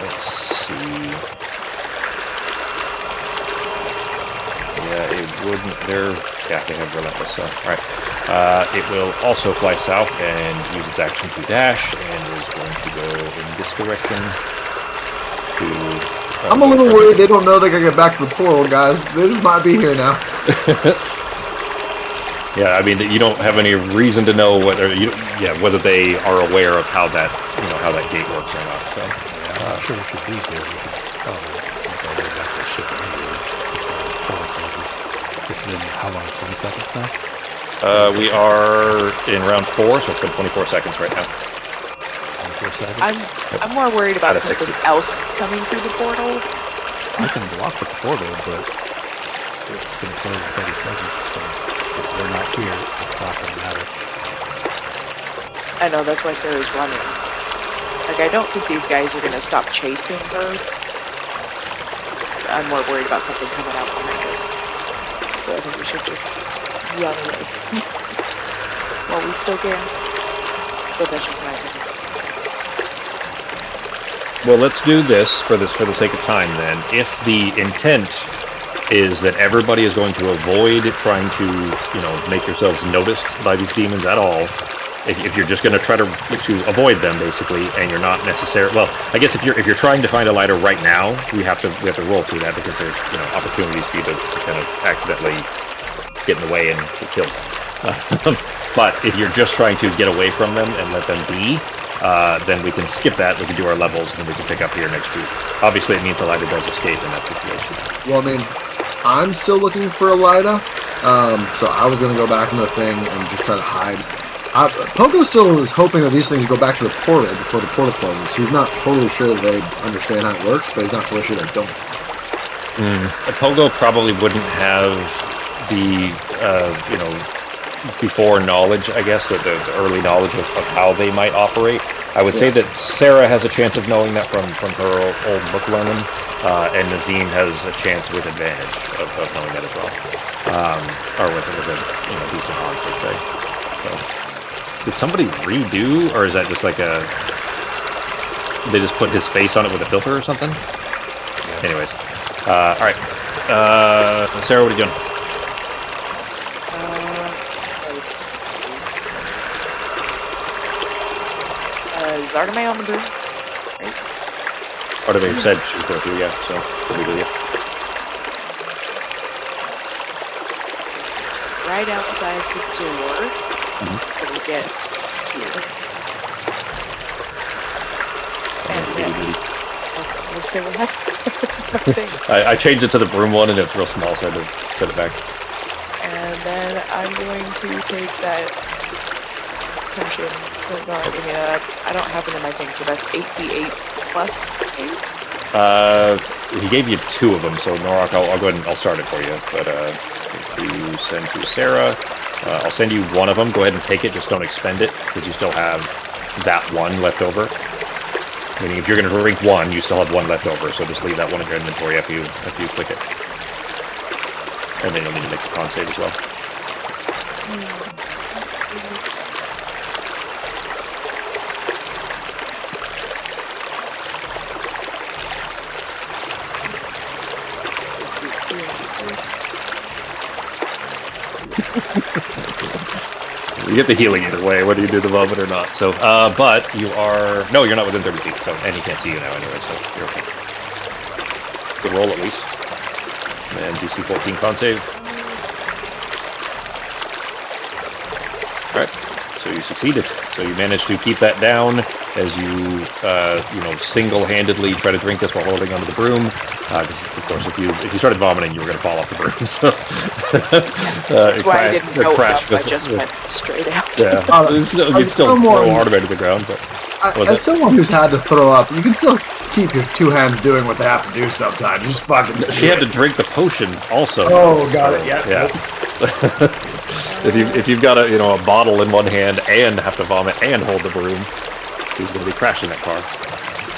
let's see. Yeah, it wouldn't. They have relentless. So, all right. It will also fly south and use its action to dash, and is going to go in this direction. I'm a little worried they don't know they can get back to the portal, guys. They just might be here now. Yeah, I mean, you don't have any reason to know whether they are aware of how that gate works or not. So, yeah, I'm sure we should be here. We could probably make our way back to the ship anyway. It's been how long? 20 seconds now. We are in round 4, so it's been 24 seconds right now. 24 seconds. I'm more worried about something else coming through the portal. I can block the portal, but it's going to close in 30 seconds. So if we're not here, it's not going to matter. I know, that's why Sarah's running. Like, I don't think these guys are going to stop chasing her. I'm more worried about something coming out behind us. So I think we should just run away. While we still can. But that's just my opinion. Well, let's do this for the sake of time then. If the intent is that everybody is going to avoid trying to, make yourselves noticed by these demons at all, if you're just going to try to avoid them basically, and you're not necessarily, well, I guess if you're trying to find a lighter right now, we have to roll through that because there's opportunities for you to kind of accidentally get in the way and get killed. But if you're just trying to get away from them and let them be, then we can skip that. We can do our levels, and then we can pick up here next week. Obviously, it means Elida does escape in that situation. Well, I mean, I'm still looking for Elida, so I was going to go back in the thing and just try to hide. Pogo still is hoping that these things go back to the portal before the portal closes. He's not totally sure that they understand how it works, but he's not totally sure they don't. Pogo probably wouldn't have the, before knowledge, I guess, the early knowledge of how they might operate. I would say that Sarah has a chance of knowing that from her old book learning, and Nazim has a chance with advantage of knowing that as well, or with a decent odds, I'd say. So, did somebody redo, or is that just like they just put his face on it with a filter or something? Yeah. Anyways, all right, Sarah, what are you doing? Zartame on the broom, right? Zartame said she was going through, yeah, so what do we do? Right outside the door, so we get here. And then, let's say what happens. I changed it to the broom one, and it's real small, so I had to set it back. And then I'm going to take that potion. I don't have it in my thing, so that's 8d8 plus 8? He gave you 2 of them, so Norak, I'll go ahead and I'll start it for you. But if you send to Sarah, I'll send you one of them. Go ahead and take it. Just don't expend it, because you still have that one left over. Meaning, if you're going to drink one, you still have one left over. So just leave that one in your inventory after you click it. And then you'll need to make the con save as well. You get the healing either way, whether you do the vomit or not. So, but you are... No, you're not within 30 feet, so, and he can't see you now anyway, so you're okay. Good roll, at least. And DC 14 con save. Alright, so you succeeded. So you managed to keep that down as you, single-handedly try to drink this while holding onto the broom. Of course, if you started vomiting, you were going to fall off the broom. So that's why I didn't go up. I just went straight out. Yeah, you'd still throw Artemis to the ground. But as someone who's had to throw up, you can still keep your two hands doing what they have to do sometimes. You just fucking. She had to drink the potion also. Oh, got it. Yeah. If you've got a bottle in one hand and have to vomit and hold the broom, he's going to be crashing that car.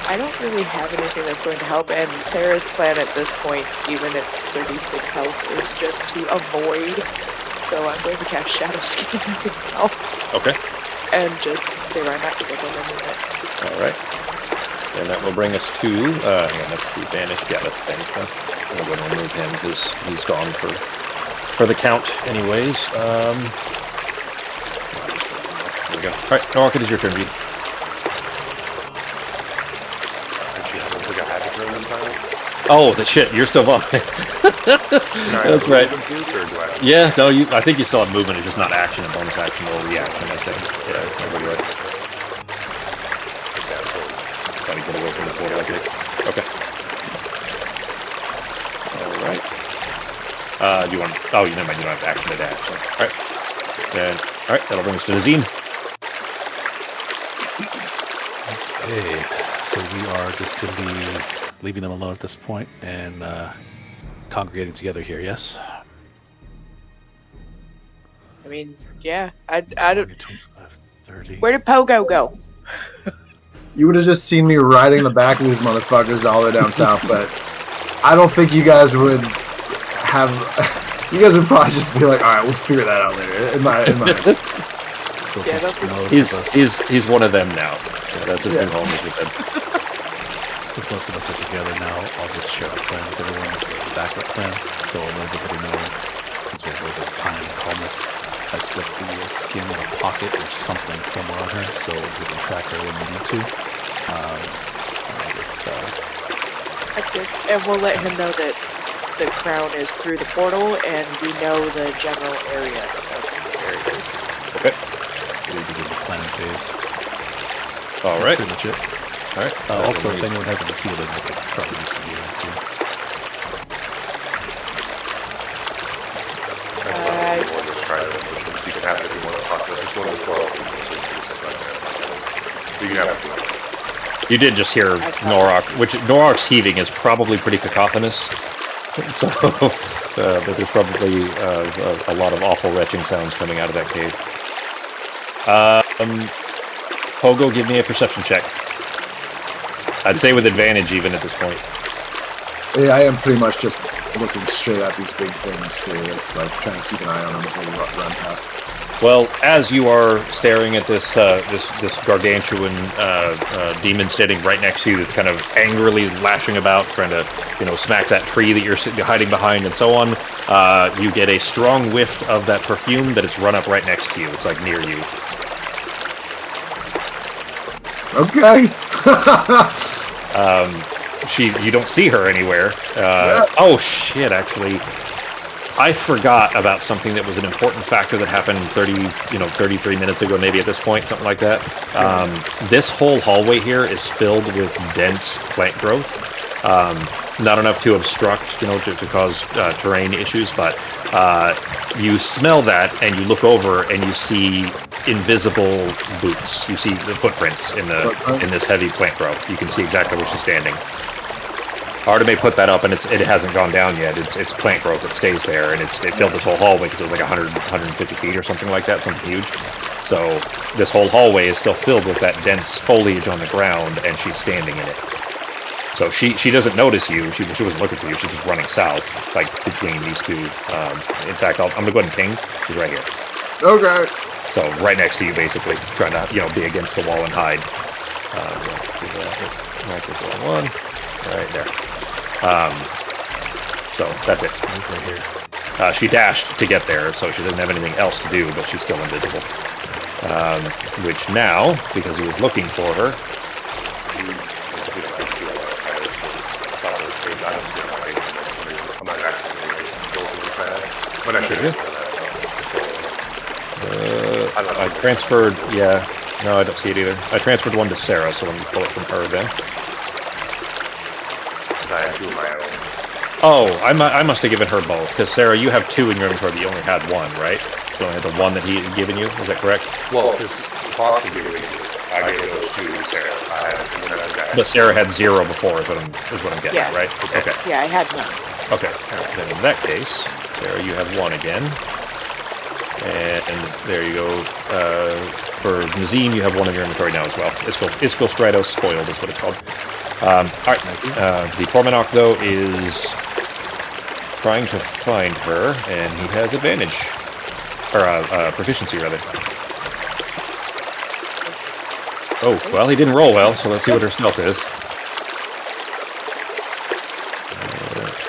I don't really have anything that's going to help, and Sarah's plan at this point, even at 36 health, is just to avoid. So I'm going to cast Shadow Skin myself. Okay. And just stay right back to the limit. Alright. And that will bring us to, let's see, Vanish. Yeah, that's Vanish one. I'm going to remove him because he's gone for the count anyways. There we go. Alright, Norok, it is your turn, V. Oh, the shit! You're still vomiting. That's right. Yeah, no, I think you still have movement. It's just not action, a bonus action or reaction. I think. Yeah, everybody right. Thought he get away from the portal. Okay. All right. Do you want? Oh, you never mind. You don't have action to dash. So. All right. Then, all right. That'll bring us to Nazim. Okay. So we are just going to be leaving them alone at this point and congregating together here, yes? I mean, yeah. I don't... 25, 30. Where did Pogo go? You would have just seen me riding the back of these motherfuckers all the way down south, but I don't think you guys would have... You guys would probably just be like, alright, we'll figure that out later. In my He's one of them now. Yeah, that's his new home is with them. Since most of us are together now, I'll just share a plan with everyone as the backup plan. So I'll let everybody know, since we have a little bit of time and calmness, I slipped the skin in a pocket or something somewhere on her, so we can track her when we need to. That's good. And we'll let him know that the crown is through the portal, and we know the general area of where it is. Okay. We begin the planning phase. All right. That's pretty much it. All right. Also, if anyone has any healing, they could probably use some healing too. You can have it if you want to talk to us. Just one of the 12. You can have it if you want. You did just hear Norok, which Norok's heaving is probably pretty cacophonous. So but there's probably a lot of awful retching sounds coming out of that cave. Pogo, give me a perception check. I'd say with advantage even at this point. Yeah, I am pretty much just looking straight at these big things too. It's like trying to keep an eye on them as they run past. Well, as you are staring at this gargantuan demon standing right next to you, that's kind of angrily lashing about, trying to smack that tree that you're hiding behind, and so on, you get a strong whiff of that perfume that it's run up right next to you. It's like near you. Okay. You don't see her anywhere. Oh shit! Actually, I forgot about something that was an important factor that happened 33 minutes ago, maybe at this point, something like that. This whole hallway here is filled with dense plant growth. Not enough to obstruct, to cause terrain issues, but you smell that and you look over and you see invisible boots. You see the footprints in this heavy plant growth. You can see exactly where she's standing. Arteme put that up, and it hasn't gone down yet. It's plant growth. It stays there, and it filled this whole hallway because it was like 150 feet or something like that, something huge. So this whole hallway is still filled with that dense foliage on the ground, and she's standing in it. So she doesn't notice you. She wasn't looking for you. She's just running south, like between these two. In fact, I'm gonna go ahead and ping. She's right here. Okay. So right next to you, basically, trying to be against the wall and hide. One right there. So that's it. Sneak right here. She dashed to get there, so she doesn't have anything else to do, but she's still invisible. Which now, because he was looking for her, But I should. I transferred. Yeah, no, I don't see it either. I transferred one to Sarah, so let me pull it from her then. I have two of my own. Oh, I must have given her both, because Sarah, you have two in your inventory, but you only had one, right? You only had the one that he had given you. Is that correct? Well, because Fox gave me, I gave those two to Sarah. I had another guy. But Sarah had zero before, is what I'm getting at, Yeah. right? Okay. Yeah, I had none. Okay. Then in that case, Sarah, you have one again. And there you go. For Nazim, you have one in your inventory now as well. Isco Stratos Spoiled is what it's called. All right. The Tormanok, though, is trying to find her, and he has advantage. Or proficiency, rather. Oh, well, he didn't roll well, so let's see what her stealth is.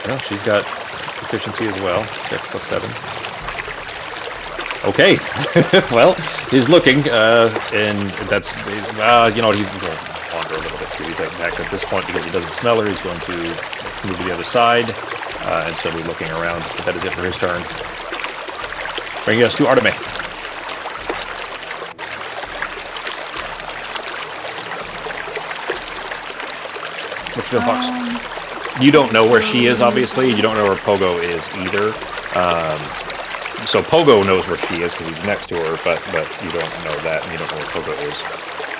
Well, she's got proficiency as well. Dex +7. Okay. Well, he's looking, and that's, he will wander a little bit too. He's like back at this point because he doesn't smell her. He's going to move to the other side, and so we're looking around. But that is it for his turn. Bringing us to Arteme. What you doing, Fox? You don't know where she is, obviously. You don't know where Pogo is either. So Pogo knows where she is because he's next to her, but you don't know that, and you don't know where Pogo is.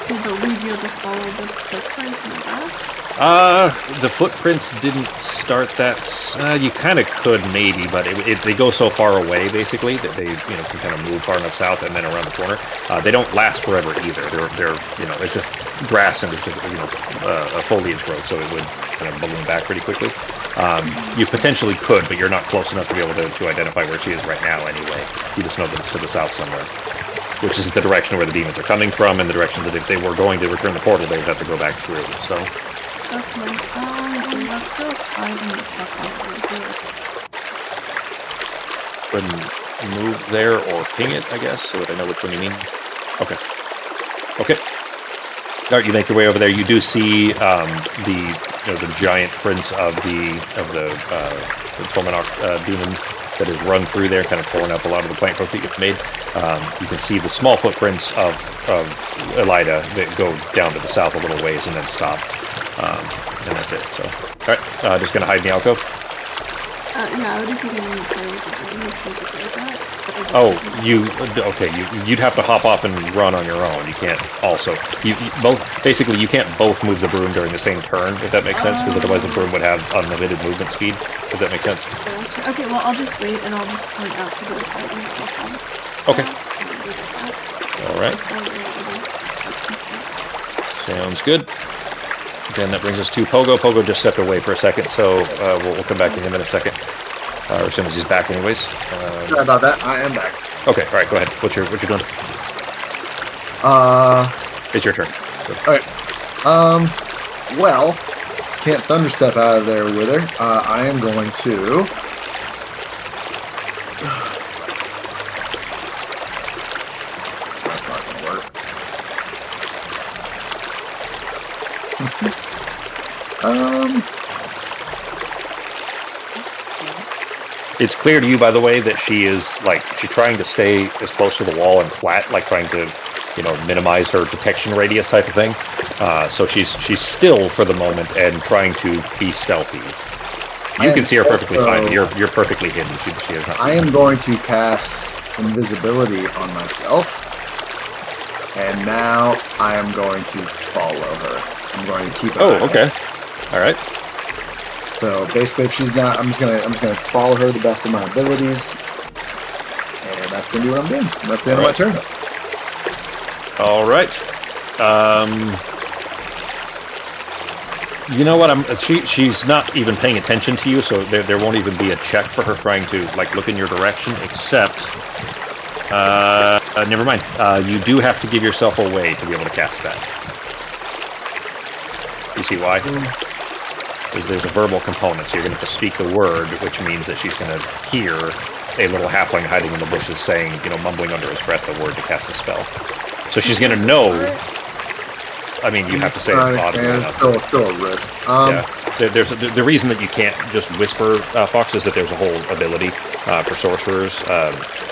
I believe you'll just follow the footprints in the back. The footprints didn't start that. You kind of could maybe, but they go so far away basically that they can kind of move far enough south and then around the corner. They don't last forever either. They're it's just grass and it's just a foliage growth, so it would kind of balloon back pretty quickly. You potentially could, but you're not close enough to be able to identify where she is right now anyway. You just know that it's to the south somewhere, which is the direction where the demons are coming from, and the direction that if they were going to return the portal, they would have to go back through. So. Okay, let's go hide in the stuff over here. Go ahead and move there or ping it, I guess, so that I know which one you mean. Okay. All right, you make your way over there. You do see the giant prince of the Tormanok demon that has run through there, kind of pulling up a lot of the plant growth that you've made. You can see the small footprints of Elida that go down to the south a little ways and then stop. And that's it. So, all right, just gonna hide in the alcove. Yeah, I would just need to say what that. You'd have to hop off and run on your own. You can't also you can't both move the broom during the same turn, if that makes sense, because otherwise the broom would have unlimited movement speed. Does that make sense? Okay, well I'll just wait and I'll just point out to the side and okay. All right. Sounds good. Then that brings us to Pogo. Pogo just stepped away for a second, so we'll come back to him in a second. Or as soon as he's back, anyways. Sorry about that. I am back. Okay, all right, go ahead. What you doing? It's your turn. Okay. Well, can't thunderstep out of there with her. I am going to. That's not going to work. It's clear to you, by the way, that she's trying to stay as close to the wall and flat, like trying to, minimize her detection radius type of thing. So she's still for the moment and trying to be stealthy. You can see her perfectly fine, but you're perfectly hidden. She is not. I am going to cast invisibility on myself, and now I am going to follow her. I'm going to keep. Okay. All right. So basically, if she's not, I'm just gonna follow her the best of my abilities, and that's gonna be what I'm doing. And that's the end of my turn. All right. You know what? She's not even paying attention to you, so there won't even be a check for her trying to like look in your direction. Except, never mind. You do have to give yourself away to be able to cast that. You see why? Because there's a verbal component, so you're going to have to speak the word, which means that she's going to hear a little halfling hiding in the bushes saying, mumbling under his breath the word to cast a spell. So she's going to know. I mean, you have to say it audibly enough. Still a risk. There's the reason that you can't just whisper, Fox, is that there's a whole ability for sorcerers,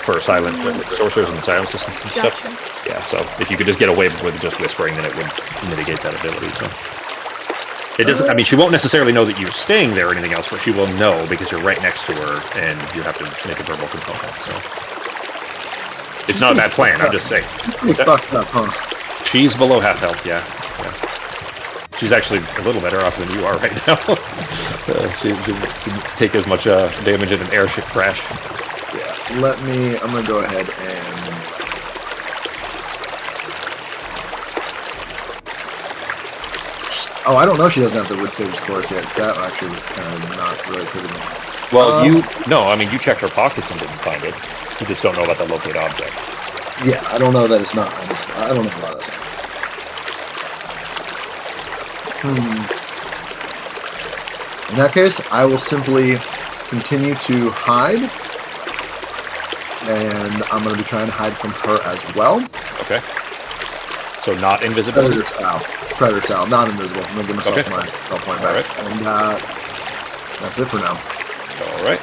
for silent sorcerers and silent systems and stuff. Yeah, so if you could just get away with just whispering, then it would mitigate that ability. So it doesn't. I mean, she won't necessarily know that you're staying there or anything else, but she will know because you're right next to her, and you have to make a verbal component. So it's not a bad plan. I'm just saying. Fucked up, huh? She's below half health. Yeah. She's actually a little better off than you are right now. She take as much damage in an airship crash. Yeah. I'm gonna go ahead and. Oh, I don't know. She doesn't have the Wood Sage's course yet. That actually was kind of not really pretty. Well, you checked her pockets and didn't find it. You just don't know about the locate object. Yeah, I don't know that it's not. I don't know why that's. In that case, I will simply continue to hide, and I'm going to be trying to hide from her as well. Okay. So not invisibility? Predator style, not invisible. I'm going to give myself my spell point back. Right. And that's it for now. All right.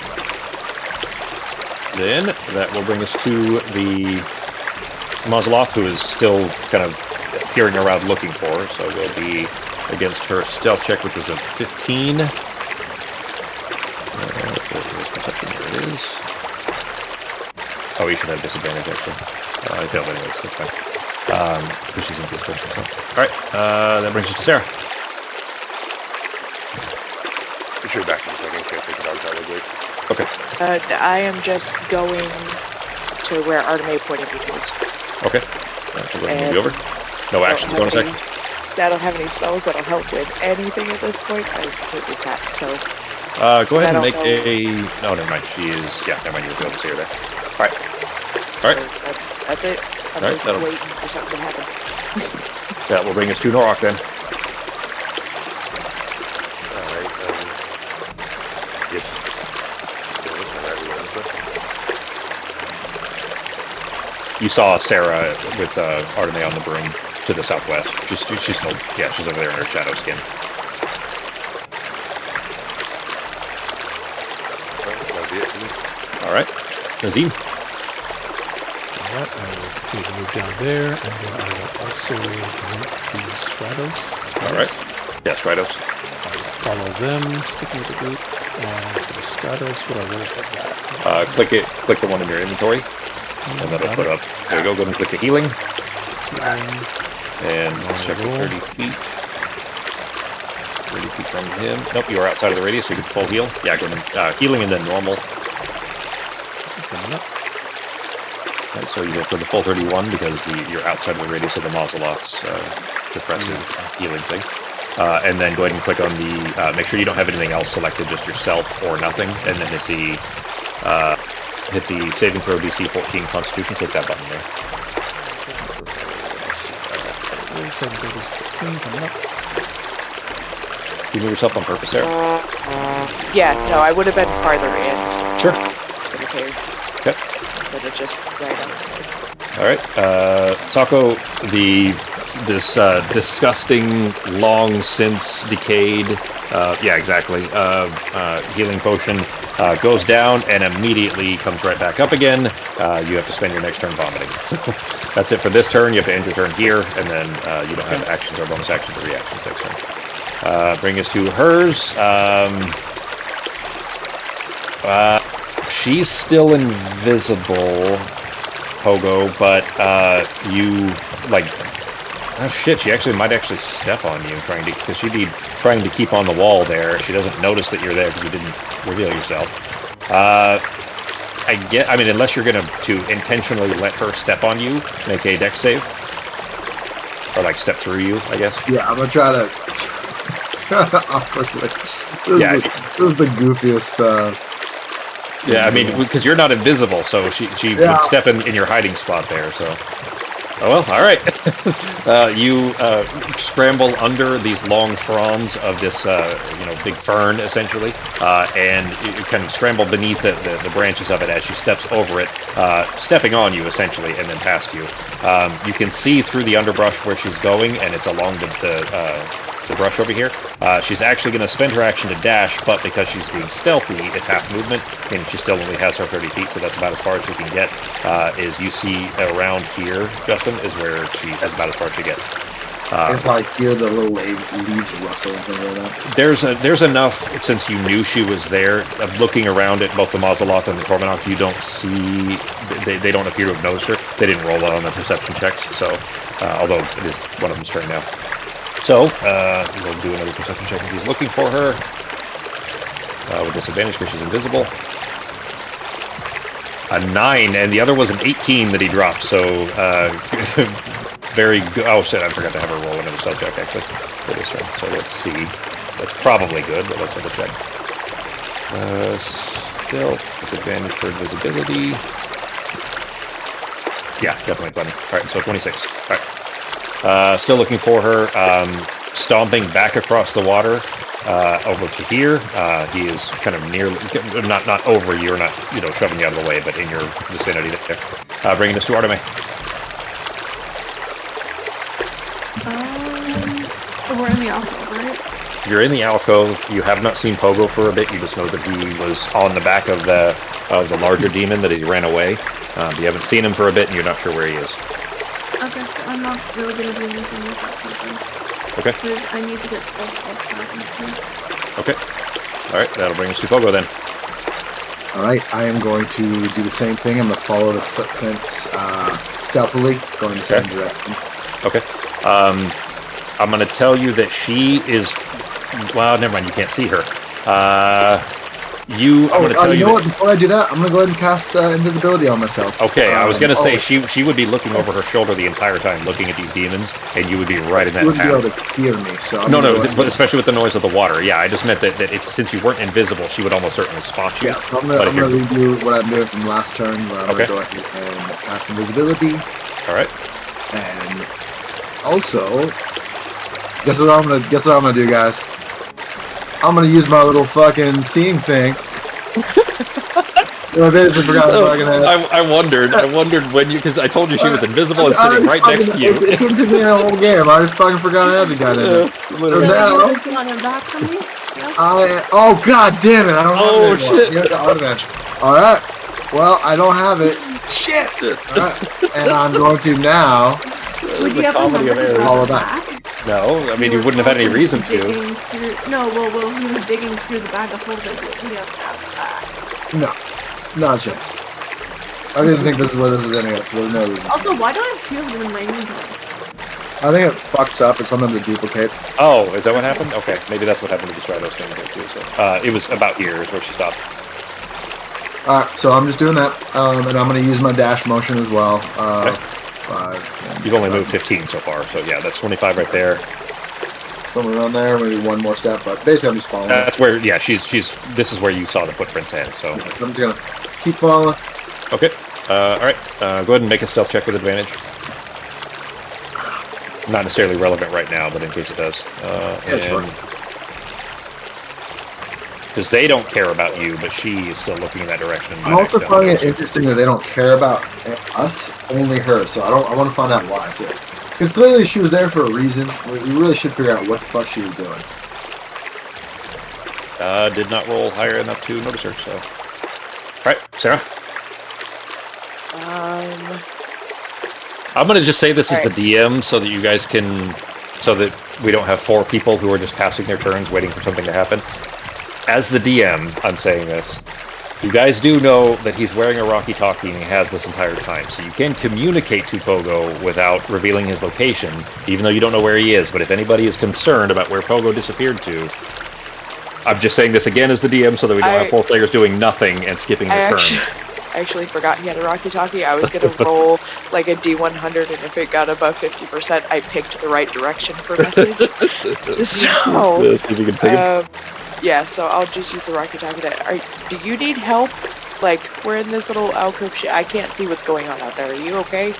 Then that will bring us to the Mauseloth, who is still kind of peering around looking for her, so we'll be against her stealth check, which is a 15. Perception, there it is. Oh, you should have disadvantage, actually. I failed anyways, that's fine. Because she's invisible. So. Alright, that brings us to Sarah. You should back in a second, can't take it outside of the Okay. I am just going to where Artemis pointed me towards. Okay. We're going to move you over. No actions, bonus action. I don't have any spells that'll help with anything at this point. I'm completely tapped, so... go ahead and make a... No, never mind. She is... Yeah, never mind. You'll be able to see her there. Alright. Alright. So that's it. I'm just waiting for something to happen. That will bring us to Norok, then. Alright, yes. You saw Sarah with Artemis on the broom to the southwest. She's still... Yeah, she's over there in her shadow skin. Alright. Nazim. Alright, I will continue to move down there, and then I will also link the Stratos. Alright. Yeah, Stratos. I will follow them, sticking with the group, and for the Stratos, what I roll for that? Click the one in your inventory, and that'll put up... There you go, go ahead and click the healing. And let's check the 30 feet. 30 feet from him. Nope, you are outside of the radius, so you can full heal. Yeah, go ahead and healing and then normal. Coming up. Right, so you go for the full 31 because you're outside of the radius of the Mauseloth's depressive healing thing. And then go ahead and click on the... make sure you don't have anything else selected, just yourself or nothing. And then hit the saving throw DC 14 Constitution. Click that button there. 7 14 coming up. You move yourself on purpose, Sarah? Yeah, no, I would have been farther in. Sure. Okay. Okay. But it's just right outside. All right. Sako, this disgusting, long since decayed, yeah, exactly, healing potion goes down and immediately comes right back up again. You have to spend your next turn vomiting. So that's it for this turn. You have to end your turn here, and then you don't have actions or bonus actions or reactions next turn. Bring us to hers. She's still invisible, Pogo, but you, like, Oh shit! She might actually step on you, because she'd be trying to keep on the wall there. She doesn't notice that you're there because you didn't reveal yourself. I mean, unless you're going to intentionally let her step on you, make a dex save, or like step through you, I guess. Yeah, I'm gonna try to awkwardly. This is the goofiest. Yeah, I mean, because you're not invisible, so she would step in your hiding spot there. So. Oh well, all right. You scramble under these long fronds of this, big fern, essentially, and you kind of scramble beneath the branches of it as she steps over it, stepping on you, essentially, and then past you. You can see through the underbrush where she's going, and it's along the brush over here. She's actually going to spend her action to dash, but because she's being stealthy, it's half movement, and she still only has her 30 feet, so that's about as far as she can get. Is you see around here, Justin, is where she has about as far as she gets. If I hear the little leaves rustle and things like that. There's enough, since you knew she was there, of looking around at both the Mazaloth and the Cormanoch, you don't see, they don't appear to have noticed her. They didn't roll on the perception checks, so, although it is one of them's turn now. So, we'll do another perception check if he's looking for her. With disadvantage because she's invisible. A 9, and the other was an 18 that he dropped, so very good. Oh shit, I forgot to have her roll another subject actually for this turn. So let's see. That's probably good, but let's double check. Stealth, disadvantage for invisibility. Yeah, definitely plenty. Alright, so 26. Alright. Still looking for her, stomping back across the water, over to here. He is kind of near, not over you, or not, shoving you out of the way, but in your vicinity there. Bringing us to Arteme. We're in the alcove, right? You're in the alcove. You have not seen Pogo for a bit. You just know that he was on the back of the larger demon, that he ran away. You haven't seen him for a bit, and you're not sure where he is. Okay, so I'm not really going to do anything with that person. Okay. Because I need to get stuff back and stuff. Okay. Alright, that'll bring us to Pogo then. Alright, I am going to do the same thing. I'm going to follow the footprints stealthily, going the same direction. Okay. I'm going to tell you that she is... Well, never mind, you can't see her. I'm going to tell you what? Before I do that, I'm going to go ahead and cast invisibility on myself. Okay, I was going to say she would be looking over her shoulder the entire time, looking at these demons, and you would be right in that path. You wouldn't be able to hear me, so... but especially with the noise of the water. Yeah, I just meant that since you weren't invisible, she would almost certainly spot you. Yeah, so I'm going to redo what I'm doing from last turn, where I'm going to go ahead and cast invisibility. Alright. And also, guess what I'm going to do, guys? I'm gonna use my little fucking seeing thing. I basically forgot the fucking head. I wondered when you, because I told you she was invisible and sitting right next to you. It took me the whole game. I just fucking forgot I had the guy in it. So now, oh god damn it! I don't have it anymore. Shit! Alright. Well, I don't have it. Shit! Alright. And I'm going to now. Would you ever follow that? No, I mean, you wouldn't have had any reason to. No, well, he was digging through the bag of holes that he has to have back. No, not a chance. I didn't think this is where this was ending up, so there's no reason. Also, why do I have two of them in my inventory? I think it fucks up, and sometimes it duplicates. Oh, is that what happened? Okay, maybe that's what happened to the Stratos thing here, too. So, it was about here is where she stopped. Alright, so I'm just doing that, and I'm going to use my dash motion as well. Okay. 5. You've only moved 15 so far, so yeah, that's 25 right there. Somewhere around there, maybe one more step, but basically I'm just following. That's where, yeah, this is where you saw the footprints head, so. I'm just gonna keep following. Okay, alright, go ahead and make a stealth check with advantage. Not necessarily relevant right now, but in case it does. Sure. Because they don't care about you, but she is still looking in that direction. I'm also finding it interesting that they don't care about us, only her. So I want to find out why too. Because clearly she was there for a reason. We really should figure out what the fuck she was doing. Did not roll higher enough to notice her. So, all right, Sarah. I'm gonna just say this is the DM, so that you guys can, so that we don't have 4 people who are just passing their turns, waiting for something to happen. As the DM, I'm saying this. You guys do know that he's wearing a walkie-talkie and he has this entire time, so you can communicate to Pogo without revealing his location, even though you don't know where he is. But if anybody is concerned about where Pogo disappeared to, I'm just saying this again as the DM so that we don't have 4 players doing nothing and skipping their turn. I actually forgot he had a walkie-talkie. I was going to roll like a D100, and if it got above 50%, I picked the right direction for message. So, yeah, so I'll just use the walkie-talkie. Do you need help? Like, we're in this little alcove shit. I can't see what's going on out there. Are you okay?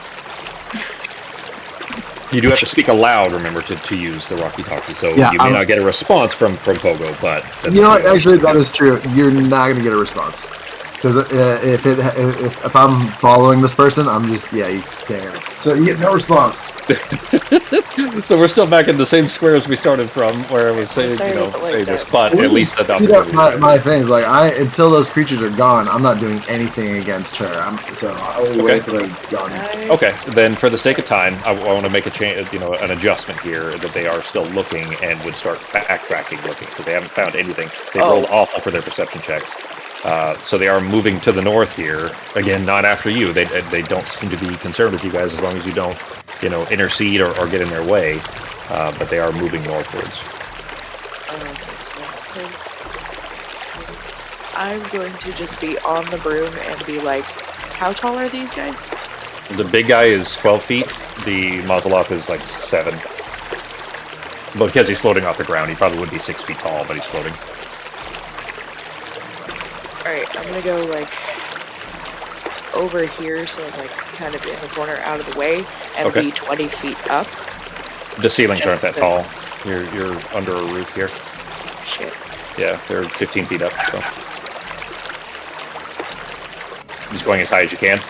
You do have to speak aloud, remember, to use the walkie-talkie, so you may not get a response from Pogo, but... You know what, actually, that is true. You're not going to get a response. Because if I'm following this person, I'm just, you can't hear me. So you get no response. So we're still back in the same squares we started from, where I was saying, say this, but at least that's my thing is, like, until those creatures are gone, I'm not doing anything against her. I will wait till they're gone. Okay, then for the sake of time, I want to make a change, an adjustment here that they are still looking and would start backtracking looking, because they haven't found anything. They've rolled awful for their perception checks. So they are moving to the north here. Again, not after you. They don't seem to be concerned with you guys as long as you don't, intercede or get in their way. But they are moving northwards. I'm going to just be on the broom and be like, how tall are these guys? The big guy is 12 feet. The Mazaloth is like 7. But because he's floating off the ground, he probably would be 6 feet tall, but he's floating. Alright, I'm gonna go, like, over here, so I'm, like, kind of in the corner out of the way, and be 20 feet up. The ceilings aren't that tall. You're under a roof here. Shit. Yeah, they're 15 feet up, so. Just going as high as you can?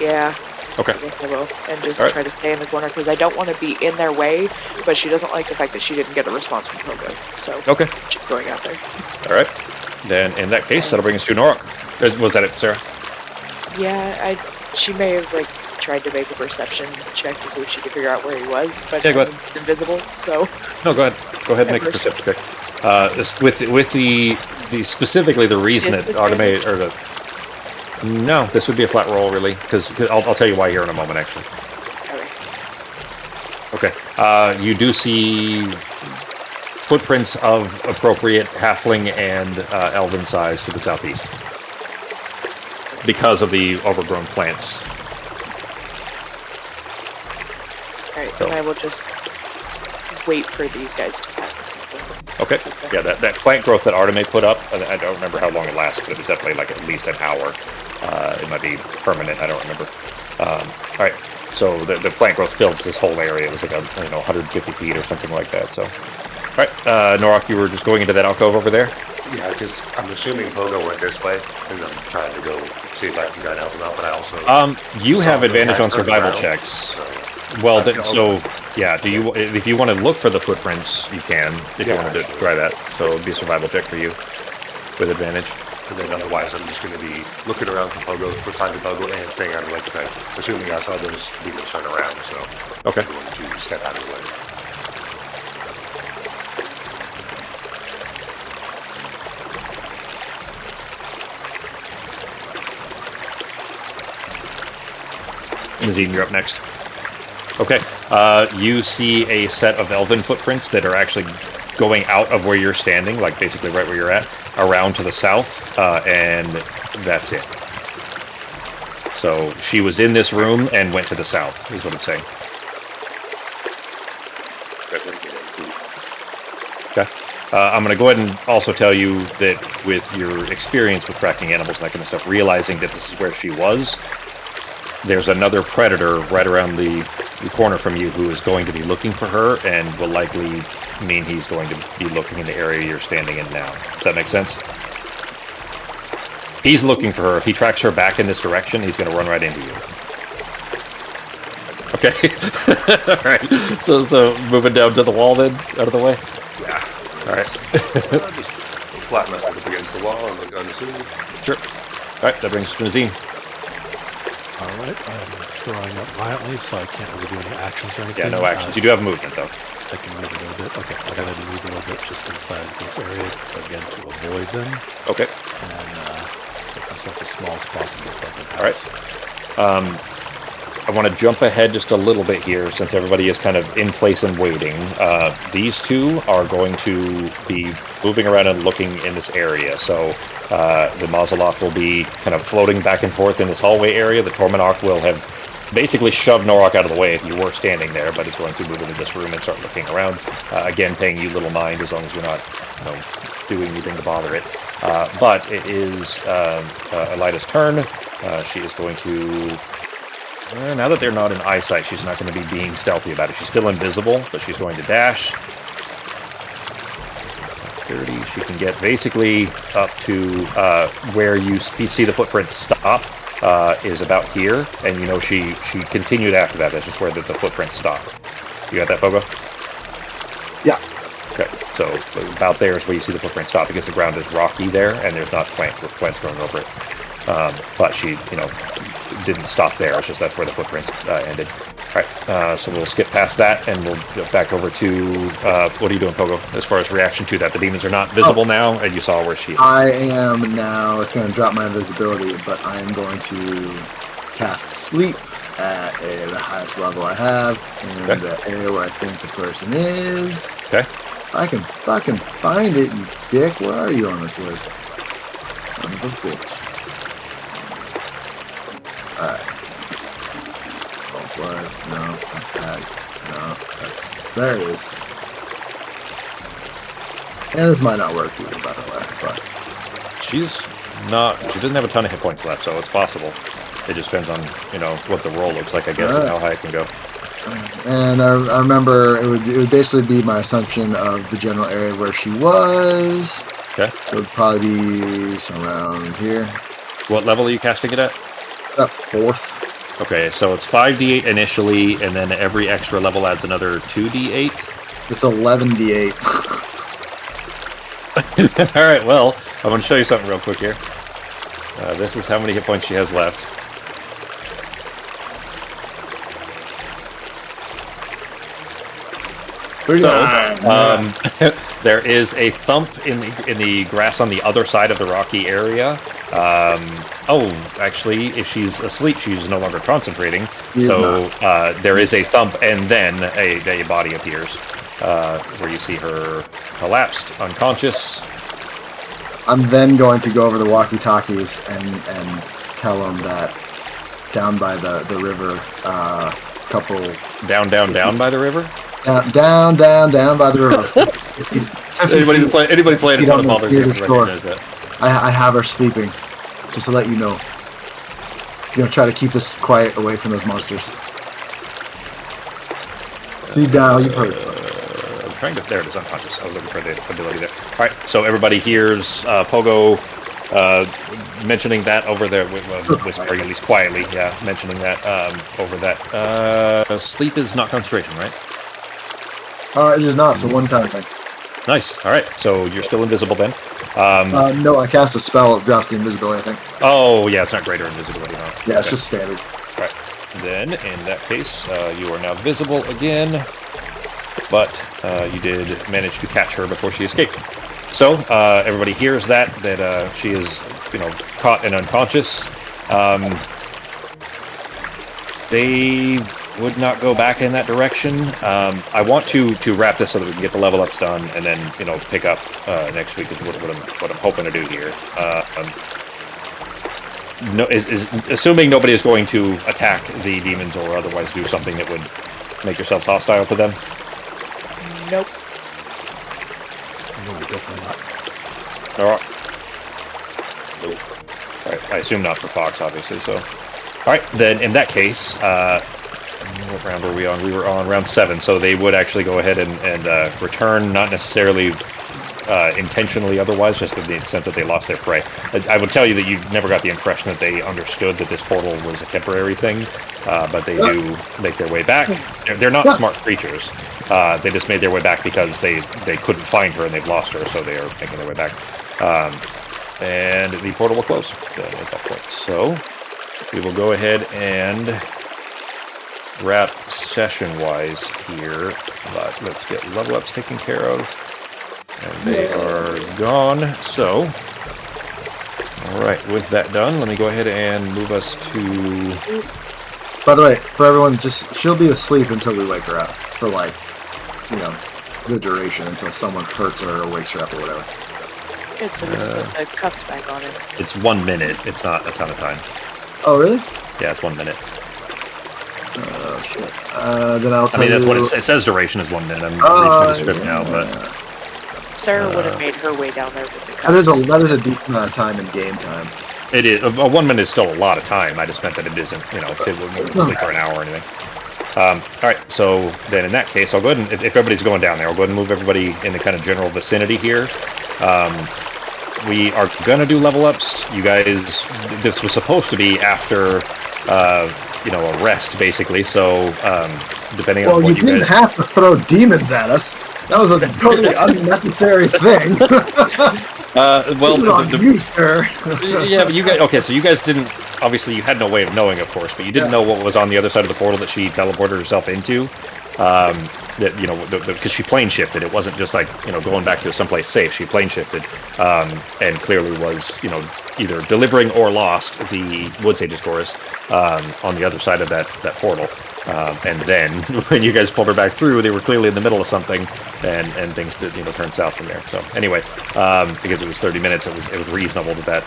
Yeah. Okay. I guess I will. And just try to stay in the corner, because I don't want to be in their way, but she doesn't like the fact that she didn't get a response from Pogo. So, she's going out there. Alright. Then, in that case, that'll bring us to Norok. Was that it, Sarah? Yeah, she may have, like, tried to make a perception check to see if she could figure out where he was, but go ahead. invisible, so... No, go ahead. Go ahead and make a perception check. With the specifically the reason that automate, or the... No, this would be a flat roll, really, because I'll tell you why here in a moment, actually. Okay. You do see... footprints of appropriate halfling and elven size to the southeast because of the overgrown plants. Alright, so I will just wait for these guys to pass at some point. Okay. Yeah, that plant growth that Arteme put up, I don't remember how long it lasted, but it was definitely like at least an hour. It might be permanent, I don't remember. Alright, so the plant growth filled this whole area. It was like 150 feet or something like that, so... Alright, Norok, you were just going into that alcove over there? Yeah, because I'm assuming Pogo went this way, and I'm trying to go see if I can try to help him out, but I also... you have advantage on survival checks. So, well, yeah, if you want to look for the footprints, you can, if you wanted to try that. So it would be a survival check for you, with advantage. And then otherwise, I'm just going to be looking around for Pogo, for time to Pogo, and staying out of the way, because I'm assuming I saw those demons turn around, so... Okay. I'm going to step out of the way. Nazim, you're up next. Okay. You see a set of elven footprints that are actually going out of where you're standing, like basically right where you're at, around to the south, and that's it. So she was in this room and went to the south, is what it's saying. Okay. I'm going to go ahead and also tell you that with your experience with tracking animals and that kind of stuff, realizing that this is where she was, there's another predator right around the corner from you who is going to be looking for her and will likely mean he's going to be looking in the area you're standing in now. Does that make sense? He's looking for her. If he tracks her back in this direction, he's going to run right into you. Okay. All right. So moving down to the wall then, out of the way? Yeah. All right. Just flatten myself up against the wall and look unassuming. Sure. All right, that brings us to Nazim. All right, I'm throwing up violently, so I can't really do any actions or anything. Yeah, no actions. You do have movement, though. I can move a little bit. Okay, I'll go ahead and move a little bit just inside this area, again, to avoid them. Okay. And yourself as small as possible. All right. I want to jump ahead just a little bit here, since everybody is kind of in place and waiting. These two are going to be moving around and looking in this area. So the Mazaloth will be kind of floating back and forth in this hallway area. The Tormanok will have basically shoved Norok out of the way if you were standing there, but is going to move into this room and start looking around. Again, paying you little mind as long as you're not doing anything to bother it. But it is Elida's turn. She is going to... now that they're not in eyesight, she's not going to be being stealthy about it. She's still invisible, but she's going to dash. 30. She can get basically up to where you see the footprints stop, is about here. And she continued after that. That's just where the footprints stop. You got that, Pogo? Yeah. Okay, so about there is where you see the footprints stop, because the ground is rocky there, and there's not plants growing over it. But she, didn't stop there. It's just that's where the footprints ended. All right, so we'll skip past that, and we'll go back over to what are you doing, Pogo? As far as reaction to that, the demons are not visible now, and you saw where she is. I am now. It's going to drop my invisibility, but I am going to cast sleep at the highest level I have in the area where I think the person is. Okay. I can fucking find it, you dick. Where are you on this list? Son of a bitch. Alright. False life. No. Attack. No. There it is. And this might not work either, by the way, but... She doesn't have a ton of hit points left, so it's possible. It just depends on, what the roll looks like, I guess, and how high it can go. And I remember it would basically be my assumption of the general area where she was. Okay. So it would probably be somewhere around here. What level are you casting it at? About 4th. Okay, so it's 5d8 initially, and then every extra level adds another 2d8? It's 11d8. Alright, well, I'm going to show you something real quick here. This is how many hit points she has left. So, there is a thump in the grass on the other side of the rocky area. Actually, if she's asleep, she's no longer concentrating. So there is a thump, and then a body appears, where you see her collapsed, unconscious. I'm then going to go over the walkie-talkies and tell them that down by the river, couple... Down by the river? Down by the river. Anybody playing in front of Baldur's Gate recognize that. I have her sleeping, just to let you know. Try to keep this quiet away from those monsters. See down, you've heard it. I'm trying to... There it is, unconscious. I was looking for the ability there. Alright, so everybody hears Pogo mentioning that over there, whispering at least quietly, mentioning that over that. Sleep is not concentration, right? It is not. It's a one-time thing. Nice. All right. So you're still invisible then. No, I cast a spell. It drops the invisibility, I think. Oh, yeah. It's not greater invisibility, huh? Yeah, it's just standard. All right. Then, in that case, you are now visible again, but you did manage to catch her before she escaped. So everybody hears that she is, caught and unconscious. They would not go back in that direction. I want to wrap this so that we can get the level ups done, and then pick up next week is what I'm hoping to do here. Assuming nobody is going to attack the demons or otherwise do something that would make yourselves hostile to them. Nope. No, definitely not. All right. Nope. All right. I assume not for Fox, obviously. So, all right. Then in that case. What round were we on? We were on round 7, so they would actually go ahead and return, not necessarily intentionally otherwise, just in the extent that they lost their prey. I would tell you that you never got the impression that they understood that this portal was a temporary thing, but they do make their way back. They're not smart creatures. They just made their way back because they couldn't find her and they've lost her, so they are making their way back. And the portal will close at that point. So we will go ahead and wrap session-wise here, but let's get level ups taken care of. And they are gone, so All right, with that done, let me go ahead and move us to... By the way, for everyone, she'll be asleep until we wake her up for the duration until someone hurts her or wakes her up or whatever. Good, so we can put the cuffs back on her. It's 1 minute. It's not a ton of time. Oh, really? Yeah, it's 1 minute. Oh, shit. Then I'll tell that's you... what it says. Duration is 1 minute. I'm reading the script now, but... Sarah would have made her way down there with the cuffs. That is a decent amount of time in game time. It is. 1 minute is still a lot of time. I just meant that it isn't, it wouldn't sleep for an hour or anything. All right, so then in that case, I'll go ahead and, if everybody's going down there, I'll go ahead and move everybody in the kind of general vicinity here. We are going to do level ups. You guys, this was supposed to be after, a rest, basically, so depending on what you guys... Well, you didn't have to throw demons at us. That was a totally unnecessary thing. You, sir. Yeah, but you guys... Okay, so you guys didn't... Obviously, you had no way of knowing, of course, but you didn't know what was on the other side of the portal that she teleported herself into. Because she plane shifted. It wasn't just like, going back to someplace safe. She plane shifted, and clearly was, either delivering or lost the Wood Sage's chorus on the other side of that portal. And then when you guys pulled her back through, they were clearly in the middle of something, and things did, turn south from there. So anyway, because it was 30 minutes, it was reasonable that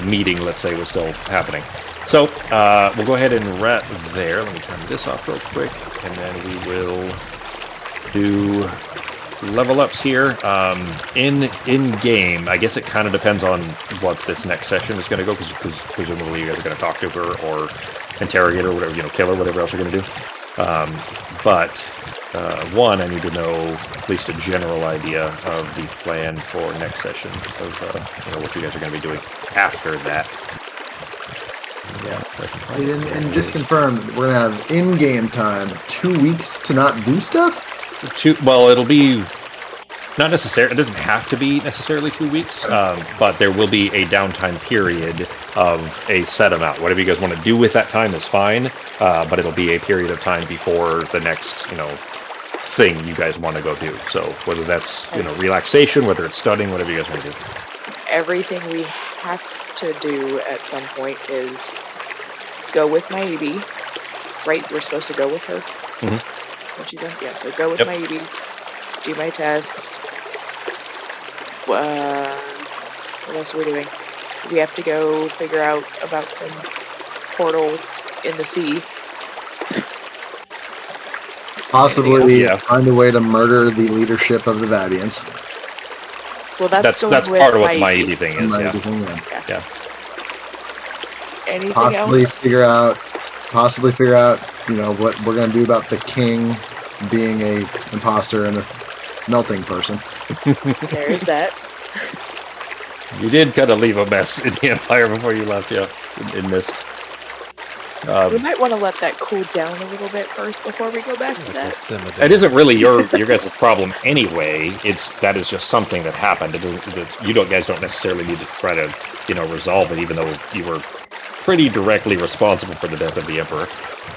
meeting, let's say, was still happening. So we'll go ahead and wrap there. Let me turn this off real quick, and then we will do level ups here. In game, I guess it kind of depends on what this next session is going to go, because presumably you guys are going to talk to her or interrogate her, whatever, kill her, whatever else you're going to do. But one, I need to know at least a general idea of the plan for next session of what you guys are going to be doing after that. Yeah. And just confirm, we're going to have in-game time 2 weeks to not do stuff? Well, it'll be not necessarily, it doesn't have to be necessarily 2 weeks, but there will be a downtime period of a set amount. Whatever you guys want to do with that time is fine, but it'll be a period of time before the next, thing you guys want to go do. So whether that's, relaxation, whether it's studying, whatever you guys want to do. Everything we have to do at some point is go with my EB, right? We're supposed to go with her. Mm-hmm. What she done? Yeah, so go with my EB, do my test. What else are we doing? We have to go figure out about some portal in the sea. Possibly find a way to murder the leadership of the Vadians. Well, that's part of what my ED thing is. Yeah. Anything possibly else? figure out, what we're gonna do about the king being a imposter and a melting person. There's that. You did kind of leave a mess in the Empire before you left, in Mist. We might want to let that cool down a little bit first before we go back to that. It isn't really your guys' problem anyway. That is just something that happened. You guys don't necessarily need to try to, resolve it, even though you were pretty directly responsible for the death of the Emperor.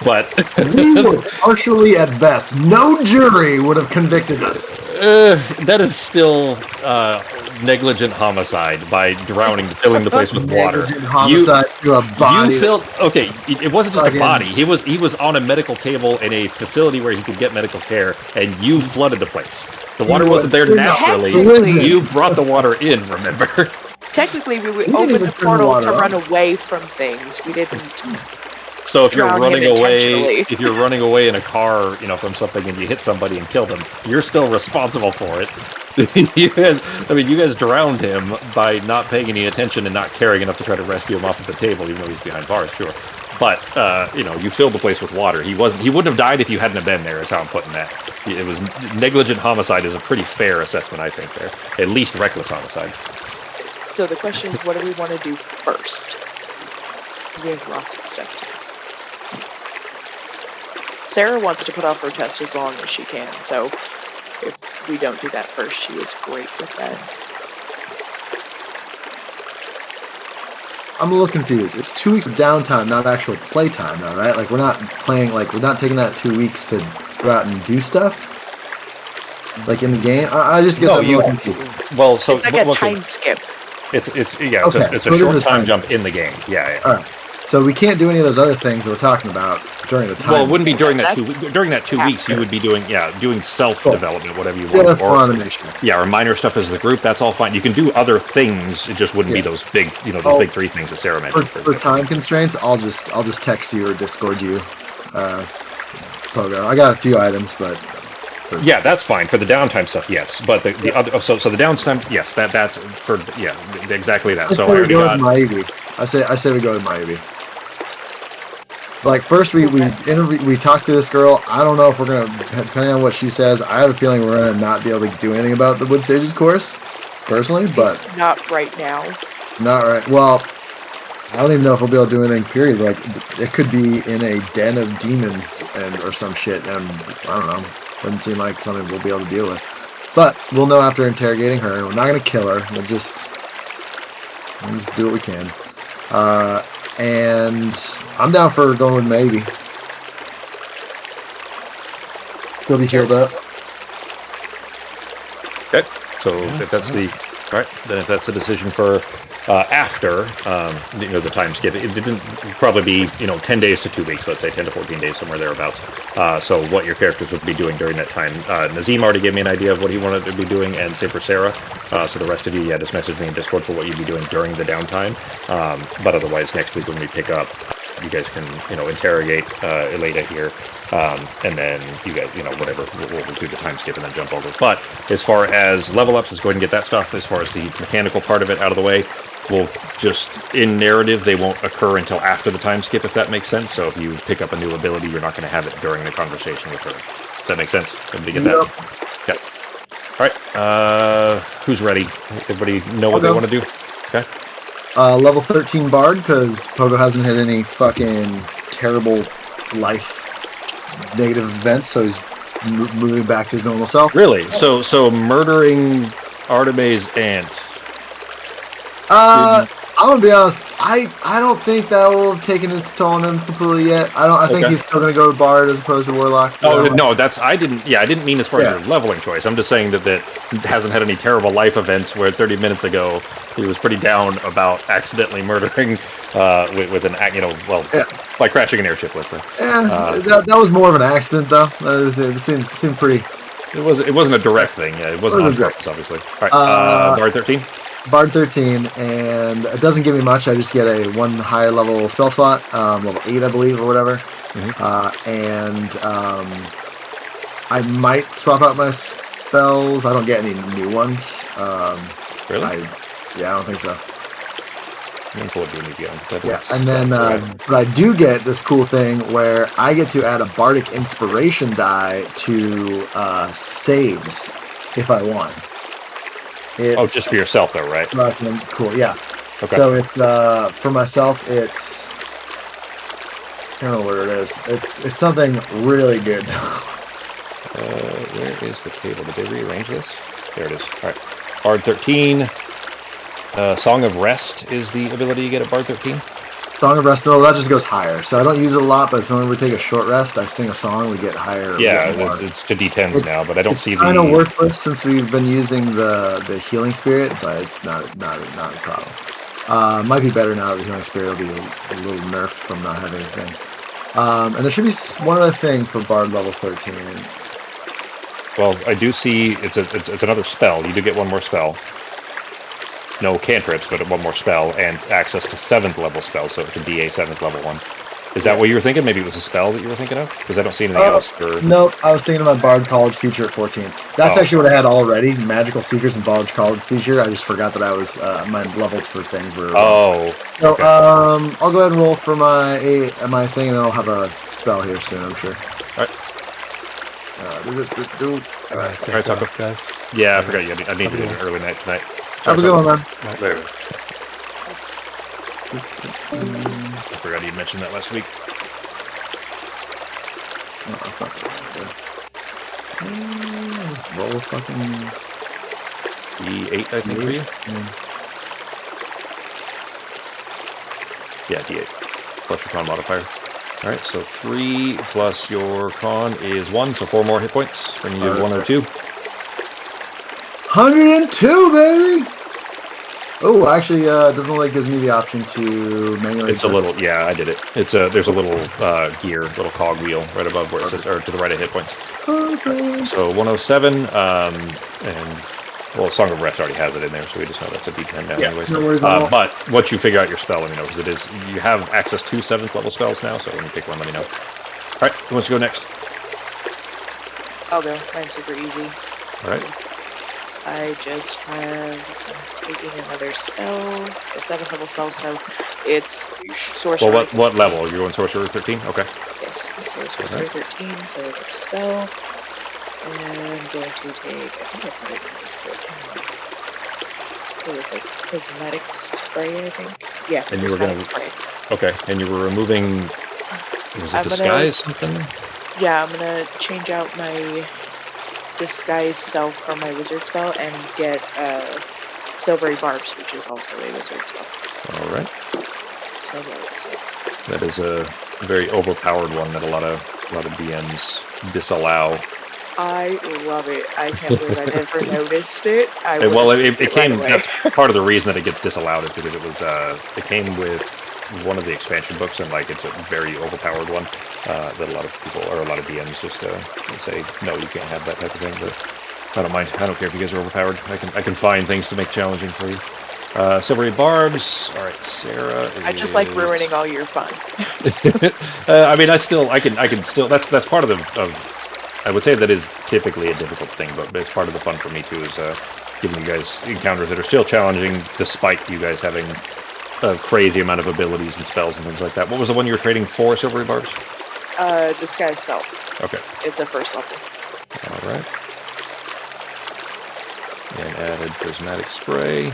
But we were partially at best. No jury would have convicted us. That is still negligent homicide by filling the place with water. Negligent homicide to a body. It wasn't just a body. He was on a medical table in a facility where he could get medical care, and you flooded the place. The water wasn't there naturally. You brought the water in, remember? Technically, we opened the portal to run away from things. We didn't. So if you're running away in a car, from something, and you hit somebody and kill them, you're still responsible for it. you guys drowned him by not paying any attention and not caring enough to try to rescue him off of the table, even though he's behind bars, sure. But you filled the place with water. He wouldn't have died if you hadn't have been there. Is how I'm putting that. It was negligent homicide is a pretty fair assessment, I think. There, at least reckless homicide. So the question is, what do we want to do first? Because we have lots of stuff to do. Sarah wants to put off her test as long as she can, so if we don't do that first, she is great with that. I'm a little confused. It's 2 weeks of downtime, not actual playtime, though, right? Like, we're not playing, we're not taking that 2 weeks to go out and do stuff? Like, in the game? I just guess I'm a little confused. Well, so... It's like a time skip. It's Okay, it's a so it is short a time time jump in the game. Yeah. All right. So we can't do any of those other things that we're talking about during the time. Well, it wouldn't be during that That's during that 2 weeks. You would be doing self development, whatever you Yeah, want, that's fun to make sure. or minor stuff as the group. That's all fine. You can do other things. It just wouldn't be those big, those big 3 things that Sarah mentioned. For time constraints, I'll just text you or Discord you, Pogo. I got a few items, but yeah, that's fine for the downtime stuff. Yes, but the other so the downtime, yes, that's for exactly that. So I already got. I say we go with Maibi. Like first we talked to this girl. I don't know if we're gonna, depending on what she says, I have a feeling we're gonna not be able to do anything about the Wood Sages course, personally. But not right now. Not right. Well, I don't even know if we'll be able to do anything. Period. Like it could be in a den of demons or some shit, and I don't know. Doesn't seem like something we'll be able to deal with. But we'll know after interrogating her. We're not gonna kill her. We'll just do what we can. And I'm down for going with maybe. He'll be healed up. Okay, so if that's then if that's the decision for after the time skip, it didn't probably be 10 days to 2 weeks, let's say 10 to 14 days, somewhere thereabouts. So what your characters would be doing during that time. Nazim already gave me an idea of what he wanted to be doing, and same for Sarah. So the rest of you, just message me in Discord for what you'd be doing during the downtime. But otherwise, next week when we pick up, you guys can interrogate Elena here, and then you guys whatever we'll do the time skip and then jump over. But as far as level ups, let's go ahead and get that stuff. As far as the mechanical part of it out of the way, we'll just in narrative they won't occur until after the time skip, if that makes sense. So if you pick up a new ability, you're not going to have it during the conversation with her. Does that make sense? Everybody get that? Okay. All right. Who's ready? Everybody know what they want to do? Okay. Level 13 Bard, because Pogo hasn't had any fucking terrible life negative events, so he's moving back to his normal self. Really? So murdering Artemis' aunt. I'm gonna be honest. I don't think that will have taken its toll on him completely yet. I think he's still gonna go to Bard as opposed to Warlock. Oh no, I didn't mean as far as your leveling choice. I'm just saying that hasn't had any terrible life events where 30 minutes ago he was pretty down about accidentally murdering with an by crashing an airship, let's say. Yeah, that was more of an accident though. It seemed pretty. It wasn't a direct thing. Yeah, it wasn't on purpose, obviously. All right, Bard 13. Bard 13, and it doesn't give me much. I just get a 1 higher level spell slot, level 8, I believe, or whatever. Mm-hmm. And I might swap out my spells. I don't get any new ones. Really? I don't think so. And then, but I do get this cool thing where I get to add a Bardic Inspiration die to saves if I want. Just for yourself, though, right? Cool, yeah. Okay. So it's for myself. It's I don't know what it is. It's something really good. Where is the table? Did they rearrange this? There it is. All right. Bard 13. Song of Rest is the ability you get at Bard 13. Song of Rest, no, that just goes higher. So I don't use it a lot, but when we take a short rest, I sing a song, we get higher. Yeah, it's to D10s now, but I don't see the... It's kind of worthless since we've been using the healing spirit, but it's not a problem. Might be better now that the healing spirit will be a little nerfed from not having anything. And there should be one other thing for Bard level 13. Well, I do see it's another spell. You do get one more spell. No cantrips, but one more spell, and access to 7th level spells, so it could be a 7th level one. Is that what you were thinking? Maybe it was a spell that you were thinking of? Because I don't see anything else. No, I was thinking about Bard College feature at 14. That's actually what I had already, Magical Seekers and Bard College feature. I just forgot that I was, my levels for things were... So, okay. I'll go ahead and roll for my thing, and then I'll have a spell here soon, I'm sure. Alright, talk up, guys. Yeah, I forgot you. I need to do an early night tonight. Have a good one, man. Later. I forgot you mentioned that last week. That's not good. Roll a fucking... D8, I think, for you? Yeah, D8. Plus your con modifier. Alright, so 3 plus your con is 1, so 4 more hit points. Bringing you to 102. 102, baby! Oh, actually, it doesn't look like it gives me the option to manually. It's a little, yeah, I did it. It's a there's a little gear, little cog wheel right above where it says, or to the right of hit points. Okay. So 107, and well, Song of Rest already has it in there, so we just know that's a D10 now, Yeah, anyways. no worries at all. But once you figure out your spell, let me know, because it is you have access to 7th level spells now. So when you pick one, let me know. All right, who wants to go next? I'll go. Mine's super easy. All right. I just have taking another spell, a 7th level spell, so it's sorcery. Well, what level? You're going sorcerer 13? Okay. Yes, so sorcery 13, so it's a spell. And I'm going to take, I think I put it in this book. It was like cosmetic spray, I think. Yeah, And you were going to. spray. Okay, and you were removing. Was it disguise something? Yeah, I'm gonna change out my disguise self from my wizard spell and get silvery barbs, which is also a wizard spell. All right. So. That is a very overpowered one that a lot of DMs disallow. I love it. I can't believe I never noticed it. It came. That's part of the reason that it gets disallowed is because it was. It came with one of the expansion books, and like it's a very overpowered one that a lot of people or a lot of DMs just say no, you can't have that type of thing. But I don't mind. I don't care if you guys are overpowered. I can find things to make challenging for you. Silvery barbs. All right, Sarah. I just like ruining all your fun. I mean, I can still. That's part of the. I would say that is typically a difficult thing, but it's part of the fun for me too. Is giving you guys encounters that are still challenging, despite you guys having a crazy amount of abilities and spells and things like that. What was the one you were trading for, silvery barbs? Disguise self. Okay. It's a first level. All right. And added prismatic spray.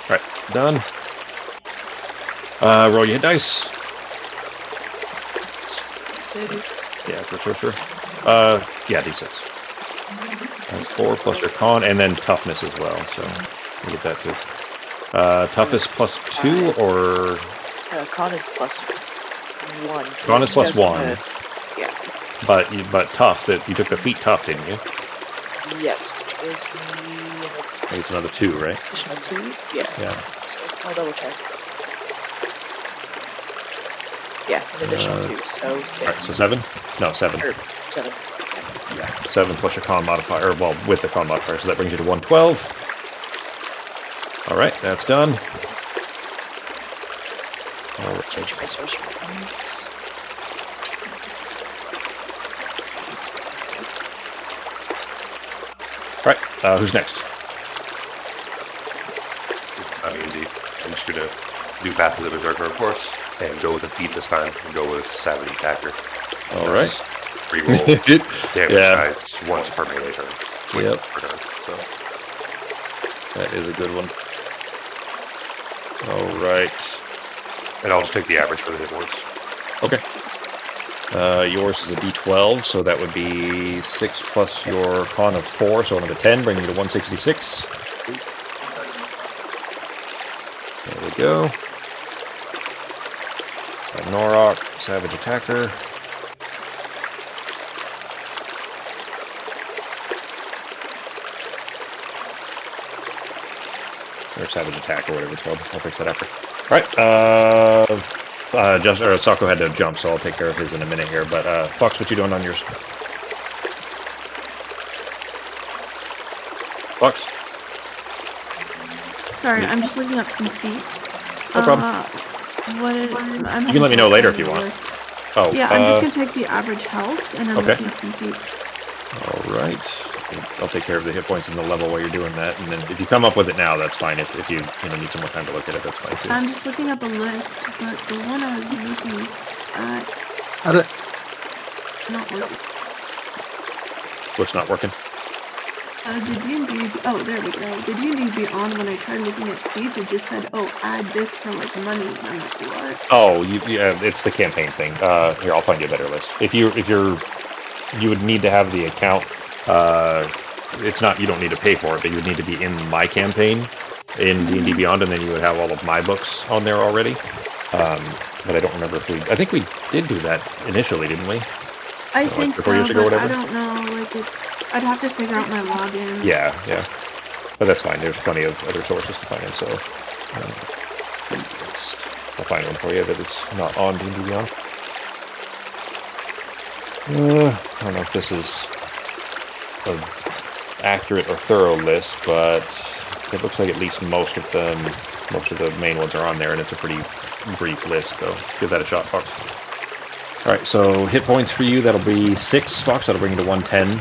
All right, done. Roll your hit dice. Yeah, for sure. Yeah, D6. That's 4 plus your con, and then toughness as well. So you get that too. Toughness plus 2 or con is plus 1. Con is plus 1. Yeah. But tough. That you took the feat tough, didn't you? Yes. Which is I think it's another 2, right? additional 2. Yeah. Yeah. So I'll double check. Yeah, an additional 2, so 6. Alright, so 7? No, 7. 7. Yeah, 7 plus your con modifier, well, with the con modifier, so that brings you to 112. Alright, that's done. Alright. Change my sorcery points. Alright, who's next? I'm easy. I'm just gonna do Path of the Berserker, of course, and go with the feat this time, and go with Savage Attacker. Alright. Reroll damage sides once per melee turn. Yep. Per turn, so. That is a good one. Alright. And I'll just take the average for the hit points. Okay. Yours is a d12, so that would be 6 plus your con of 4, so another 10, bringing you to 166. There we go. Norok, Savage Attacker. Or Savage Attack, or whatever it's called. I'll fix that after. Alright, Sako had to jump, so I'll take care of his in a minute here. But, Fox, what you doing on yours? Fox? Sorry, I'm just looking up some feats. No problem. You can let me know later if you want. Oh, yeah, I'm just gonna take the average health, and I'm looking up some feats. Alright. I'll take care of the hit points and the level while you're doing that, and then if you come up with it now, that's fine. If you need some more time to look at it, that's fine too. I'm just looking up a list, but the one I was looking at... Not working. What's not working? The D&D... Oh, there we go. The D&D Beyond, when I tried looking at feats, it just said, oh, add this for, like, money. And I'm like, what? Oh, it's the campaign thing. Here, I'll find you a better list. If you would need to have the account. It's not, you don't need to pay for it, but you would need to be in my campaign in D&D Beyond, and then you would have all of my books on there already. But I don't remember if I think we did do that initially, didn't we? I think before so, years ago, but I whatever? don't know. Like, I'd have to figure out my login. Yeah. But that's fine. There's plenty of other sources to find him, so I'll find one for you that is not on D&D Beyond. I don't know if this is an accurate or thorough list, but it looks like at least most of the main ones are on there, and it's a pretty brief list, so give that a shot, Fox. Alright, so hit points for you, that'll be 6, Fox, that'll bring you to 110.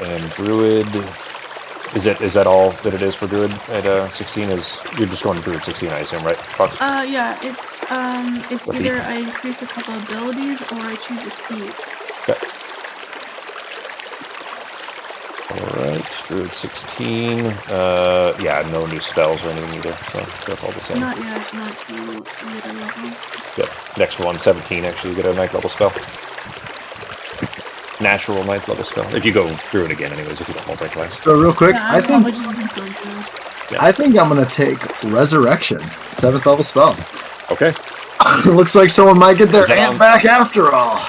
And Druid, is that all that it is for Druid at 16? You're just going to Druid 16, I assume, right, Fox? Yeah, it's What either feat? I increase a couple abilities or I choose a feat. Okay. Alright, Druid 16. Yeah, no new spells or anything either, so that's all the same. Not yet, not to later levels. Yep. Next one, 17, actually, you get a 9th level spell. Natural 9th level spell. If you go through it again, anyways, if you don't multi-class. So real quick, Yeah, I probably think just keep going through it. I think I'm gonna take Resurrection, 7th level spell. Okay. It looks like someone might get their Is that aunt on- back after all.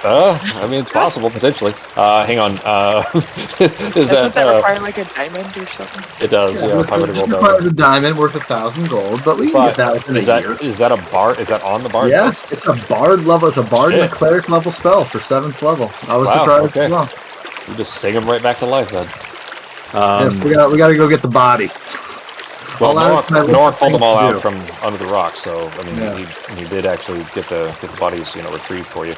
I mean, it's possible, potentially. Hang on. Is Doesn't that that, require like a diamond or something? it does, yeah, 500 gold Requires diamond. a diamond worth 1,000 gold, but we can But get that within is a that year. is that a bard? Is that on the bard Yeah, list? it's a bard level. It's a bard and a Shit. cleric level spell for 7th level. I was Wow, surprised okay. as well. You just sing them right back to life, then. Yes, we got to go get the body. Well, All out of Nora pulled them all things to out do. from under the rock, so I mean, Yeah. he did actually get the bodies, retrieved for you.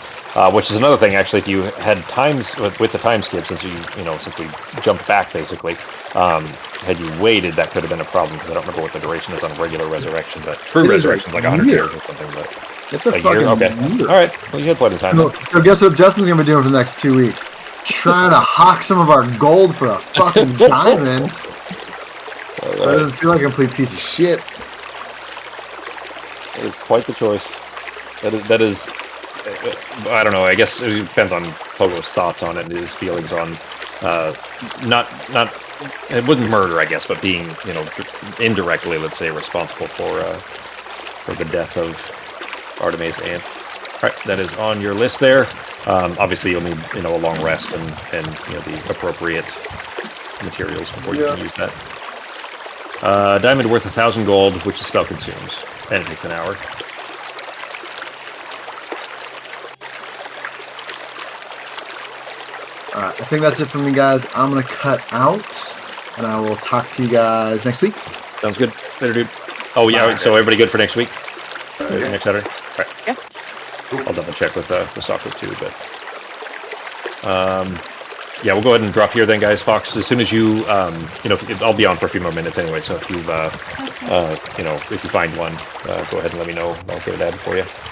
Which is another thing, actually. If you had times with the time skip, since since we jumped back basically, had you waited, that could have been a problem because I don't remember what the duration is on regular resurrection, but true It is resurrection is a like 100 year. years or something. But It's a a fucking year, okay, year. all right. Well, you had plenty of time. So, Then. so guess what Justin's gonna be doing for the next 2 weeks? Trying to hawk some of our gold for a fucking diamond. So it doesn't feel like a complete piece of shit. That is quite the choice. That is. I don't know. I guess it depends on Pogo's thoughts on it and his feelings on not. It wasn't murder, I guess, but being indirectly, let's say, responsible for the death of Artemis' aunt. All right, that is on your list there. Obviously, you'll need a long rest and the appropriate materials before you can use that. Diamond worth 1,000 gold, which the spell consumes, and it takes an hour. Alright, I think that's it for me, guys. I'm gonna cut out, and I will talk to you guys next week. Sounds good. Later, dude. Oh yeah. Bye. So everybody good for next week? Next Saturday. All right. Yeah. I'll double check with soccer too, but yeah, we'll go ahead and drop here then, guys. Fox, as soon as you I'll be on for a few more minutes anyway. So if you if you find one, go ahead and let me know. I'll get it added for you.